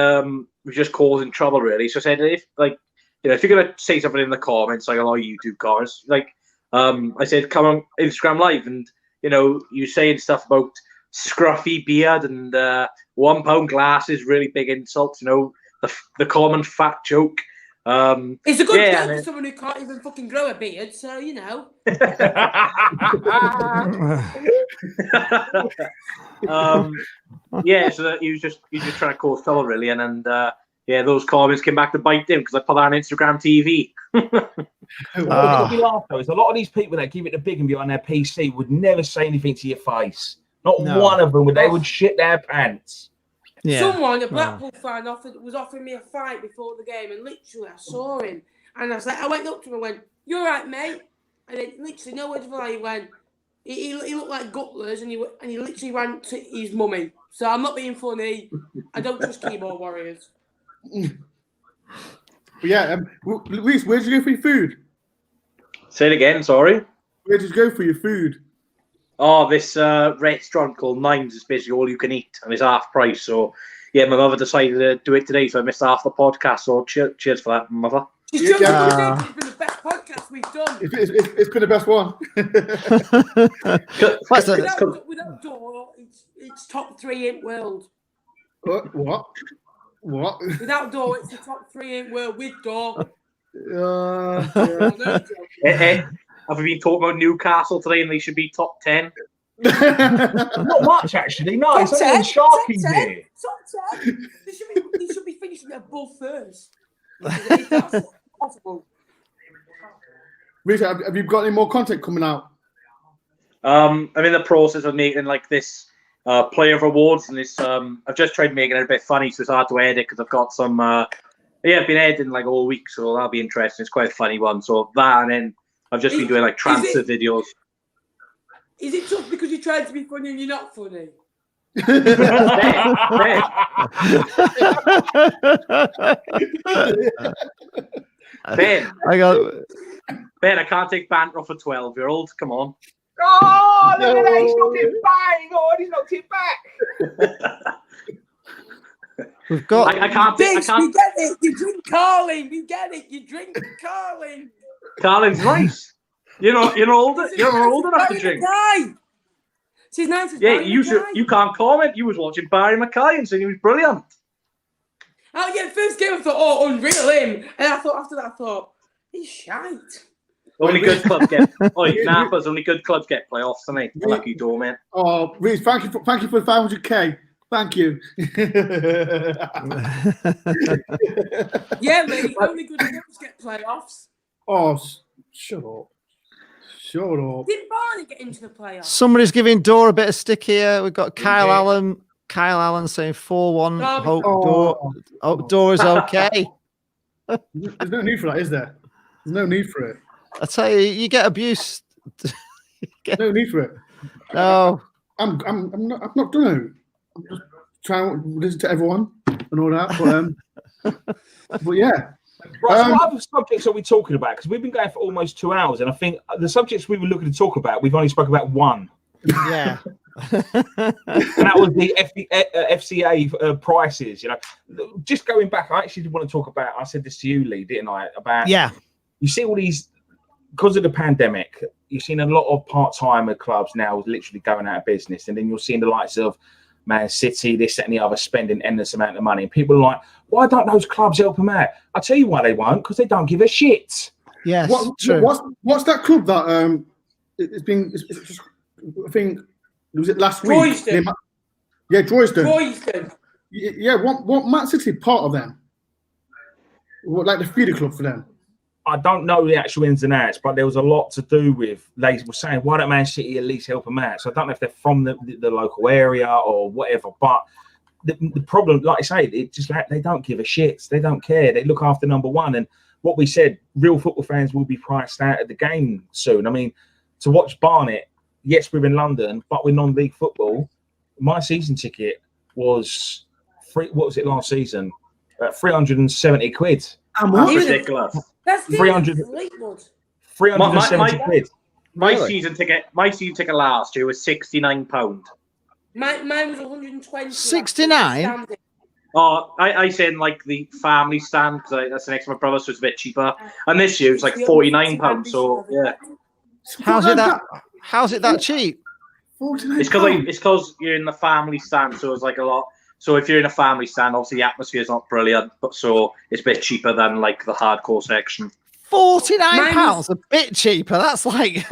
we just causing trouble really. So I said, if like, you know, if you're gonna say something in the comments, like a lot of YouTube comments, like, I said, come on Instagram Live, and you know, you saying stuff about scruffy beard and £1 glasses, really big insults. You know, the common fat joke. It's a good joke for someone who can't even fucking grow a beard, so you know. Yeah, so that he was just trying to cause trouble really, and yeah, those comments came back to bite him because I put that on Instagram TV. What we laugh though is a lot of these people that keep it the big and be on their PC would never say anything to your face. Not one of them would. They would shit their pants. Yeah. Someone, a Blackpool fan, was offering me a fight before the game, and literally I saw him, and I was like, I went up to him and went, "You all right, mate?" And then literally no words before he went, he looked like gutlers, and he literally ran to his mummy. So I'm not being funny. I don't trust keyboard warriors. Yeah, Luis, where did you go for your food? Say it again, sorry. Where did you go for your food? Oh, this restaurant called Nimes is basically all you can eat, and it's half price. So, yeah, my mother decided to do it today, so I missed half the podcast. So, cheers for that, mother. It's been the best podcast we've done. It's been the best one. Without door, it's top 3 in world. What? Without door, it's the top 3 in world. With door. Have we been talking about Newcastle today, and they should be top 10? Not much, actually. No, it's only Sharkies here. Top 10. They should be finishing above first. If that's possible. Rita, have you got any more content coming out? I'm in the process of making like this player of awards, and this I've just tried making it a bit funny, so it's hard to edit because I've got some. I've been editing like all week, so that'll be interesting. It's quite a funny one. So that, and then I've just been doing like transfer videos. Is it tough because you're trying to be funny and you're not funny? Ben, I can't take banter off a 12-year-old. Come on. Oh, look at that. He's knocked it back. He's knocked it back. We've got. I can't. We get it. You drink Carling. We get it. You drink Carling. Carling's nice. You're not old enough to drink. She's nice. Yeah, you can't comment. You was watching Barry Mackay and saying he was brilliant. Oh yeah, the first game I thought, oh, unreal him, and I thought after that I thought he's shite. Only good clubs get. Nappers. Only good clubs get playoffs tonight. Lucky door, man. Oh, Reece, thank you for the 500k. Thank you. Yeah, mate. Only good clubs get playoffs. Oh, shut up. Shut up. Didn't Barney get into the playoffs? Somebody's giving Dor a bit of stick here. We've got Kyle Allen. Kyle Allen saying 4-1. Hope Dor is okay. There's no need for that, is there? There's no need for it. I tell you, you get abuse. No need for it. No. I'm not done it. I'm just trying to listen to everyone and all that, but yeah. Right, so what other subjects are we talking about? Because we've been going for almost 2 hours, and I think the subjects we were looking to talk about, we've only spoke about one. Yeah. And that was the FCA prices. Just going back, I actually did want to talk about. I said this to you, Lee, didn't I? About you see all these because of the pandemic. You've seen a lot of part-timer clubs now literally going out of business, and then you're seeing the likes of Man City, this, that, and the other spending endless amount of money. And people are like, why don't those clubs help them out? I'll tell you why they won't, because they don't give a shit. Yes, true. What's that club that it's just, I think, was it last week? Droysdale. Yeah, Droysdale. Droysdale. Yeah, what Man City part of them? What, like the feeder club for them? I don't know the actual ins and outs, but there was a lot to do with, they were saying, why don't Man City at least help them out? So I don't know if they're from the local area or whatever, but the problem, like I say, it just like they don't give a shit. They don't care. They look after number one. And what we said, real football fans will be priced out of the game soon. I mean, to watch Barnet, yes, we're in London, but we're non-league football. My season ticket was what was it last season? 370 quid. That's ridiculous. That's 370 quid. My season ticket last year was £69. Mine was 120. 69. Oh, I said like the family stand because that's next to my brother, so it's a bit cheaper. And this year it's like £49. So yeah. How's it that cheap? It's because you're in the family stand, so it's like a lot. So if you're in a family stand, obviously the atmosphere is not brilliant, but so it's a bit cheaper than like the hardcore section. £49, a bit cheaper. That's like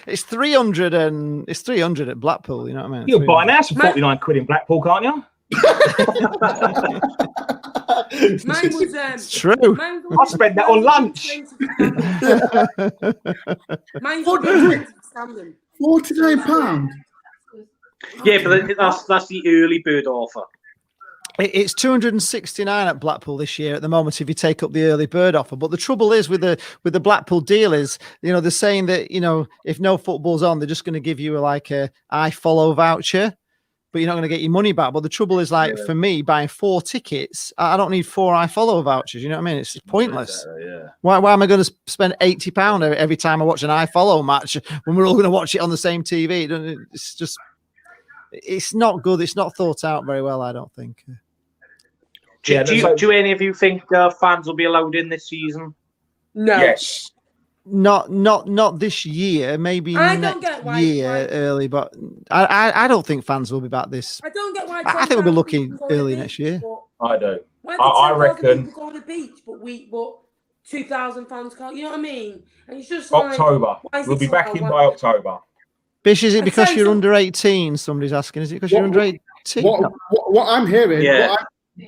it's 300 at Blackpool. You know what I mean? You'll buy an house for 49 quid in Blackpool, can't you? Mine was it's true. I spent that on lunch. Mine was £49. Yeah, but that's the early bird offer. It's 269 at Blackpool this year at the moment if you take up the early bird offer. But the trouble is with the Blackpool deal is, they're saying that, if no football's on, they're just going to give you a iFollow voucher, but you're not going to get your money back. But the trouble is for me buying 4 tickets, I don't need 4 iFollow vouchers. You know what I mean? It's pointless. Yeah. Why am I going to spend £80 every time I watch an iFollow match when we're all going to watch it on the same TV? It's not good. It's not thought out very well, I don't think. Do any of you think fans will be allowed in this season? No. Yes. Not this year. Maybe next year early, but I don't think fans will be back this. I don't get why. I think we'll be looking early next year. I do. I reckon. Go to the beach, but 2,000 fans can't. You know what I mean? And it's just October. We'll be back in by October. Bish, is it because you're under 18? Somebody's asking. Is it because you're under 18? What I'm hearing,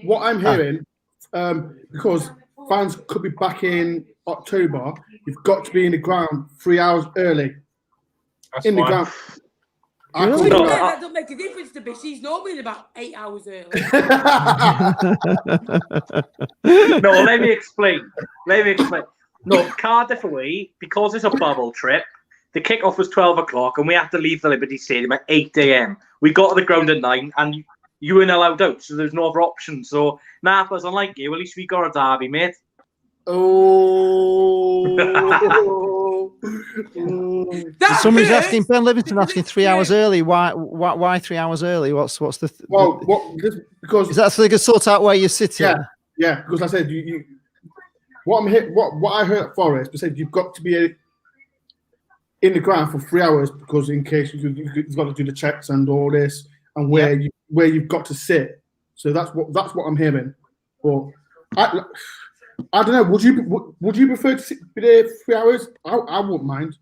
what I'm hearing, because fans could be back in October, you've got to be in the ground 3 hours early. That's in fine. the ground. That don't make a difference to Bish. He's normally about 8 hours early. No, let me explain. No, Cardiff away, because it's a bubble trip, the kickoff was 12 o'clock and we had to leave the Liberty Stadium at 8 a.m. We got to the ground at 9 and you weren't allowed out, so there's no other option. So, Nappers, unlike you, at least we got a derby, mate. Oh. Somebody's asking, Ben Livingston asking 3 hours early. Why 3 hours early? What's the? Because is that so they can sort out where you're sitting? Yeah. Because I said you what I heard at Forest, they said you've got to be in the ground for 3 hours because in case you've got to do the checks and all this and where you've got to sit. So that's what I'm hearing. But I don't know. Would you prefer to be there 3 hours? I wouldn't mind.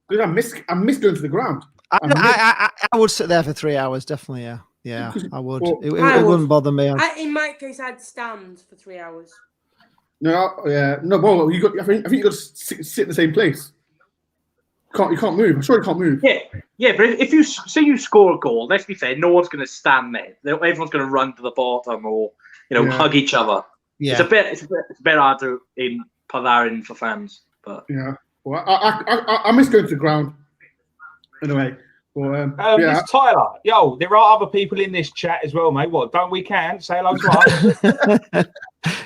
Because I miss going to the ground. I would sit there for 3 hours, definitely. Yeah, I would. It wouldn't bother me. In my case, I'd stand for 3 hours. No. Well, I think you got to sit in the same place. You can't move. I'm sure you can't move. Yeah. But if you say you score a goal, let's be fair, no one's going to stand there. Everyone's going to run to the bottom or hug each other. Yeah. It's a bit hard to put that in for fans. But yeah, well, I miss going to the ground. Anyway, It's Tyler. Yo, there are other people in this chat as well, mate. What? Don't we say hello to us?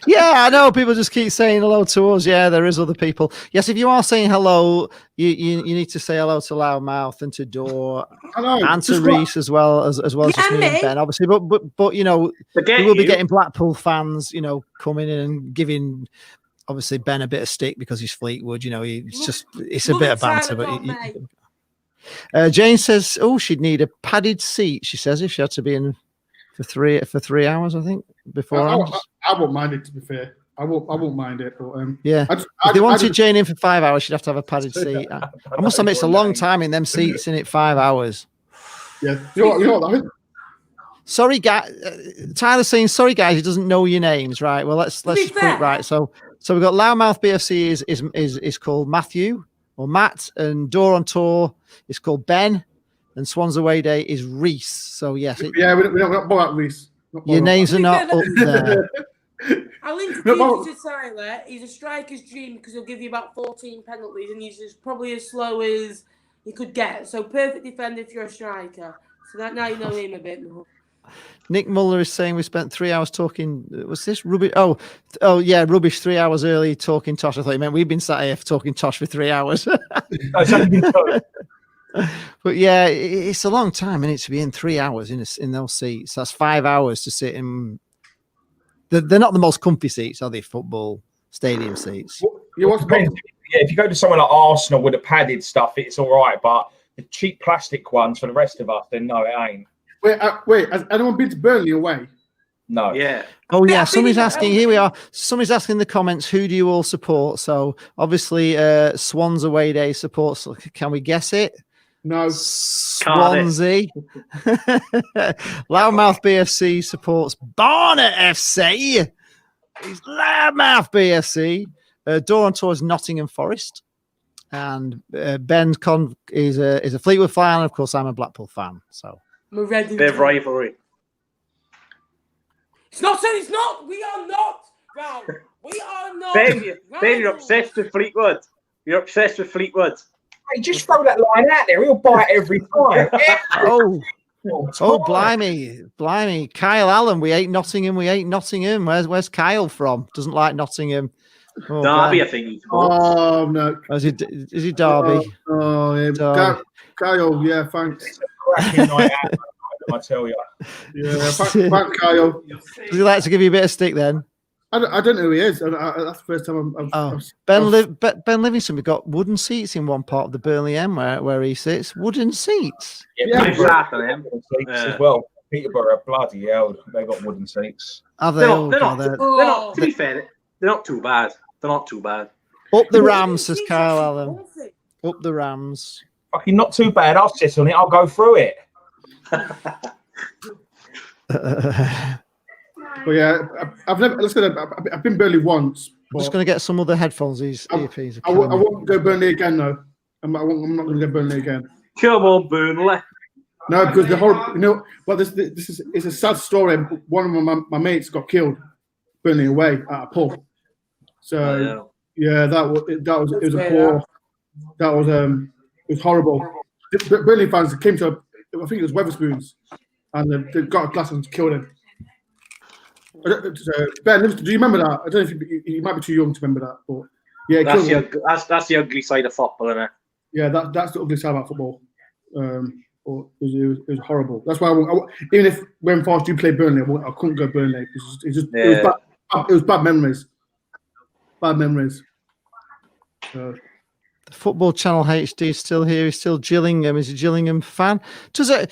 Yeah, I know. People just keep saying hello to us. Yeah, there is other people. Yes, if you are saying hello, you need to say hello to Loudmouth and to Dor and to Reese as well as just me and Ben, obviously. But we will be getting Blackpool fans, coming in and giving obviously Ben a bit of stick because he's Fleetwood. It's a bit of banter. But Jane says, she'd need a padded seat. She says if she had to be in for 3 hours, I think. I won't mind it, to be fair. I won't mind it. But, if they wanted Jane in for 5 hours, she'd have to have a padded seat. I must admit, it's a long time in them seats, in it 5 hours. Yeah, you know what that is? Sorry, guys. Tyler's saying, sorry, guys, he doesn't know your names. Right. Well, let's just put it right. So we've got Loudmouth BFC is called Matthew or Matt, and Door on Tour is called Ben, and Swans Away Day is Reese. So yes, we don't about Reese. Your names are not up there. I'll introduce you to Tyler. He's a striker's dream because he'll give you about 14 penalties, and he's probably as slow as he could get. So perfect defender if you're a striker. So that now you know him a bit more. Nick Muller is saying we spent 3 hours talking. Was this rubbish? Oh yeah, rubbish. 3 hours early talking tosh. I thought you meant we've been sat here talking tosh for 3 hours. But yeah, it's a long time, and to be in 3 hours in those seats. That's 5 hours to sit in. They're not the most comfy seats, are they? Football stadium seats. If you go to somewhere like Arsenal with the padded stuff, it's all right. But the cheap plastic ones for the rest of us, then no, it ain't. Wait, has anyone been to Burnley away? No. Yeah. Oh yeah. Somebody's asking. Here we are. Somebody's asking in the comments, who do you all support? So obviously, Swans Away Day supports. Can we guess it? No. Swansea. Loudmouth BFC supports Barnet FC. It's Loudmouth BFC. Door on Tour is Nottingham Forest. And Ben is a Fleetwood fan. And of course, I'm a Blackpool fan. So they're rivalry. It's not. We are not. Wow. We are not. Ben, you're obsessed with Fleetwood. You're obsessed with Fleetwood. Hey, just throw that line out there. He'll bite every time. Blimey. Kyle Allen, we ain't Nottingham. Where's Kyle from? Doesn't like Nottingham. Derby, I think. Oh, no. Is he Derby? Yeah. Derby. Kyle, yeah, thanks. It's a cracking night out, I tell you. Yeah, thanks, Kyle. Does he like to give you a bit of stick then? I don't know who he is. That's the first time Ben Livingston. We've got wooden seats in one part of the Burnley M where he sits. Wooden seats. Yeah, as well. Peterborough, bloody hell, they got wooden seats. Are they? They're not. To be fair, they're not too bad. Up the Rams, says Kyle Allen. Up the Rams. Fucking not too bad. I'll sit on it. I'll go through it. But yeah, I've been Burnley once. I'm just going to get some other headphones. These earpieces. I won't go Burnley again, though. I'm not going to go Burnley again. Come on, Burnley. No, because the whole, it's a sad story. One of my mates got killed Burnley away at a pub. So it was horrible. The Burnley fans came to, I think it was Wetherspoons, and they got a glass and killed him. Ben, do you remember that? I don't know if you might be too young to remember that, but yeah, that's the ugly side of football, isn't it? Yeah, that's the ugly side about football. It was horrible. That's why even if when Forest do play Burnley, I couldn't go Burnley because it was bad memories. Bad memories. The Football Channel HD is still here. He's still Gillingham. Is a Gillingham fan. Do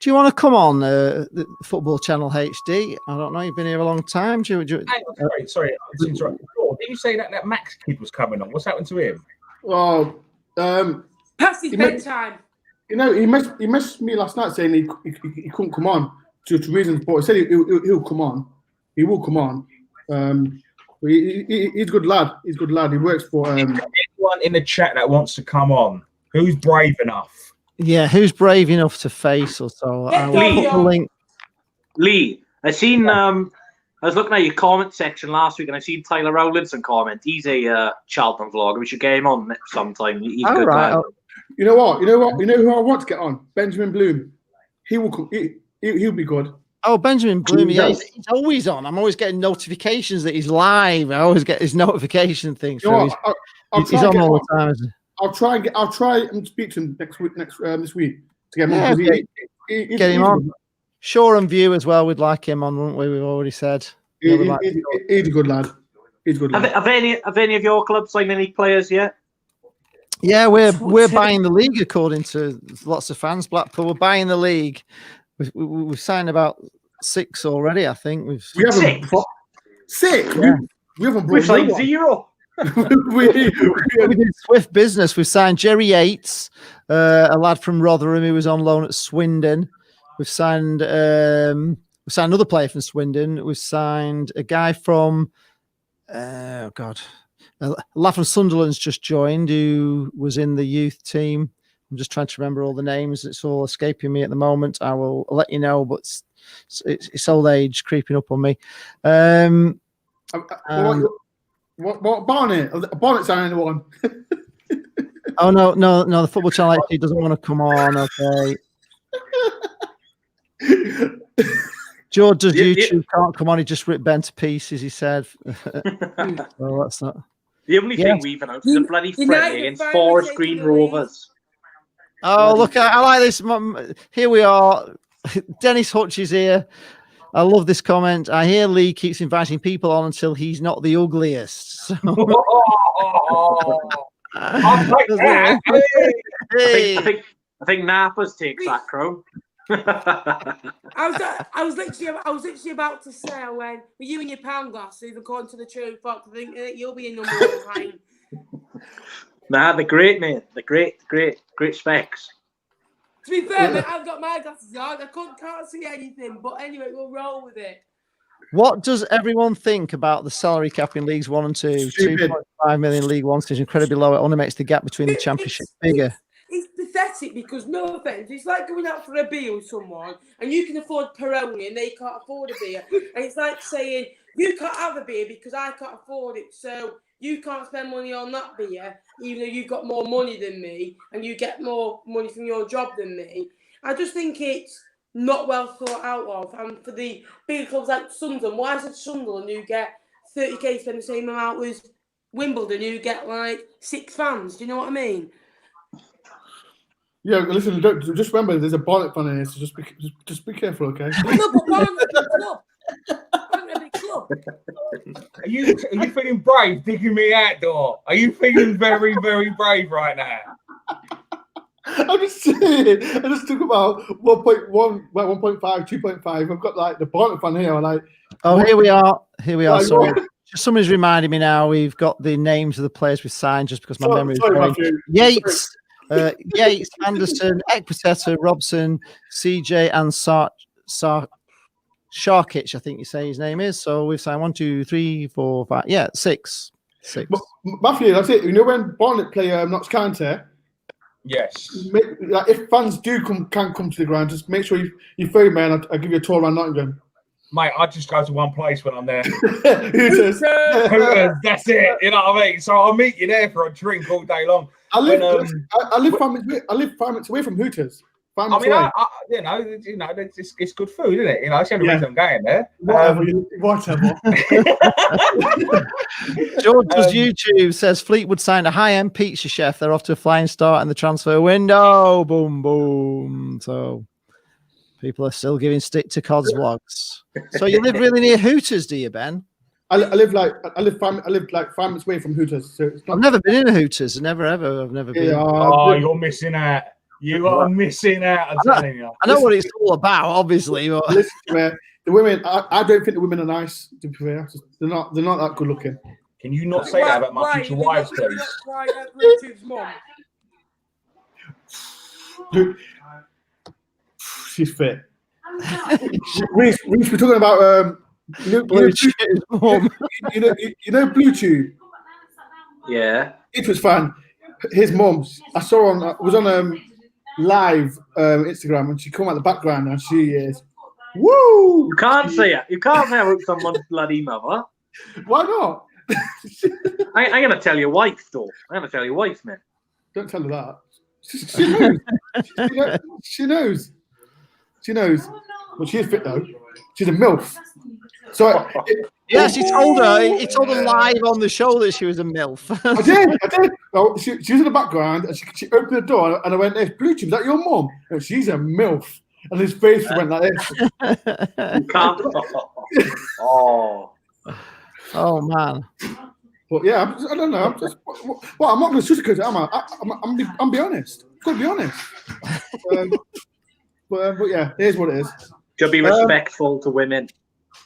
you want to come on the Football Channel HD? I don't know. You've been here a long time. Sorry. Did you say that Max kid was coming on? What's happened to him? Well, past his bedtime. He messaged me last night saying he couldn't come on due to reasons, but he said he'll come on. He will come on. He's a good lad. He's a good lad. He works for. Anyone in the chat that wants to come on, who's brave enough? Yeah, who's brave enough to face us? So I will put the link. Lee, I seen. I was looking at your comment section last week, and I seen Tyler Rowlinson comment. He's a Charlton vlogger. We should get him on sometime. He's good. Right. You know what? You know who I want to get on? Benjamin Bloom. He will come. He'll be good. Oh, Benjamin Bloom. Yeah, he's always on. I'm always getting notifications that he's live. I always get his notification thing. So he's on all the time. Isn't he? I'll try and speak to him this week to get him on. Get him on. Shoreham View as well. We'd like him on, wouldn't we? We've already said. He's a good lad. He's a good lad. Have any of your clubs signed any players yet? Yeah, we're buying the league according to lots of fans. Blackpool, we're buying the league. We've signed about 6 already. I think we haven't 6. Yeah. We haven't brought we've signed 0. we did swift business. We signed Jerry Yates, a lad from Rotherham who was on loan at Swindon. We've signed another player from Swindon. We've signed a guy from a lad from Sunderland's just joined who was in the youth team. I'm just trying to remember all the names. It's all escaping me at the moment. I will let you know, but it's old age creeping up on me. What Barnet? Barnet's on anyone? Oh no! The Football Channel actually doesn't want to come on. Okay. George does YouTube can't come on. He just ripped Ben to pieces. He said. Well, that's not. The only thing we've announced is a bloody friendly against Forest Green Rovers. Oh, look, I like this. Here we are. Dennis Hutch is here. I love this comment. I hear Lee keeps inviting people on until he's not the ugliest. So... I think Nappers takes that, Crow. I was literally about to say when with you and your pound glasses, according to the true Fox, I think you'll be in number 1 behind. Nah, they're great, mate. They're great specs. To be fair, mate, I've got my glasses on. I can't see anything, but anyway, we'll roll with it. What does everyone think about the salary cap in Leagues 1 and 2? 2.5 million League 1 is incredibly low. It only makes the gap between the Championship bigger. It's pathetic because, no offence, it's like going out for a beer with someone and you can afford Peroni and they can't afford a beer. And it's like saying, you can't have a beer because I can't afford it. So you can't spend money on that beer, even though you've got more money than me and you get more money from your job than me. I just think it's not well thought out of. And for the big clubs like Sunderland, why is it Sunderland who get 30k spend the same amount as Wimbledon who get like 6 fans? Do you know what I mean? Yeah, listen, just remember there's a Barnet fan in here, so just be careful, okay? No, but Barnet's a big club. Barnet's a big club. Are you feeling brave digging me out, door? Are you feeling very, very brave right now? I'm just saying. I just took about 1.1, 1.5, 2.5. I've got like the Barnet fan here. Here we are. Sorry. Somebody's reminding me now. We've got the names of the players we've signed just because my memory is going. Yates. Yates, Anderson, Ekpiteta, Robson, CJ, and Sharkic, I think you say his name is. So we've signed 1, 2, 3, 4, 5. Yeah, 6. But Matthew, that's it. You know when Barnet play Notts County? Yes. Like if fans can't come to the ground, just make sure you phone me and I'll give you a tour around Nottingham. Mate, I just go to one place when I'm there. Hooters. That's it. You know what I mean? So I'll meet you there for a drink all day long. I live 5 minutes away from Hooters. Falmouth mean, way. it's good food, isn't it? That's the only reason I'm going there. Whatever. George's YouTube says Fleetwood signed a high-end pizza chef. They're off to a flying start in the transfer window. Boom, boom. So people are still giving stick to Cod's vlogs. So you live really near Hooters, do you, Ben? I live like 5 minutes away from Hooters. So it's not. I've never been in a Hooters. I've never been. You're missing out. You are missing out. I'm telling you. I know what it's all about, obviously. But... Listen, the women. I don't think the women are nice. To be fair, they're not that good looking. Can you not say that about my future wives, please? She's fit. Reese, we're talking about Blue Tube. Yeah. It was fun. His mum, I saw was on live Instagram, and she come out the background, and she is, woo! You can't say it. You can't say it with someone's bloody mother. Why not? I'm going to tell your wife, though. I'm going to tell your wife, man. Don't tell her that. She knows. She knows. She knows. Well, she is fit, though. She's a MILF. So yes, he told her. He told her live on the show that she was a MILF. I did. Well, she was in the background, and she opened the door, and I went, "Hey, Blue Tube, is that your mum?" And she's a MILF. And his face went like this. You can't. Oh man. But yeah, I don't know. I'm not going to sugarcoat it, am I? I'm be honest. Got to be honest. But yeah, here's what it is. Just be respectful to women.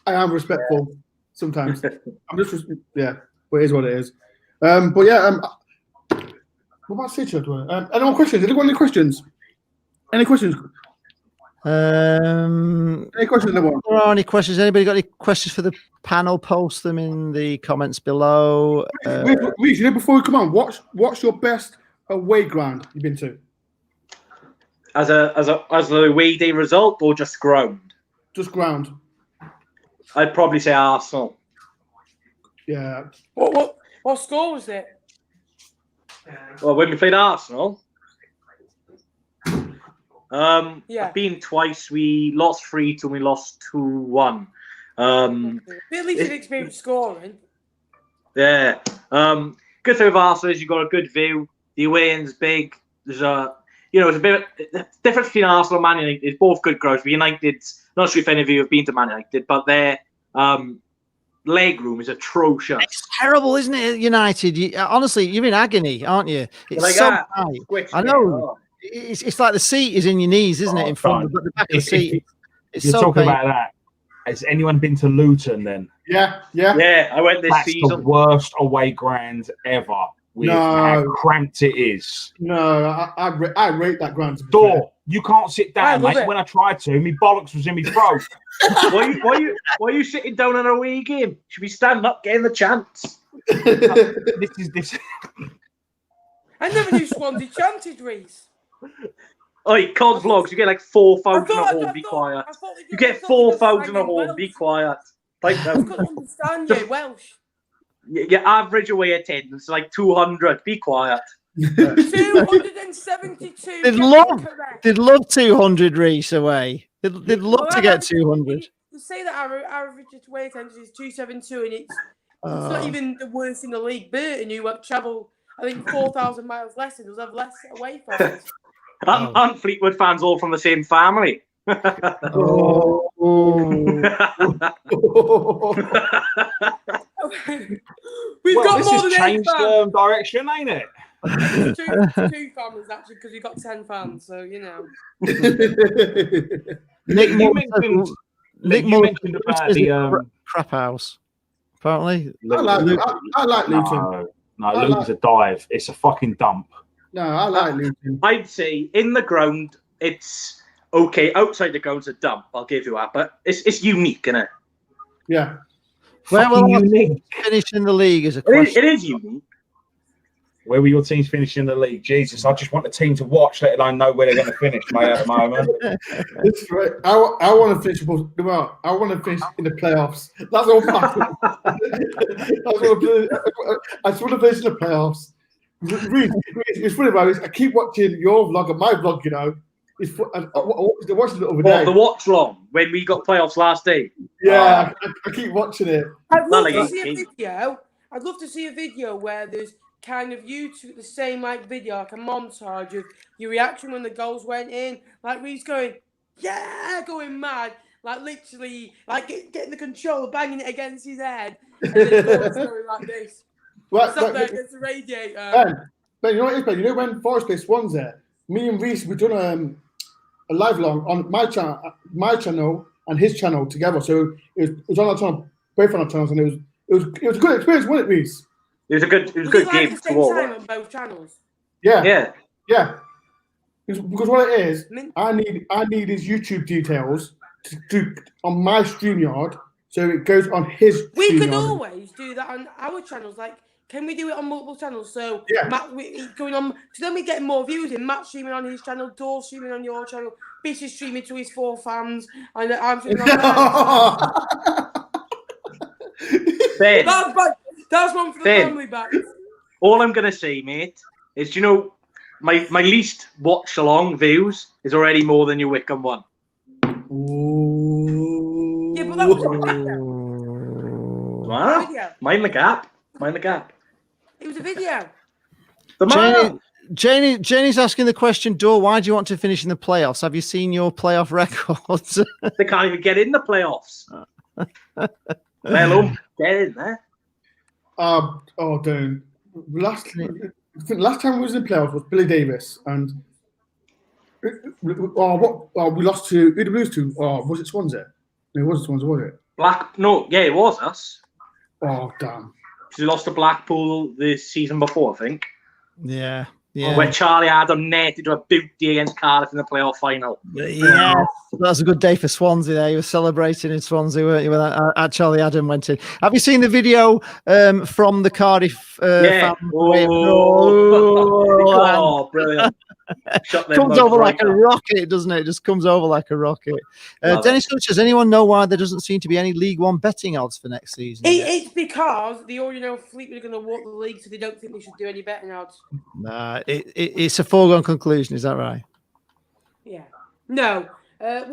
I am respectful sometimes. I'm just but it is what it is. But yeah, what about Stitcher? Any more questions? Anyone any questions? Any questions? Any questions? Anyone? There are any questions? Anybody got any questions for the panel? Post them in the comments below. Reece, before we come on, what's your best away ground you've been to? As a away day result, or just ground? Just ground. I'd probably say Arsenal. Yeah. What score was it? Well, when we played Arsenal, yeah. I've been twice. We lost 3-2 and we lost 2-1. At least an experience scoring. Yeah. Good thing with Arsenal is you've got a good view. The away end's big. There's it's a bit the difference between Arsenal and Man United is both good grounds. But United's, not sure if any of you have been to Man United, but their leg room is atrocious. It's terrible, isn't it? United, honestly, you're in agony, aren't you? It's like so that. high. I know. It's like the seat is in your knees, isn't it? In front of the back of the seat. You're so talking about that. Has anyone been to Luton then? Yeah. I went this season. That's the worst away ground ever. With how cramped it is. No, I rate that ground. Door, you can't sit down, mate. When I tried to, my bollocks was in my throat. Why are you sitting down on a away game? Should be standing up, getting the chance. This. I never knew Swansea chanted, Reece. Oi, COD vlogs, you get like 4,000 a home, be quiet. You get 4,000 a home, be quiet. Like that. I couldn't understand you, Welsh. Your average away attendance is like 200. Be quiet. 272. They'd love 200 Reece away. They'd love to get 200. You say that our average away attendance is 272, and it's not even the worst in the league. Burton, who have travelled, I think, 4,000 miles less, and does have less away fans. And Fleetwood fans all from the same family. We've got more than changed direction, ain't it? two families actually, because we've got 10 fans, so you know. Nick you mentioned about the crap house. Apparently, I like Luton. No, Luton's a dive. It's a fucking dump. No, I like Luton. I'd say in the ground, it's okay. Outside the ground's a dump. I'll give you that, but it's unique, isn't it? Yeah. Where will you finish in the league? Is a question. It is unique. Where will your teams finish in the league? Jesus, I just want the team to watch, let alone know where they're going to finish, mate, at the moment. That's right. I want to finish. Well, I want to finish in the playoffs. That's all. I just want to finish in the playoffs. It's funny about this. I keep watching your vlog and my vlog, you know, I watched it the other What, day. the watch long when we got playoffs last day? Yeah, I keep watching it. I'd love Like, to see a video. I'd love to see a video where there's kind of you two the same like video, like a montage of your reaction when the goals went in. Like Reece going, yeah, going mad. Like literally, like getting the controller, banging it against his head, and then going like this. Stop there against the radiator. Ben, you know what it is, Ben? You know when Forest played Swansea, me and Reece, we done a live long on my channel and his channel together. So it was on our channel, both on our channels, and it was a good experience, wasn't it, Reece? It was a good Was game it like the to same watch. time on both channels? Yeah. Because what it is, I need his YouTube details to on my StreamYard, so it goes on his. We could StreamYard. always do that on our channels. Like, can we do it on multiple channels? So Yeah. Matt going on, so then we get more views in. Matt streaming on his channel, Dor streaming on your channel, Bish is streaming to his 4 fans, and I'm streaming on Ben, that's one for the family back. all I'm gonna say, mate, is my least watch along views is already more than your Wickham one. Ooh. Yeah, but that was a video. Wow. Video. Mind the gap. It was a video. The man. Janie's asking the question, Dor, why do you want to finish in the playoffs? Have you seen your playoff records? They can't even get in the playoffs. Let alone get in there. Dude. Last time we was in the playoffs was Billy Davis, and we lost to. Who did we lose to? Was it Swansea? No, it wasn't Swansea, was it? It was us. Oh, damn. We lost to Blackpool the season before, I think. Yeah. When Charlie Adam netted a booty against Cardiff in the playoff final. Yeah, that was a good day for Swansea there. You were celebrating in Swansea, weren't you, when Charlie Adam went in. Have you seen the video from the Cardiff fan? Oh, brilliant. Comes over like a rocket, doesn't it? It just comes over like a rocket. Dennis Hutch, does anyone know why there doesn't seem to be any League One betting odds for next season? It's because they already know Fleetwood are going to walk the league, so they don't think they should do any betting odds. Nah, it's a foregone conclusion. Is that right? Yeah. No.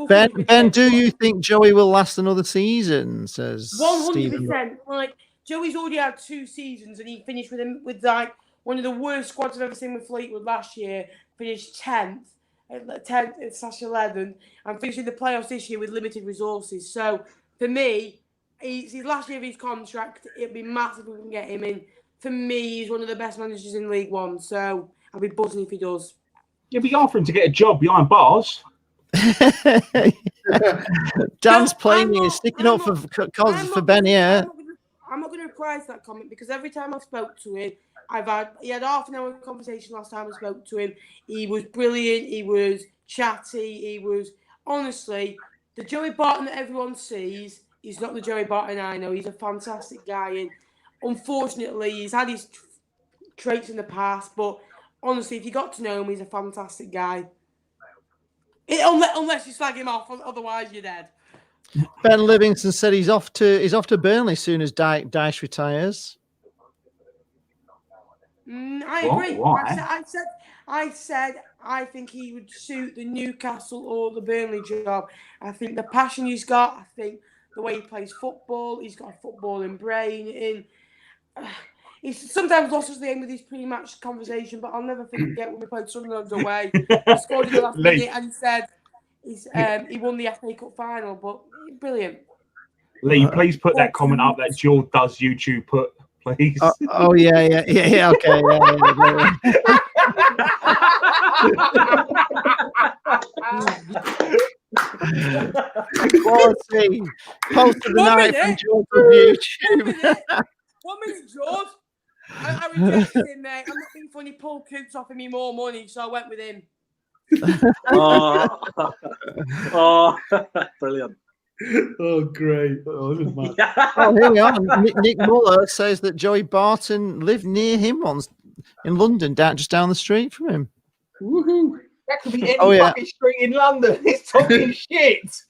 Ben, do you think Joey will last another season? Says 100%. Like Joey's already had 2 seasons, and he finished with like one of the worst squads I've ever seen with Fleetwood last year. Finished 10th, 10th/11th, and finishing the playoffs this year with limited resources. So for me, it's his last year of his contract. It'd be massive if we can get him in. For me, he's one of the best managers in League One. So I'll be buzzing if he does. You'll be offering to get a job behind bars. Dan's playing is sticking up for Ben here. I'm not going to reply to that comment because every time I spoke to him, he had half an hour conversation last time I spoke to him. He was brilliant. He was chatty. He was honestly the Joey Barton that everyone sees. He's not the Joey Barton I know. He's a fantastic guy, and unfortunately, he's had his traits in the past. But honestly, if you got to know him, he's a fantastic guy. Unless you slag him off, otherwise you're dead. Ben Livingston said he's off to Burnley as soon as Dyche retires. I agree. Why? I said I think he would suit the Newcastle or the Burnley job. I think the passion he's got. I think the way he plays football. He's got a footballing brain. He's sometimes lost us the aim with his pre-match conversation, but I'll never forget when we played Sunderland away. He scored in the last minute and he said he won the FA Cup final. But brilliant. Lee, please put that comment up that Jill does YouTube put, please. Yeah, okay, Quality. Post of the night from George on YouTube. 1 minute, George. I rejected him, mate. I'm not being funny. Paul Coots offered me more money, so I went with him. Brilliant. Oh, great. Oh, this is mad. Here we are. Nick Muller says that Joey Barton lived near him once in London, just down the street from him. Woohoo. That could be any fucking street in London. He's talking shit.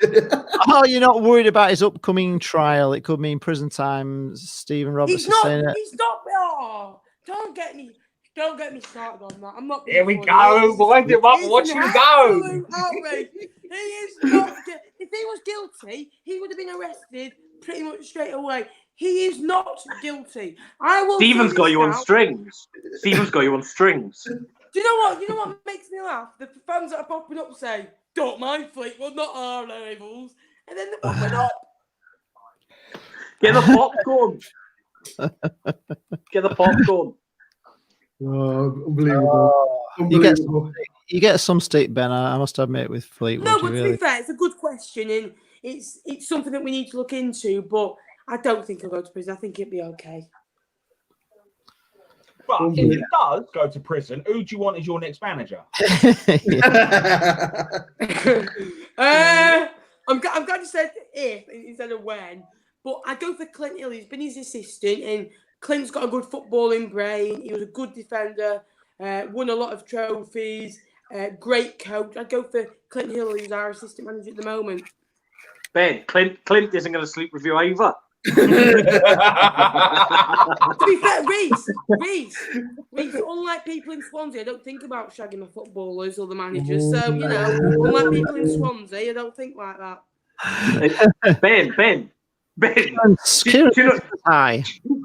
Oh, you're not worried about his upcoming trial? It could mean prison time. Stephen Roberts is saying that. He's not. Oh, don't get me. Don't get me started on that. I'm not. Here we go. Wind him up. Watch him go. Absolute outrage. He is not. If he was guilty, he would have been arrested pretty much straight away. He is not guilty. I will. Stephen's got you on strings. Stephen's got you on strings. Do you know what? You know what makes me laugh? The fans that are popping up say, "Don't mind Fleetwood, not our rivals," and then they're popping up. Get the popcorn. Get the popcorn. Oh, unbelievable. Unbelievable. You get some stick, Ben. I must admit, with Fleetwood. No, but to be fair, it's a good question, and it's something that we need to look into. But I don't think he'll go to prison. I think it'd be okay. But if he does go to prison, who do you want as your next manager? I'm glad you said if instead of when. But I go for Clint Hill. He's been his assistant, and Clint's got a good footballing brain. He was a good defender, won a lot of trophies, great coach. I'd go for Clint Hill, who's our assistant manager at the moment. Ben, Clint isn't going to sleep with you either. To be fair, Reese, unlike people in Swansea, I don't think about shagging my footballers or the managers. So, unlike people in Swansea, I don't think like that. Ben,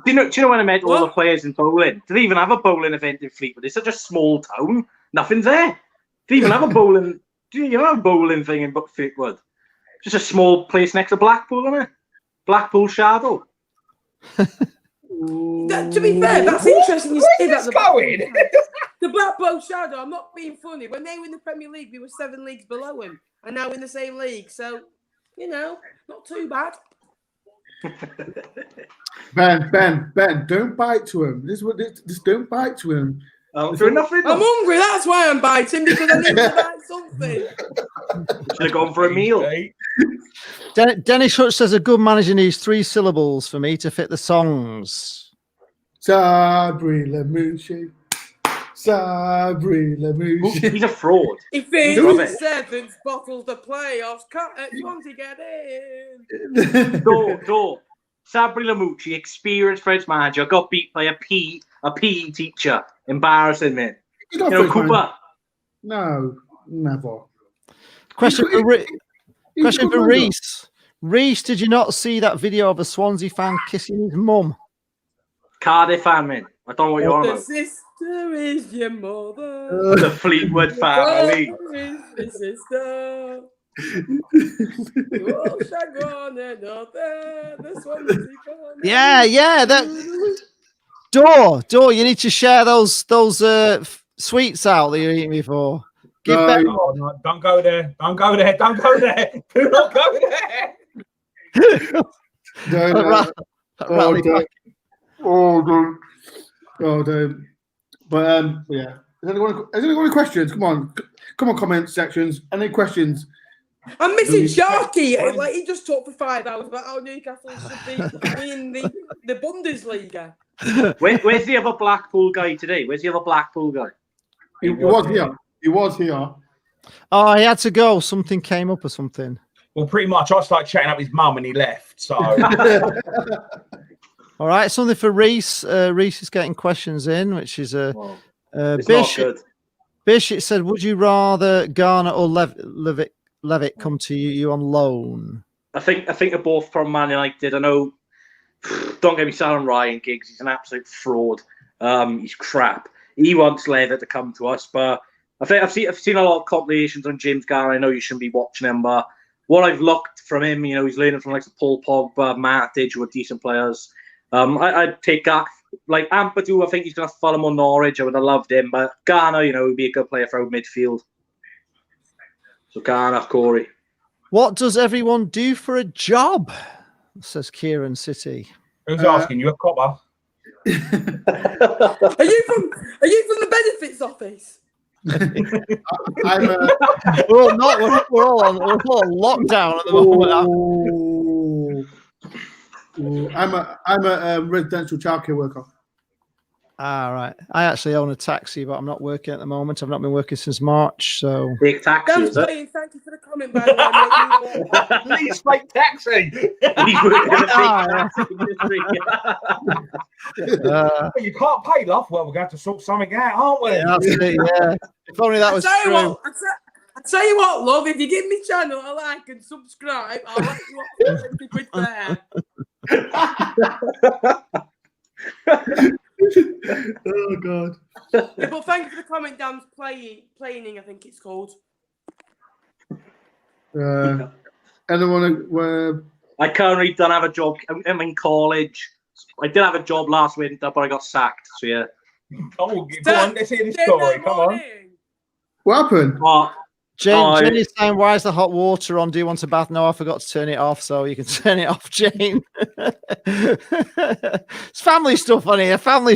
do you know when I met all the players in bowling? Do they even have a bowling event in Fleetwood? It's such a small town. Nothing's there. Do you even have a bowling? Do you have a bowling thing in Fleetwood? Just a small place next to Blackpool, isn't it? Blackpool Shadow. To be fair, that's interesting. You say that. The Blackpool Shadow. I'm not being funny. When they were in the Premier League, we were 7 leagues below him, and now in the same league. So, not too bad. Ben, don't bite to him. Just don't bite to him. I'm hungry. That's why I'm biting, because I need to bite something. Should have gone for a meal. Dennis Hutch says a good manager needs 3 syllables for me to fit the songs. Sabri Lamouche. Sabri Lamouche. He's a fraud. If he's in 7th bottles the playoffs, Swansea get in. Door. Sabri Lamouche, experienced French manager, got beat by a PE teacher. Embarrassing, man. Cooper. No, never. Question for Reese. Reese, did you not see that video of a Swansea fan kissing his mum? Cardiff fan, man. I don't know what you're on about. The sister is your mother. The Fleetwood family. Is the sister. Yeah. That door. You need to share those sweets out that you're eating before. No, don't go there. Don't go there. Do not go there. Don't. But yeah. Has anyone any questions? Come on, comment sections. Any questions? I'm missing Sharky. Like, he just talked for 5 hours about how Newcastle should be in the Bundesliga. Where's the other Blackpool guy today? Where's the other Blackpool guy? He was here. Oh, he had to go. Something came up or something. Well, pretty much. I started chatting up his mum and he left. So, all right, something for Reese. Reese is getting questions in, which is Bishop. Bishop said, "Would you rather Garner or Levitt come to you on loan?" I think they're both from Man United. I know. Don't get me started on Ryan Giggs. He's an absolute fraud. He's crap. He wants Levitt to come to us, but I think I've seen a lot of compilations on James Garner. I know you shouldn't be watching him, but what I've looked from him, he's learning from like Paul Pogba, Matic, who are decent players. I'd take that. Like Ampadu, I think he's going to follow him on Norwich. I would have loved him, but Garner, would be a good player for our midfield. So Garner, Corey. What does everyone do for a job? Says Kieran City. Who's asking you? A copper? Are you from the benefits office? We're all on lockdown at the moment. I'm a residential childcare worker. Ah, right. I actually own a taxi, but I'm not working at the moment. I've not been working since March, so. Big taxi, Dan's is it? playing. Thank you for the comment, by the way, mate. Please fake taxi. He's working in the Ah, big taxi industry. Well, you can't pay, love. Well, we're going to have to sort something out, aren't we? Yeah, that's it, yeah. If only that was true. I tell you what, love. If you give me channel a like and subscribe, I'll let you watch 50 quid there. Oh God. Yeah, but thank you for the comment, Dan's playing. I think it's called. Anyone? I currently don't have a job. I'm in college. I did have a job last winter, but I got sacked. So yeah. Oh, go on. Let's hear this story. Come on. What happened? Jenny's saying, why is the hot water on? Do you want a bath? No, I forgot to turn it off, so you can turn it off, Jane. It's family stuff on here. Behind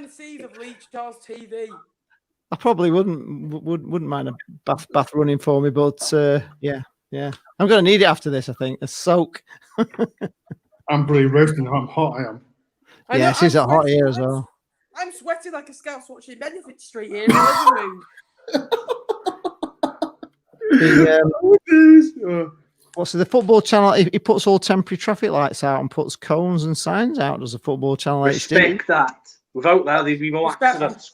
the scenes of Lee Charles TV. I probably wouldn't mind a bath running for me, but yeah. I'm going to need it after this, I think. A soak. I'm bloody roasting. I'm hot. I am. Yeah, she's hot here as well. I'm sweating like a scout watching Benefit Street here in the living room. What's the football channel? He puts all temporary traffic lights out and puts cones and signs out. Does the football channel Respect that. Without that, there'd be more accidents.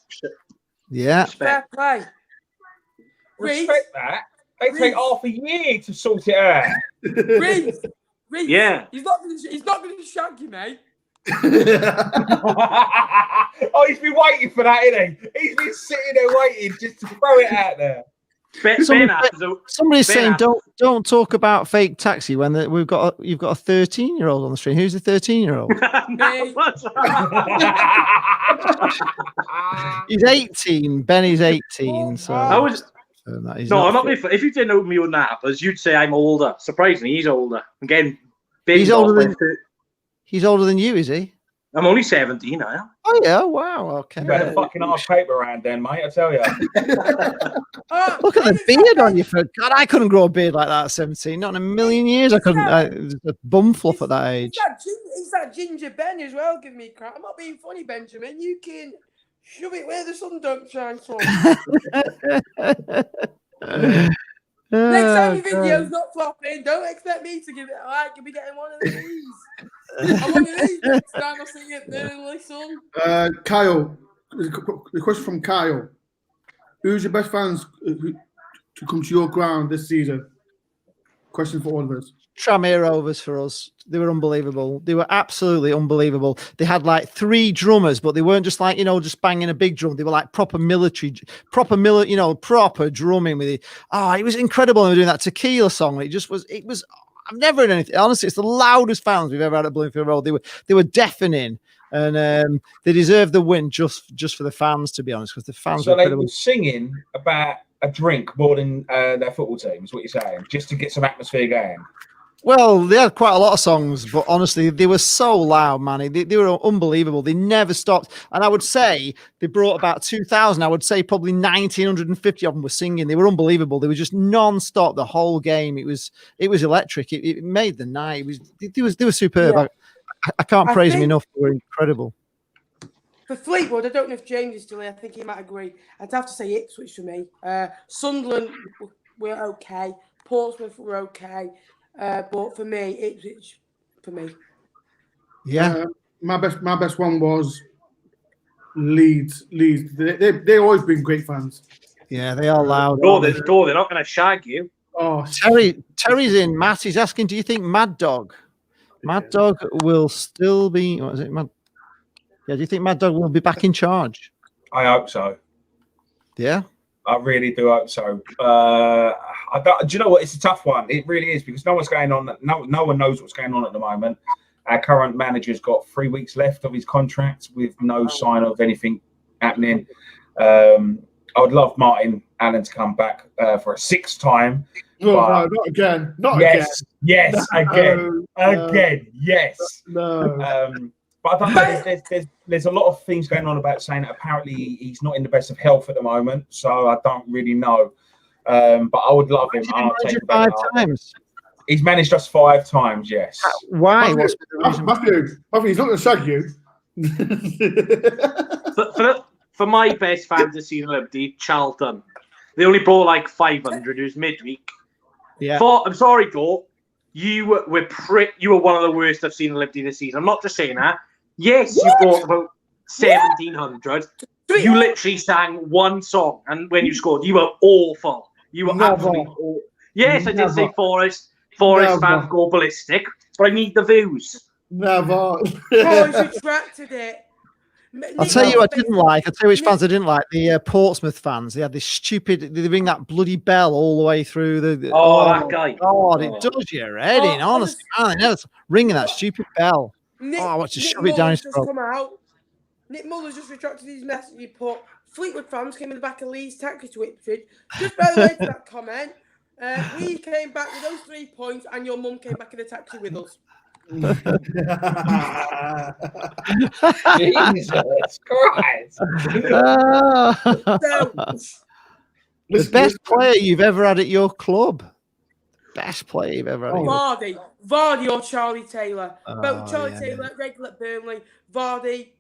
Yeah. Fair play. Respect that. They take half a year to sort it out. Reese, yeah. He's not going to shag you, mate. Oh, he's been waiting for that, isn't he? He's been sitting there waiting just to throw it out there. Somebody's saying don't talk about fake taxi when you've got a 13-year-old on the street. Who's the 13-year-old? He's 18. Benny's 18. So I'm not. If you didn't know me on that, as you'd say I'm older. Surprisingly, he's older. I'm getting big. He's older than you, is he? I'm only 17 now. Oh yeah! Wow. Okay. You better fucking half paper around then, mate. I tell you. Look at the beard on you. God, I couldn't grow a beard like that at 17. Not in a million years. I couldn't. It was a bum fluff at that age. He's that ginger Ben as well. Give me crap. I'm not being funny, Benjamin. You can shove it where the sun don't shine from. Next time your video's not flopping, don't expect me to give it a like. You'll be getting one of these. I'm one of these next time I see it there in the sun. Kyle, the question from Kyle. Who's your best fans to come to your ground this season? Question for all of us. Tranmere Rovers for us. They were unbelievable. They were absolutely unbelievable. They had like 3 drummers, but they weren't just like, just banging a big drum. They were like proper drumming with it. It was incredible. They were doing that Tequila song. It was, I've never heard anything. Honestly, it's the loudest fans we've ever had at Bloomfield Road. They were deafening, and they deserved the win just for the fans, to be honest, because the fans were incredible. They were singing about a drink more than their football team, is what you're saying, just to get some atmosphere going. Well, they had quite a lot of songs, but honestly, they were so loud, man. They were unbelievable. They never stopped. And I would say they brought about 2,000. I would say probably 1,950 of them were singing. They were unbelievable. They were just non-stop the whole game. It was electric. It made the night. They were superb. Yeah. I can't praise them enough. They were incredible. For Fleetwood, I don't know if James is still here. I think he might agree. I'd have to say Ipswich for me. Sunderland were okay. Portsmouth were okay. But for me, Ipswich. For me, yeah. My best one was Leeds. They always been great fans. Yeah, they are loud. They're not going to shag you. Oh, Terry's in. Matt, he's asking, do you think Mad Dog will still be? What is it, Mad? Yeah, do you think Mad Dog will be back in charge? I hope so. Yeah. I really do hope so. Do you know what? It's a tough one. It really is, because no one knows what's going on at the moment. Our current manager's got 3 weeks left of his contract with no sign of anything happening. I would love Martin Allen to come back for a 6th time. No, not again. Yes, again. Yes. No. But I don't know. There's a lot of things going on about saying that apparently he's not in the best of health at the moment, so I don't really know. But I would love him. I'll take 5 times. He's managed us 5 times. Yes. Why? Matthew, What's the reason? Matthew, he's not going to shag you. For my best fantasy in Liberty, Charlton. They only bought like 500. It was midweek. Yeah. I'm sorry, Go. You were one of the worst I've seen in Liberty this season. I'm not just saying that. Yes, you bought about 1,700. You literally sang one song, and when you scored, you were awful. You were absolutely awful. Yes, I did say Forest. Forest fans go ballistic, but I need the views. Never. Forest retracted it. I'll tell you what I didn't like. I'll tell you which fans I didn't like. The Portsmouth fans. They had this stupid. They ring that bloody bell all the way through the. That guy. God, it does your head in. Honestly, man, it's ringing that stupid bell. I want to shove it down his throat. Come out. Nick Muller's just retracted his message. He put Fleetwood fans came in the back of Leeds taxi to Ipswich. Just by the way to that comment, we came back with those 3 points, and your mum came back in a taxi with us. Jesus Christ. The best player you've ever had at your club. Best player you've ever had. Vardy or Charlie Taylor. Both Charlie Taylor, regular at Burnley. Vardy,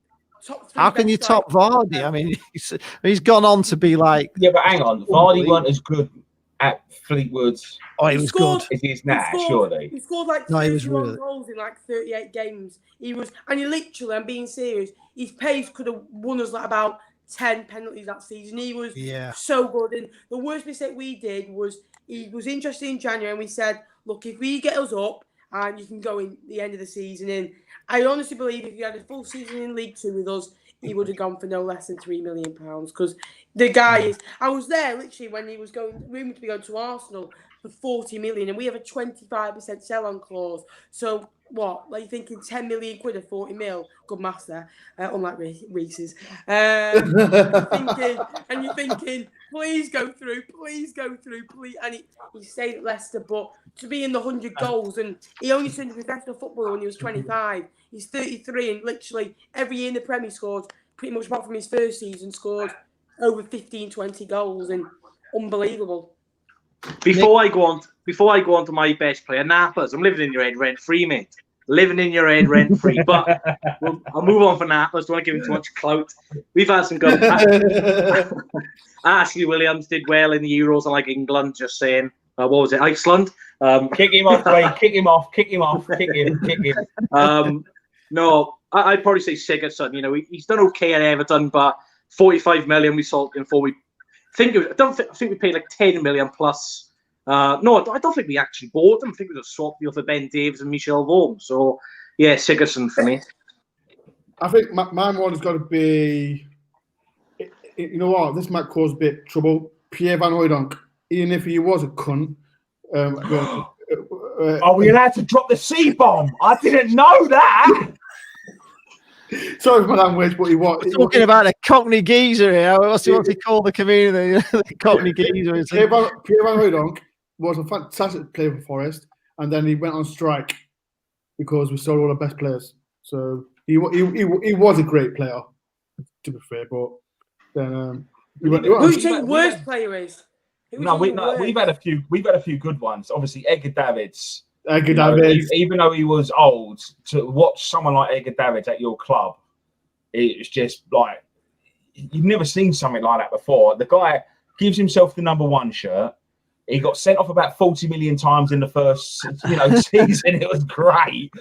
top 3. How can you top Vardy? I mean, he's gone on to be like. Yeah, but hang on. Vardy wasn't as good at Fleetwood. Oh, he was good. As he is now, surely. He scored like 31 goals in like 38 games. He literally, I'm being serious, his pace could have won us like about 10 penalties that season. He was so good. And the worst mistake we did was he was interested in January, and we said, look, if we get us up and you can go in the end of the season, and I honestly believe if he had a full season in League Two with us, he would have gone for no less than £3 million, because the guy is. I was there literally when he was rumored to be going to Arsenal for 40 million, and we have a 25% sell-on clause. So what? Like, you're thinking 10 million quid or 40 mil? Good maths there, unlike Reese's. You're thinking, please go through, please. And he stayed at Leicester, but to be in the 100 goals, and he only turned professional footballer when he was 25. He's 33, and literally every year in the Premier scored, pretty much apart from his first season, scored over 15, 20 goals, and unbelievable. Before I go on to my best player, Nappers. I'm living in your head rent-free, mate. Living in your head rent-free. But I'll move on for Nappers. Don't want to give him too much clout. We've had some good. Ashley Williams did well in the Euros, unlike England. Just saying. What was it? Iceland. Kick him off, Dwayne. Kick him off. Kick him. No, I'd probably say Sigurdsson. You know, he's done okay at Everton, but 45 million we sold him for. I think we paid like 10 million plus. No, I don't think we actually bought them. I think we just swapped deal for Ben Davies and Michel Vorm. So yeah, Sigurdsson for me. I think my one has got to be. You know what? This might cause a bit of trouble. Pierre Van Hooijdonk, even if he was a cunt. Are we allowed to drop the C-bomb? I didn't know that. Sorry for my language, but he was. We're talking about a Cockney geezer here. What's he called the community? The Cockney geezer. Pierre Van Hooijdonk was a fantastic player for Forest, and then he went on strike because we sold all the best players. So he was a great player, to be fair, but then who do you think the worst player is? No, we've had a few good ones. Obviously, Edgar Davids. Even though he was old, to watch someone like Edgar Davids at your club, it's just like you've never seen something like that before. The guy gives himself the number 1 shirt. He got sent off about 40 million times in the first, season. It was great.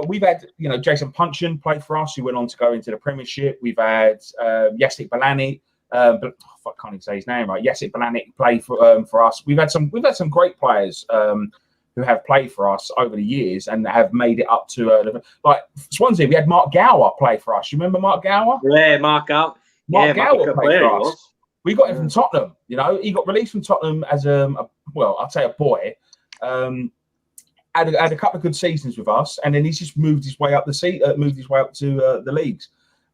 We've had, Jason Punchin played for us, who went on to go into the Premiership. We've had Jacek Balani. But I can't even say his name right. Jacek Balani played for us. We've had some great players who have played for us over the years and have made it up to like Swansea. We had Mark Gower play for us. You remember Mark Gower? Yeah, Mark Gower. Mark Gower played for us. We got him from Tottenham. He got released from Tottenham as I'd say a boy. Had a couple of good seasons with us, and then he's just moved his way up to the leagues.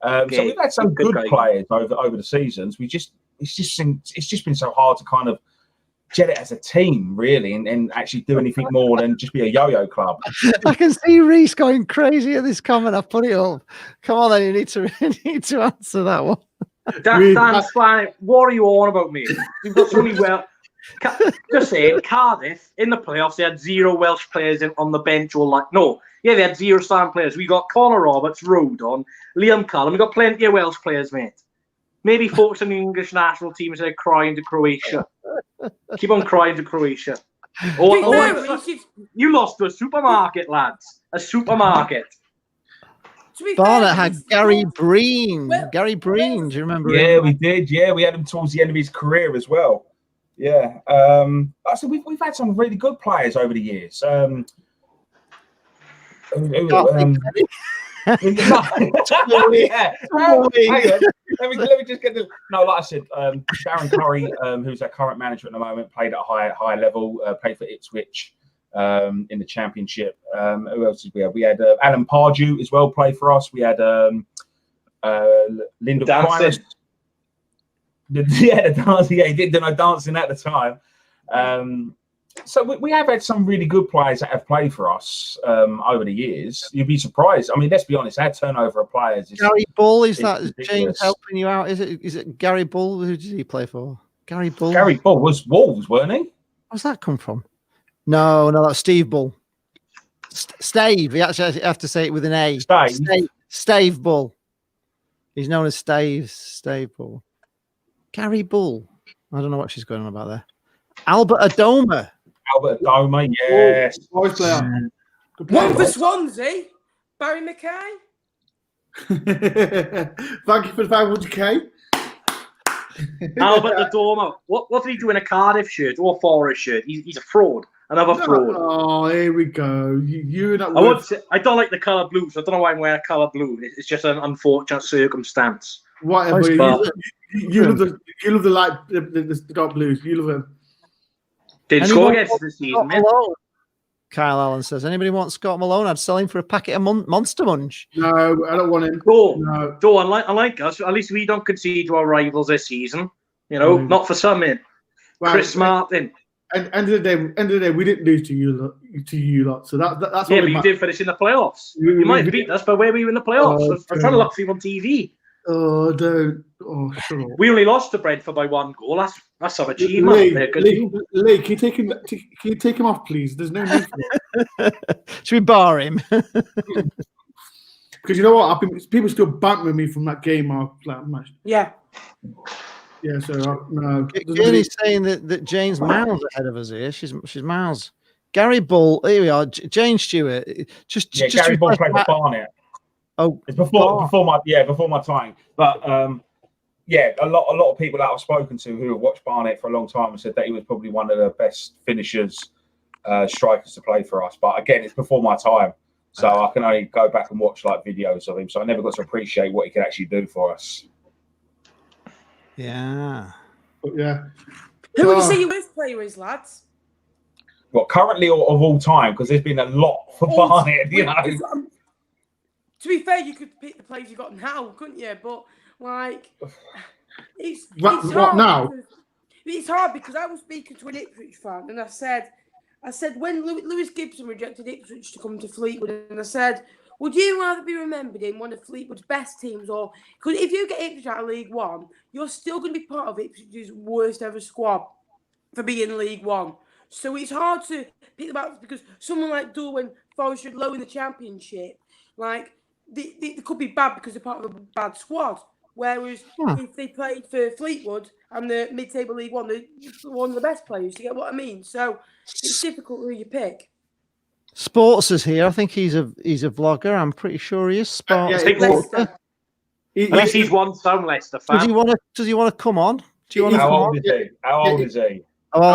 So we've had some good players over the seasons. It's just been so hard to kind of get it as a team, really, and actually do anything more than just be a yo-yo club. I can see Reese going crazy at this comment. I've put it up. Come on, then you need to answer that one. That's fine. What are you on about, me? You've got so many just saying, Cardiff in the playoffs, they had 0 Welsh players on the bench or they had 0 starting players. We got Connor Roberts, Rodon, Liam Cullen. We got plenty of Welsh players, mate. Maybe focus on the English national team instead of crying to Croatia. Keep on crying to Croatia. You lost to a supermarket, lads. A supermarket. Barnet had Gary Breen. Gary Breen, do you remember Yeah, him? we did. Yeah, we had him towards the end of his career as well. Yeah. I said we've had some really good players over the years. Yeah. Hang on. Let me just get the. No, like I said, Darren Curry, who's our current manager at the moment, played at a high level. Played for Ipswich in the Championship. Who else did we have? We had Alan Pardew as well play for us. We had Lyndon Primus. Yeah, the dancing. Yeah, he did no dancing at the time. So we have had some really good players that have played for us over the years. You'd be surprised. I mean, let's be honest, our turnover of players is Gary Bull, is that ridiculous. James helping you out? Is it Gary Bull? Who did he play for? Gary Bull. Gary Bull was Wolves, weren't he? Where's that come from? No, that's Steve Bull. Stave. You actually have to say it with an A. Stave Bull. He's known as Stave Bull. Gary Bull. I don't know what she's going on about there. Albert Adoma. Albert Adoma, yes. Boys player. One for Swansea. Barry Mackay. Thank you for the 500k. Albert Adoma. What did he do in a Cardiff shirt or Forest shirt? He's a fraud. Another fraud. Oh, here we go. You're not. I don't like the colour blue, so I don't know why I'm wearing colour blue. It's just an unfortunate circumstance. Whatever. You love the light, the dark blues. You love them. Didn't score against us this season, man. Kyle Allen says, anybody want Scott Malone? I'd sell him for a packet of Monster Munch. No, I don't want him. No. Unlike us, at least we don't concede to our rivals this season. You know, not for some, man. Well, Chris Martin. End of the day, we didn't lose to you lot. So that's yeah, but you did finish in the playoffs. You might have beat us, but where were you in the playoffs? I was trying to look for you on TV. Oh, don't. Oh, shut up. We only lost to Brentford by 1 goal. That's some achievement. Lee, can you take him off, please? There's no need for it. Should we bar him? Because you know what? People still bantering me from that game. Yeah. Yeah, so no. Jenny's saying that Jane's miles ahead of us here. She's miles. Gary Bull, here we are. Jane Stewart. Gary Bull played for Barnet. Oh, it's before my time. But a lot of people that I've spoken to who have watched Barnet for a long time have said that he was probably one of the best finishers, strikers to play for us. But again, it's before my time, so I can only go back and watch like videos of him. So I never got to appreciate what he could actually do for us. Yeah. Yeah. Who would you say your worst player is, lads? Well, currently or of all time, because there's been a lot for Barnet, you know. To be fair, you could pick the players you got now, couldn't you? But like, it's what hard now? It's hard because I was speaking to an Ipswich fan, and I said when Lewis Gibson rejected Ipswich to come to Fleetwood, and I said, would you rather be remembered in one of Fleetwood's best teams, or because if you get Ipswich out of League One, you're still going to be part of Ipswich's worst ever squad for being League One. So it's hard to pick them out because someone like Darwin Forest should low in the Championship, like. They could be bad because they're part of a bad squad. Whereas if they played for Fleetwood and the mid-table League One, they're one of the best players. You get what I mean? So it's difficult who you pick. Sports is here. I think he's a vlogger. I'm pretty sure he is. Sports. At least he's one some Leicester fan. Does he want to come on? How old is he? How old is he? How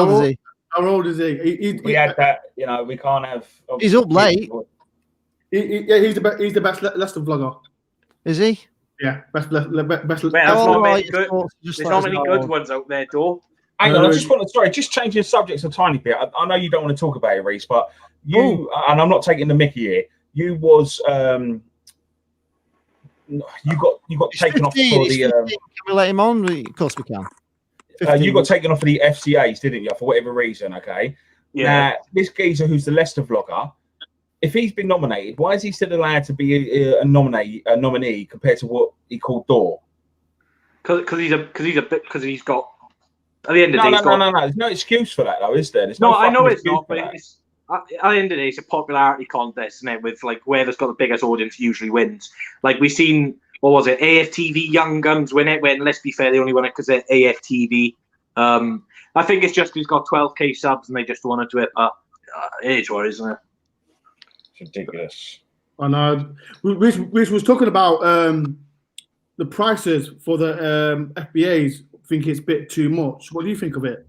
old is he? We had that. You know, we can't have. He's up late. He's the best Leicester vlogger. Is he? Yeah, best. Well, there's not many good ones out there, Dor. Hang on, I just want to just changing subjects a tiny bit. I know you don't want to talk about it, Reese, but you and I'm not taking the mickey here. You was you got taken off for the. Can we let him on? Of course we can. You got taken off for the FCAs, didn't you? For whatever reason, okay. Yeah. Now, this geezer who's the Leicester vlogger. If he's been nominated, why is he still allowed to be a nominee compared to what he called Dor? Because he's got At the end of the day, no. There's no excuse for that, though, is there? There's no, no I know fucking it's not, excuse for but that. it's, at the end of the day, it's a popularity contest, isn't it? With like whoever's got the biggest audience usually wins. Like we've seen, what was it? AFTV Young Guns win it. When let's be fair, they only won it because they're AFTV. I think it's just he's got 12k subs and they just wanted to it. It is what, isn't it? It's ridiculous. I know. Rich was talking about the prices for the FBAs. I think it's a bit too much. What do you think of it?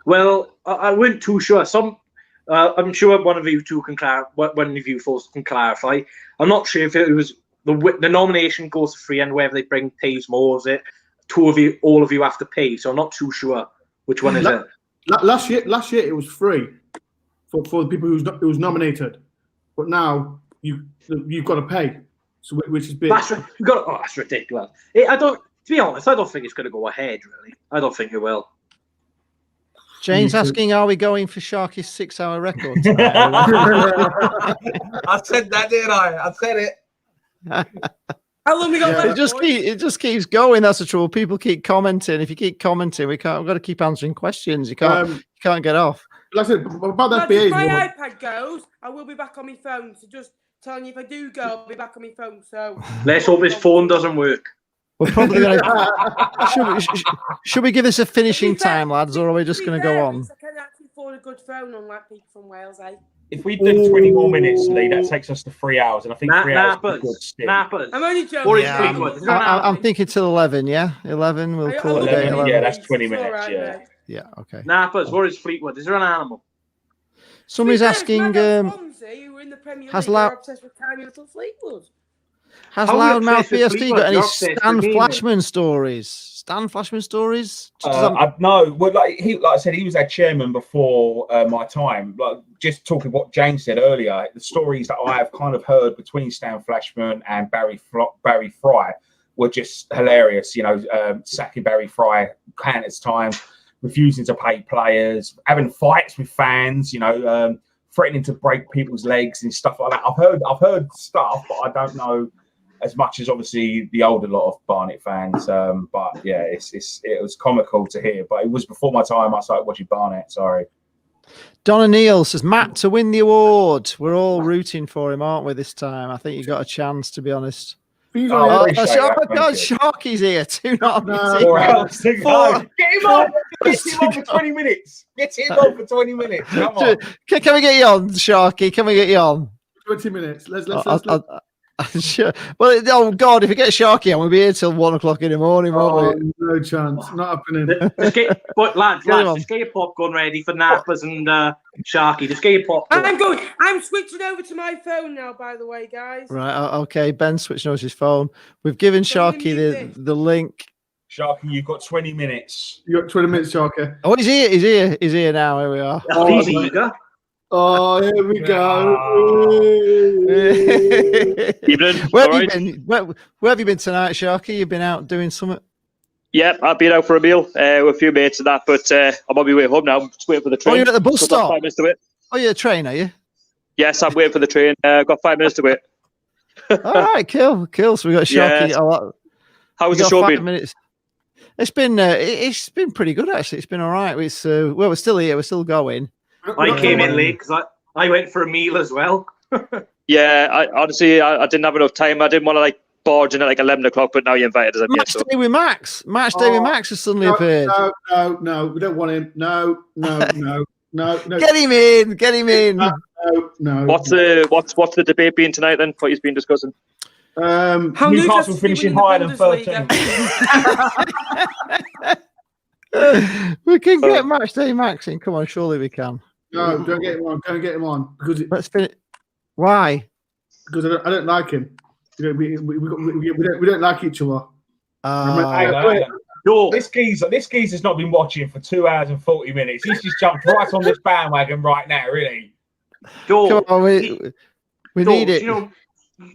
Well, I wasn't too sure. I'm sure one of you two can one of you folks can clarify. I'm not sure if it was the nomination goes for free and whether they bring pays more. Is it all of you have to pay? So I'm not too sure which one is it. Last year it was free for the people who was nominated, but now you've got to pay. So which is big. That's ridiculous. To be honest, I don't think it's going to go ahead. Really, I don't think it will. James asking, are we going for Sharky's 6-hour record tonight? I said that, didn't I? I said it. How long we got left? It just keeps going. That's the trouble. People keep commenting. If you keep commenting, we've got to keep answering questions. You can't get off. Like I said, about that FBA. If my iPad goes, I will be back on my phone. So just telling you, if I do go, I'll be back on my phone. So let's hope his phone doesn't work. We're probably going to. Should we give this a finishing time, lads, or are we just going to go on? I can actually afford a good phone, unlike people from Wales, eh? If we do 20 more minutes, Lee, that takes us to 3 hours, and I think 3 hours is good still. Nappers. I'm only joking. I'm thinking till 11. Yeah, 11. We'll call it a day. 11. Yeah, that's 20 minutes. Right, yeah. mate. Yeah. Okay. Nappers. What is Fleetwood? Is there an animal? Somebody's asking. Swansea, who were in the Premier League, are obsessed with tiny little Fleetwood. Has Loudmouth BSD got any Stan Flashman stories? Stan Flashman stories? No. Well, like I said, he was our chairman before my time. Like just talking what James said earlier, the stories that I have kind of heard between Stan Flashman and Barry Fry were just hilarious. You know, sacking Barry Fry countless times, refusing to pay players, having fights with fans. You know, threatening to break people's legs and stuff like that. I've heard stuff, but I don't know as much as obviously the older lot of Barnet fans. But yeah, it was comical to hear. But it was before my time. I started watching Barnet. Sorry. Donna Neal says Matt to win the award. We're all rooting for him, aren't we? This time, I think you got a chance. To be honest. Oh my God, Sharky's here. Get him on. Get him on for 20 minutes. Get him on for 20 minutes. Come on. Can we get you on, Sharky? Can we get you on? 20 minutes. Let's. Sure. Well, oh God, if we get Sharky on, we'll be here till 1 o'clock in the morning, won't we? No chance. Not happening. But lads, just get your popcorn ready for Nappers and Sharky. Just get your popcorn. I'm switching over to my phone now, by the way, guys. Right. Okay. Ben's switching over his phone. We've given Sharky the link. Sharky, you've got 20 minutes. You got 20 minutes, Sharky. Oh, he's here. He's here now. Here we are. He's eager. Oh, here we go. Evening. Where have you been tonight, Sharky? You've been out doing something? Yeah, I've been out for a meal with a few mates and that, but I'm on my way home now. I'm just waiting for the train. Oh, you're at the bus stop? 5 minutes to wait. Oh, you're a train, are you? Yes, I'm waiting for the train. I've got 5 minutes to wait. All right, cool. So we got Sharky. Yes. How's the show been? Minutes. It's been pretty good, actually. It's been all right. It's we're still here. We're still going. I came in late because I went for a meal as well. Yeah, I didn't have enough time. I didn't want to barge in at 11 o'clock, but now you're invited as a Match day with Max. Match day with Max has suddenly appeared. No, we don't want him. No. Get him in. No. What's the debate being tonight then? What you've been discussing? Newcastle finishing higher than 13. We can get match day Max in. Come on, surely we can. No, don't get him on. Don't get him on because let's finish. Why? Because I don't like him. We don't like each other. This geezer's not been watching for 2 hours and 40 minutes. He's just jumped right on this bandwagon right now, really. Come on, we need it.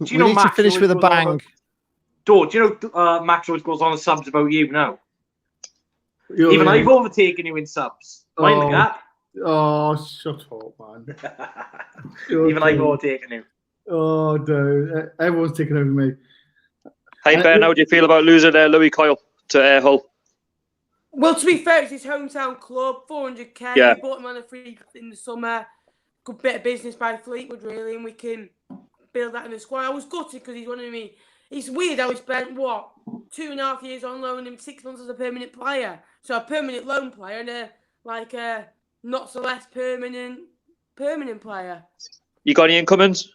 We need to finish with a bang. Do you know Max always goes on the subs about you now? Even I've overtaken you in subs. Mind the gap. Oh, shut up, man. Even I've overtaken you. Oh, dude. Everyone's taking over me. Hey, Ben, how do you feel about losing Louis Coyle to Hull? Well, to be fair, it's his hometown club, 400k. Yeah. We bought him on a free in the summer. Good bit of business by Fleetwood, really, and we can build that in the squad. I was gutted because he's one of me. It's weird how we spent, 2.5 years on loan and 6 months as a permanent player. So a permanent loan player and a not so less permanent player. You got any incomings?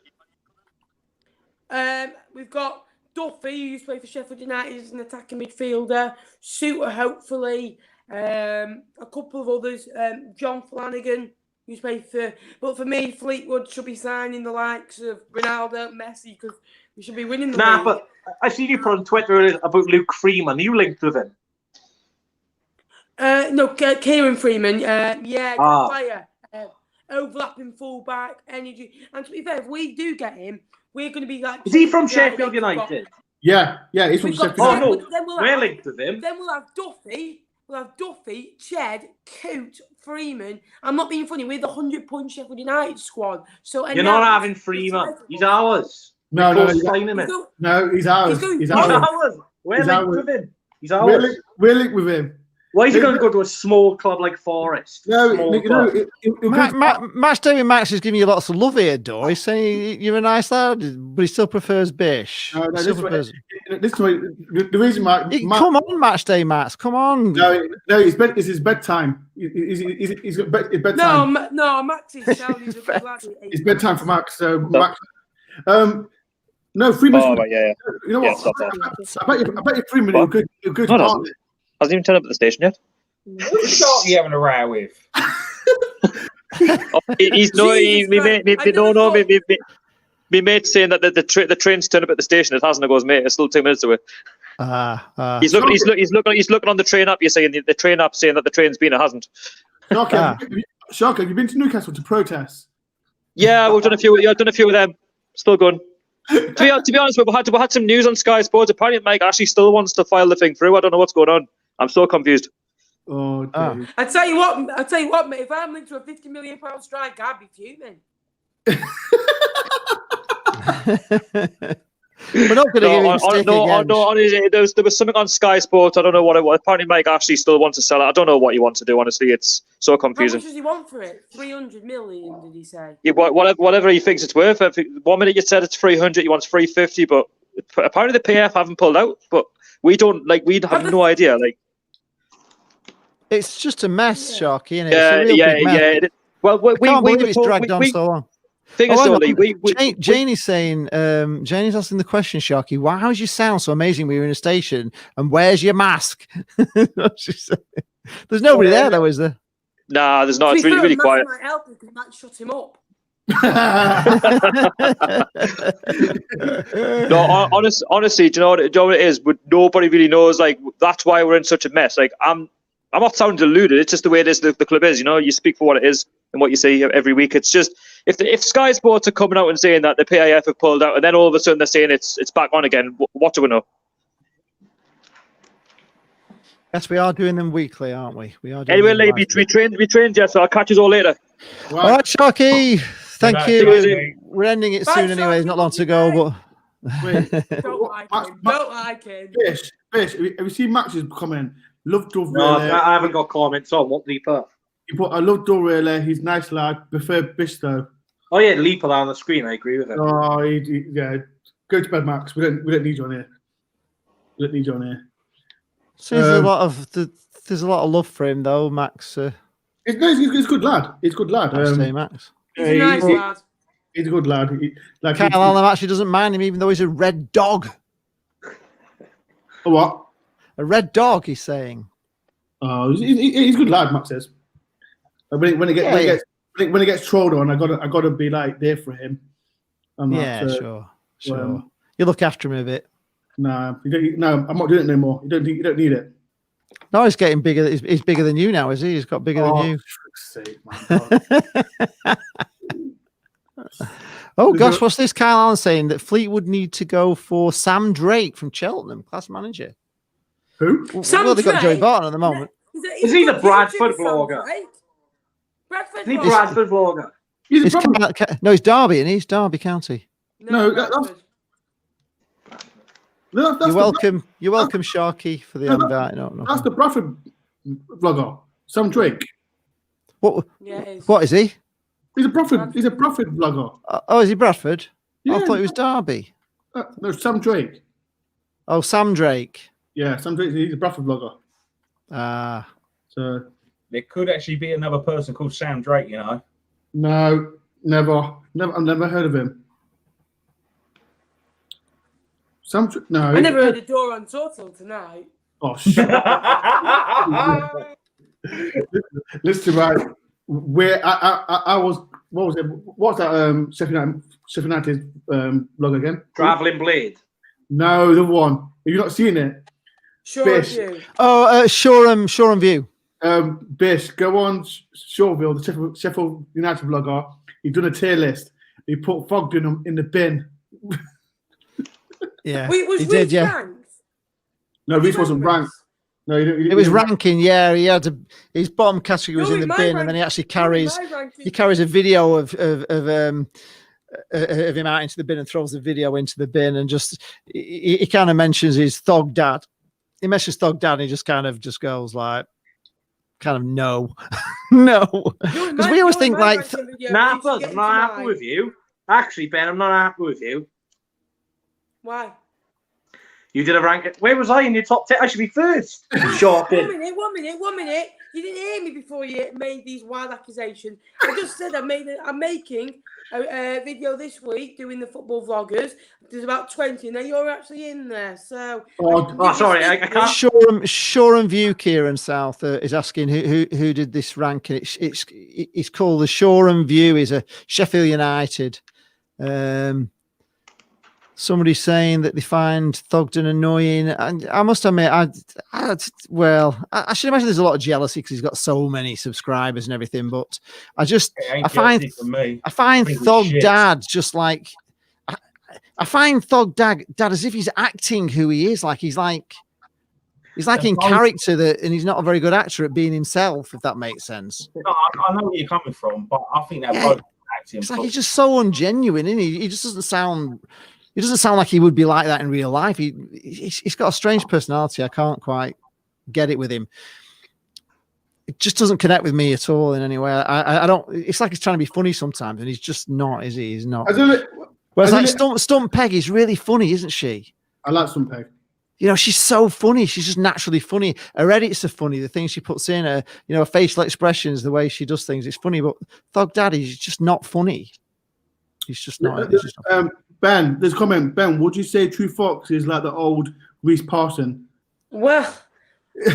We've got Duffy, who used to play for Sheffield United as an attacking midfielder. Suter, hopefully. A couple of others. John Flanagan, who's played for... But for me, Fleetwood should be signing the likes of Ronaldo, Messi, because we should be winning the league. But I see you put on Twitter about Luke Freeman. Are you linked with him? No, Kieran Freeman. Good player. Overlapping fullback, energy. And to be fair, if we do get him, we're going to be like... Is he from Sheffield United? Yeah, he's from Sheffield United. Oh, no, we're linked with him. Then we'll have Duffy, Ched, Coote, Freeman. I'm not being funny. We're the 100-point Sheffield United squad. So you're not having Freeman. He's ours. No, he's ours. He's ours. We're linked with him. He's ours. We're linked with him. Why is he going to go to a small club like Forest? Match Day with Max is giving you lots of love here, Dor. He's saying you're a nice lad, but he still prefers Bish. The reason come on, Match Day Max, come on. No, it's his bedtime. He's got bedtime. No, Max is shouting. It's bedtime for Max. So Max. No, Freeman. Oh, yeah. You know what? I bet you Freeman is a good partner. Hasn't even turned up at the station yet. Who's Sharky having a row with? My mate's saying that the train's turned up at the station. It hasn't. It goes, mate, it's still 2 minutes away. He's looking on the train app. You're saying the train app saying that the train's been. It hasn't. Sharky, have you been to Newcastle to protest? Yeah, we've done a few. I've done a few of them. Still going. To be honest, we had some news on Sky Sports. Apparently, Mike actually still wants to file the thing through. I don't know what's going on. I'm so confused. Oh, dear. I tell you what, mate. If I'm linked to a £50 million strike, I'd be fuming. We're not going to give him stick again. Honestly, there was something on Sky Sports. I don't know what it was. Apparently, Mike actually still wants to sell it. I don't know what he wants to do. Honestly, it's so confusing. How much does he want for it? 300 million, did he say? Yeah, whatever he thinks it's worth. 1 minute you said it's 300, he wants 350, but apparently the PF haven't pulled out. But we don't we have no idea. It's just a mess, Sharky, isn't it? It's big mess. I can't believe it's dragged on so long. Janie's saying, Janie's asking the question, Sharky, how's you sound so amazing when you're in a station? And where's your mask? There's nobody there, though, is there? Nah, there's not. It's really quiet. Might help because Matt shut him up. No, honestly, do you know what it is? But nobody really knows. That's why we're in such a mess. I'm not sounding deluded. It's just the way it is. The club is. You speak for what it is and what you see every week. It's just if Sky Sports are coming out and saying that the PIF have pulled out, and then all of a sudden they're saying it's back on again. What do we know? Yes, we are doing them weekly, aren't we? We are. Anyway, we trained, Jeff. So I'll catch you all later. All right, Sharky. Thank you. We're ending it soon anyway. There's not long to go, but. Don't like him. Bish, have you seen Max's comment? Love Dove. No, I haven't got comments on. What did he put? He put, I love Dove really. He's a nice lad. Prefer Bish though. Oh yeah, Leaper on the screen. I agree with him. Oh, yeah. Go to bed, Max. We don't need you on here. We don't need you on here. So there's a lot of love for him though, Max. He's a good lad. He's a good lad. Max. He's a nice lad. He's a good lad. Kyle Allen actually doesn't mind him, even though he's a red dog. A what? A red dog, he's saying. Oh, he's a good lad, Max says. When he gets trolled on, I gotta be there for him. Sure. You look after him a bit. No, I'm not doing it no more. You don't need it. No, he's getting bigger. He's bigger than you now, is he? He's got bigger than you. For fuck's sake, man. Oh gosh, what's this? Kyle Allen saying that Fleetwood need to go for Sam Drake from Cheltenham, class manager. Who? Well, they've got Joey Barton at the moment. Is he the Bradford vlogger? Is he Bradford vlogger? No, he's Derby, and he's Derby County. No, You're welcome, Sharky, for the invite. No. That's the Bradford vlogger? Sam Drake. What? Yeah, it is. What is he? He's a Bradford. He's a Bradford vlogger. Oh, is he Bradford? Yeah. I thought he was Derby. No, Sam Drake. Oh, Sam Drake. Yeah, Sam Drake. He's a Bradford vlogger. Ah. So There could actually be another person called Sam Drake, you know. no, never. I've never heard of him. No. I never heard a door on total tonight. Oh, shut up. Listen, right. Where I was, what was it? What's that? Sheffield United vlog again? Traveling Blade. No, the one. Have you not seen it? Bish. Oh, Shoreham View. Bish, go on Shoreville, the Sheffield United vlogger. He's done a tier list. He put Fogden in the bin. Yeah, Wait, was he did. Yeah. Ranked? No, Reece wasn't ranked. No, it was ranking. Yeah, he had his bottom category was in the bin, and then he actually carries a video of him out into the bin and throws the video into the bin, and just he kind of mentions his thug dad. He mentions thug dad, and he just kind of goes like, kind of no, no, because we always think like, nah, bud, I'm not happy with you. Actually, Ben, I'm not happy with you. Why? You did a rank. Where was I in your top 10? I should be first. Shocking. One minute. You didn't hear me before you made these wild accusations. I just said I'm making a video this week doing the football vloggers. There's about 20, and then you're actually in there. So. Sorry, I can't. Shoreham View, Kieran South is asking who did this ranking. It's called the Shoreham View. Is a Sheffield United. Somebody's saying that they find Thogden annoying, and I must admit, I should imagine there's a lot of jealousy because he's got so many subscribers and everything. But I find Thog Dad just like I find Thog Dad as if he's acting who he is, like he's in character and he's not a very good actor at being himself, if that makes sense. No, I know where you're coming from, but I think they're both acting. It's like he's just so ungenuine, isn't he? He just doesn't sound. He doesn't sound like he would be like that in real life. He's got a strange personality. I can't quite get it with him. It just doesn't connect with me at all in any way. I don't. It's like he's trying to be funny sometimes, and he's just not, is he? He's not. Whereas like Stump Peg is really funny, isn't she? I like Stump Peg. You know, she's so funny. She's just naturally funny. Her edits are funny. The things she puts in, her facial expressions, the way she does things, it's funny. But Thug Daddy's just not funny. He's just not. Ben, there's a comment. Ben, would you say True Fox is like the old Reece Parson? Well,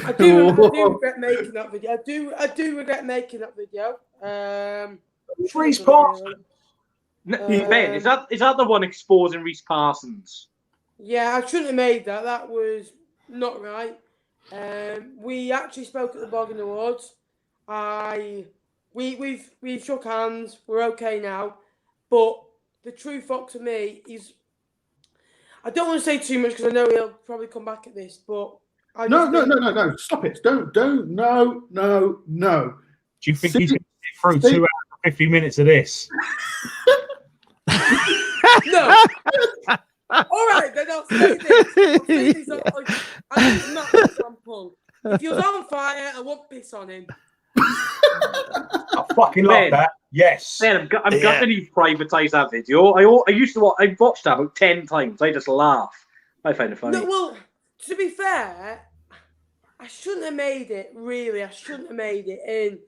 I do regret making that video. I do regret making that video. Reece Parson. Ben, is that the one exposing Reece Parsons? Yeah, I shouldn't have made that. That was not right. We actually spoke at the Boggin Awards. We've shook hands. We're okay now, but. The true Fox of me is. I don't want to say too much because I know he'll probably come back at this, but no! Stop it! Don't! No! Do you think he's going to get through 2 hours and 50 minutes of this? No. All right, then I'll say this. I'm not an example. If he was on fire, I won't piss on him. I fucking love that. Yes. Man, I'm gutted you've privatised that video. I watched that about 10 times. I just laugh. I find it funny. No, well, to be fair, I shouldn't have made it. Really, I shouldn't have made it. And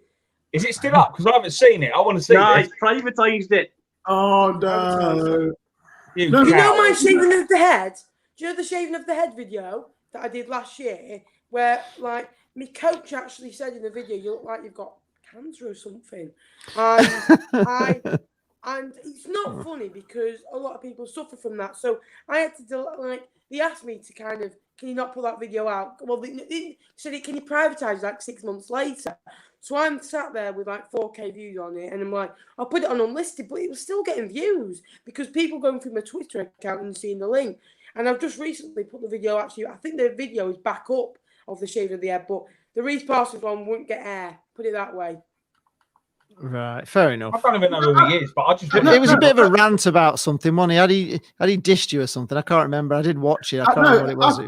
is it still up? Because I haven't seen it. I want to see it. No, he's privatised it. Oh no! You know my shaving of the head? Do you know the shaving of the head video that I did last year, where like my coach actually said in the video, "You look like you've got cancer or something," and it's not funny because a lot of people suffer from that. So I had to do they asked me to kind of, can you not put that video out? Well, they said, can you privatise like 6 months later? So I'm sat there with like 4K views on it, and I'm like, I'll put it on unlisted, but it was still getting views because people going through my Twitter account and seeing the link. And I've just recently put the video, actually, I think the video is back up of the shave of the head, but the Reece Parsons one wouldn't get air, put it that way. Right, fair enough. I don't even know who he is, but I just. It was a bit of a rant about something, wasn't he? Had he dished you or something? I can't remember. I did watch it. I can't remember what it was. It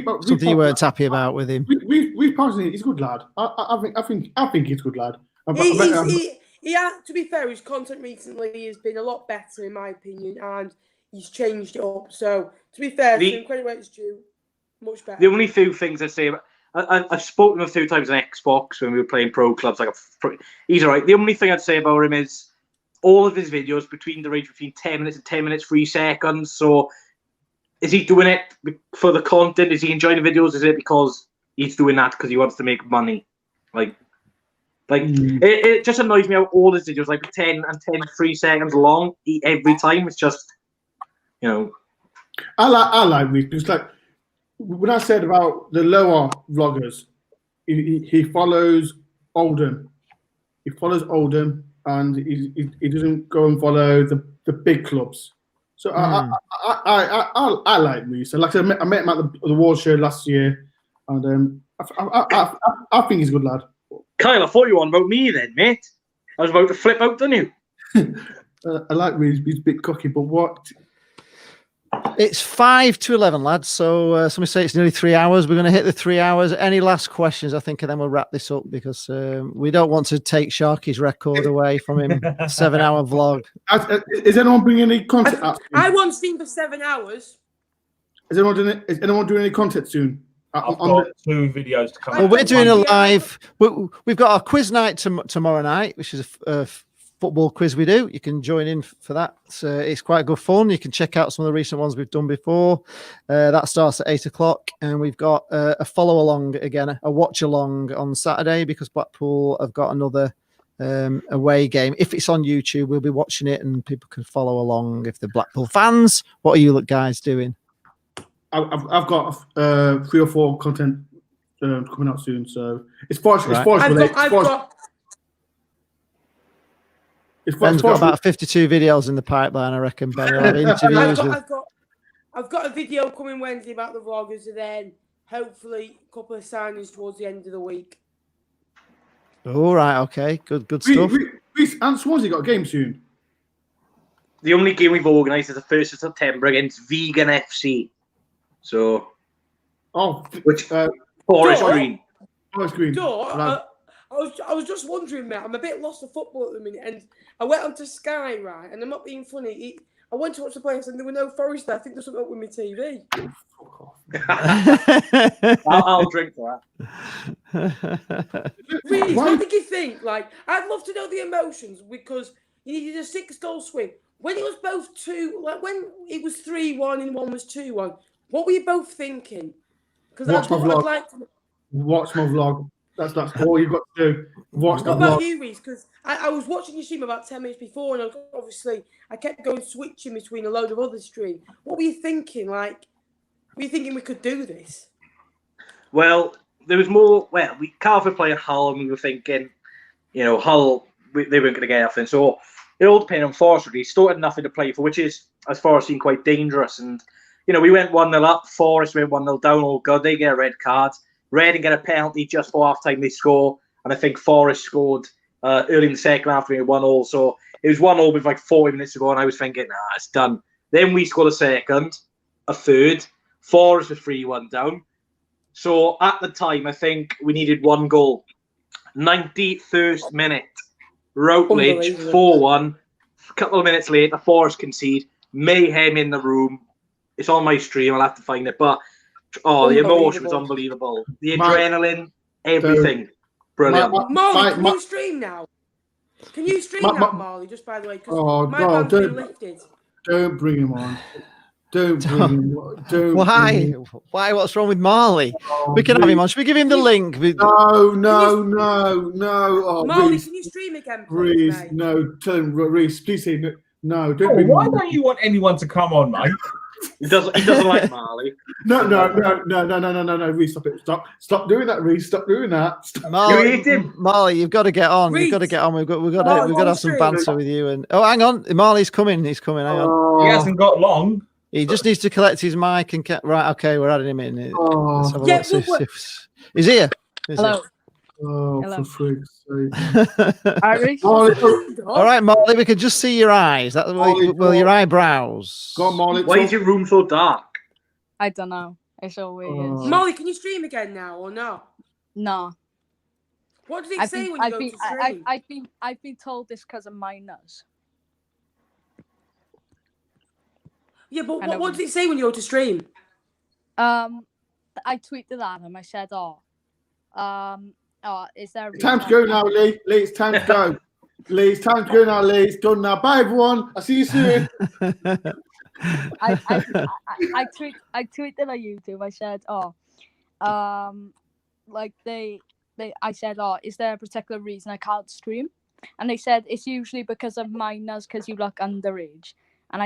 was something you weren't happy about with him. We personally, he's a good lad. I think he's a good lad. To be fair, his content recently has been a lot better, in my opinion, and he's changed it up. So, to be fair, credit where it's due, much better. The only few things I'd say, I've spoken a few times on Xbox when we were playing pro clubs. He's all right. The only thing I'd say about him is all of his videos between 10 minutes and 10 minutes, 3 seconds. So, is he doing it for the content? Is he enjoying the videos? Is it because he's doing that because he wants to make money? It just annoys me how all his videos 10 and 10, 3 seconds long every time. It's just, I like Reese because when I said about the lower vloggers, he follows Oldham. He follows Oldham, and he doesn't go and follow the big clubs. So I like Reese. Like I said, I met him at the World Show last year, and I think he's a good lad. Kyle, I thought you were on about me then, mate. I was about to flip out, didn't you? I like Reese. He's a bit cocky, but what? It's 5 to 11, lads. So somebody say it's nearly 3 hours. We're going to hit the 3 hours. Any last questions, I think, and then we'll wrap this up because we don't want to take Sharky's record away from him. 7-hour vlog. Is anyone bringing any content out? I want Steam for 7 hours. Is anyone doing any content soon? I've got 2 videos to come. Well, we're doing a live. We've got our quiz night tomorrow night, which is a football quiz we do. You can join in for that. It's quite good fun. You can check out some of the recent ones we've done before. That starts at 8 o'clock, and we've got a follow along again, a watch along on Saturday because Blackpool have got another away game. If it's on YouTube, we'll be watching it, and people can follow along if they're Blackpool fans. What are you guys doing? I've got 3 or 4 content coming out soon, so it's Forest Right. related. Ben's got about 52 videos in the pipeline, I reckon. Ben, will have interviews I've got a video coming Wednesday about the vloggers, and then hopefully a couple of signings towards the end of the week. All right, okay, good stuff. And Swansea got a game soon. The only game we've organised is the 1st of September against Vegan FC. So, which Forest Green. Forest Green. I was just wondering, mate. I'm a bit lost to football at the minute, and I went onto Sky, right? And I'm not being funny. I went to watch the players, and there were no Forest there. I think there's something up with my TV. I'll drink for that. Reece, what did you think? I'd love to know the emotions because you needed a 6-goal swing. When it was both 2, when it was 3-1 and one was 2-1. What were you both thinking? Watch my vlog. Watch my vlog. That's all you've got to do. Watch the vlog. What about you, Reece? Because I was watching your stream about 10 minutes before, and obviously I kept going switching between a load of other streams. What were you thinking? Were you thinking we could do this? Well, there was more. Well, Carver playing Hull, and we were thinking, Hull, they weren't going to get anything. So it all depended on Forest. He still had nothing to play for, which is, as far as seen, quite dangerous. And we went 1-0 up. Forest went 1-0 down. All good. They get a red card. Reading get a penalty just for half time. They score, and I think Forest scored early in the second half. We 1-1. So it was 1-1 with 40 minutes to go, and I was thinking, it's done. Then we scored a second, a third. Forest was 3-1 down. So at the time, I think we needed 1 goal. 91st minute, Routledge 4-1. A couple of minutes later, Forest concede. Mayhem in the room. It's on my stream. I'll have to find it, but. Oh, the emotion was unbelievable. The adrenaline, everything. Brilliant. Marley, can you stream now? Can you stream now, Marley, just by the way? Because my band's been lifted. Don't bring him on. Don't bring him on. Why? Why? What's wrong with Marley? We can have him on. Should we give him the link? No. Oh, Marley, Reece, can you stream again, please, Reece, no. Tell him, Reece, please say no. Don't bring him why on. don't you want anyone to come on, mate? He doesn't like Marley. No, Reece, stop doing that, Reece. Stop doing that. Marley, you've got to get on. You've got to get on. We've got to have some banter with you. And hang on, Marley's coming. He's coming. Hang on. He hasn't got long. He just needs to collect his mic and right. Okay, we're adding him in. Let's have a look. He's here. Hello. Oh, Hello. for freak's sake. Irish. Molly, All right, Molly, we can just see your eyes. That Molly, well, your eyebrows. go on, Molly. Why is your room so dark? I don't know. It's so weird. Oh. Molly, can you stream again now or not? No. What does it say when you go to stream? I've been told this because of minors. Yeah, but what does it say when you go to stream? I tweeted at him. I said, is there a Time to go now, Lee. Lee, it's time to go. Lee, it's time to go now, Lee. It's done now. Bye, everyone. I'll see you soon. I tweeted on YouTube. I said, I said, is there a particular reason I can't stream? And they said it's usually because of minors, because you look underage. And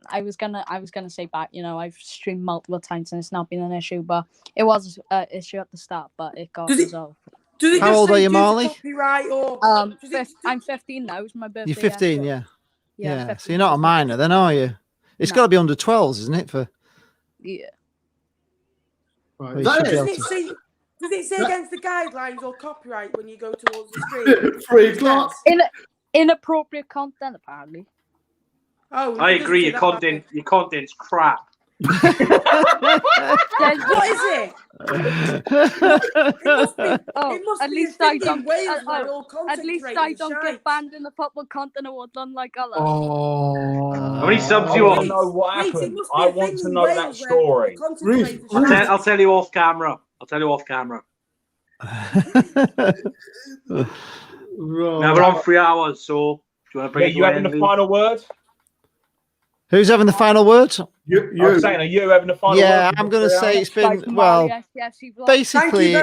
I was gonna say back, I've streamed multiple times and it's not been an issue, but it was an issue at the start, but it got resolved. How old are you, Molly? Copyright or I'm 15 now. It's my birthday. You're 15, yeah. Yeah. 15. So you're not a minor, then, are you? It's got to be under 12s, isn't it? Yeah. Right. Does it say against the guidelines or copyright when you go towards the stream? Free class. Inappropriate content, apparently. Oh, I agree. Your content's crap. What is it? It must at be least a I thing don't. in Wales where all At content least I creators don't shite. get banned in the football content award, unlike others. Oh. How many subs I you want to on? know what Wait, it happened. must be I a want thing to in know Wales that where story. the content Reese, creators Reese. shite. I'll tell you off camera. Right. Now we're on 3 hours, so do you want to bring it You having the final word? Who's having the final word? You. I'm saying, are you having the final word? Yeah, I'm going to say it's been, well, basically,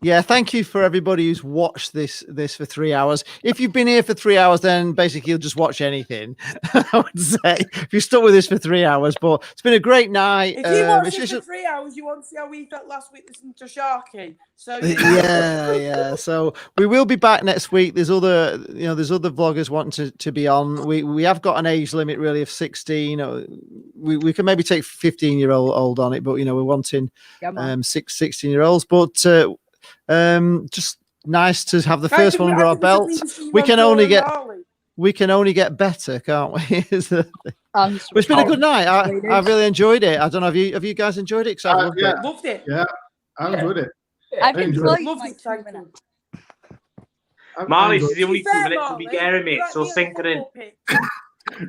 yeah, thank you for everybody who's watched this for 3 hours. If you've been here for 3 hours, then basically you'll just watch anything, I would say, if you're stuck with this for 3 hours. But it's been a great night. If you watch it for 3 hours, you won't see how we felt last week listening to Sharky. So yeah. So we will be back next week. There's other vloggers wanting to be on. We have got an age limit really of 16. We can maybe take 15-year-old on it, but we're wanting 16-year-olds. But just nice to have the first one under our belt. We can only get better, can't we? But it's been a good night. I've really enjoyed it. I don't know, have you guys enjoyed it? Because I've loved it. Yeah, I enjoyed it. I've enjoyed Loved my it. 2 minutes. Marley's the only 2 minutes to be getting me, so sink it in.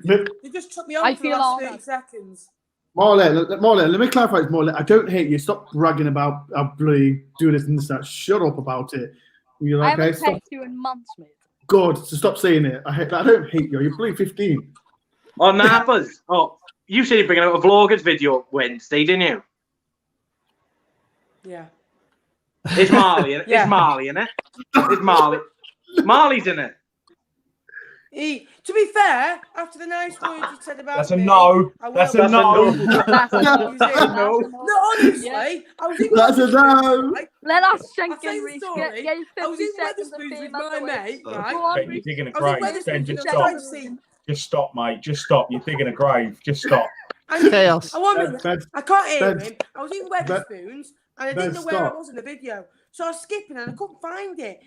They just took me on for the last 30 seconds. Marley, let me clarify this, Marley. I don't hate you. Stop bragging about how bloody do this and that. Shut up about it. I haven't texted you in months, mate. Good, so stop saying it. I don't hate you. You're bloody 15. Oh, nappers. Oh, you said you're bringing out a vloggers video Wednesday, didn't you? Yeah. It's Marley, innit? It's Marley, innit? It's Marley. Marley's in it. To be fair, after the nice words you said about That's a no. That's a no. No, honestly, I was in That's a no. Let us sink I'll in, tell Reece. you the story. Get I was in 50 seconds of Wetherspoons with fame my out the way. mate, right? Go on, Ben, you're Reece. digging a I was in grave. Ben, Wetherspoons just in a stop. dive scene. Just stop, mate. Just stop. You're digging a grave. Just stop. Chaos. I can't hear him. I was in Wetherspoons and I didn't know where I was in the video. So I was skipping and I couldn't find it.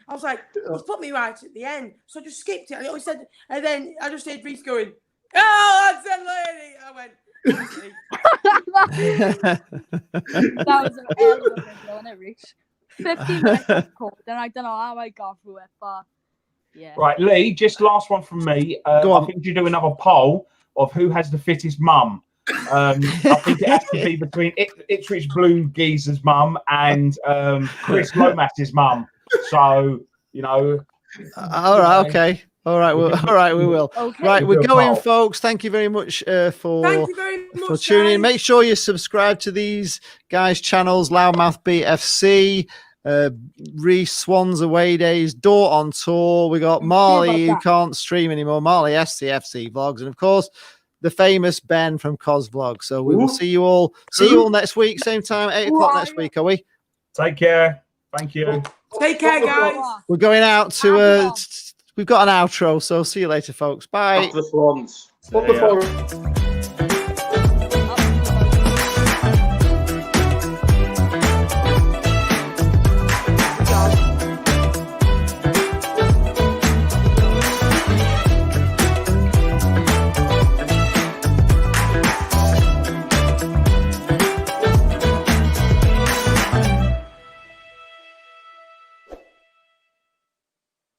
I was like, he's put me right at the end. So I just skipped it. And he always said, and then I just heard Reece going, "Oh, that's a lady." I went, That was an early video, wasn't it, Reece? 15 minutes of code, and I don't know how I got through it, but yeah. Right, Lee, just last one from me. I think you do another poll of who has the fittest mum. I think it has to be between Ipswich Blue Geezer's mum and Chris Lomas's mum. So, all right, okay. All right, we will. Okay. Right, we're going, folks. Thank you very much for tuning in. Make sure you subscribe to these guys' channels: Loudmouth BFC, Reece Swans Away Days, Dort on Tour. We got Marley who can't stream anymore, Marley SCFC Vlogs, and of course the famous Ben from Cos Vlog. So we will see you all next week, same time, 8 o'clock next week. Are we? Take care. Thank you. Take care, guys. We're going out to we've got an outro, so see you later, folks. Bye. Off the Swans. Up the forum.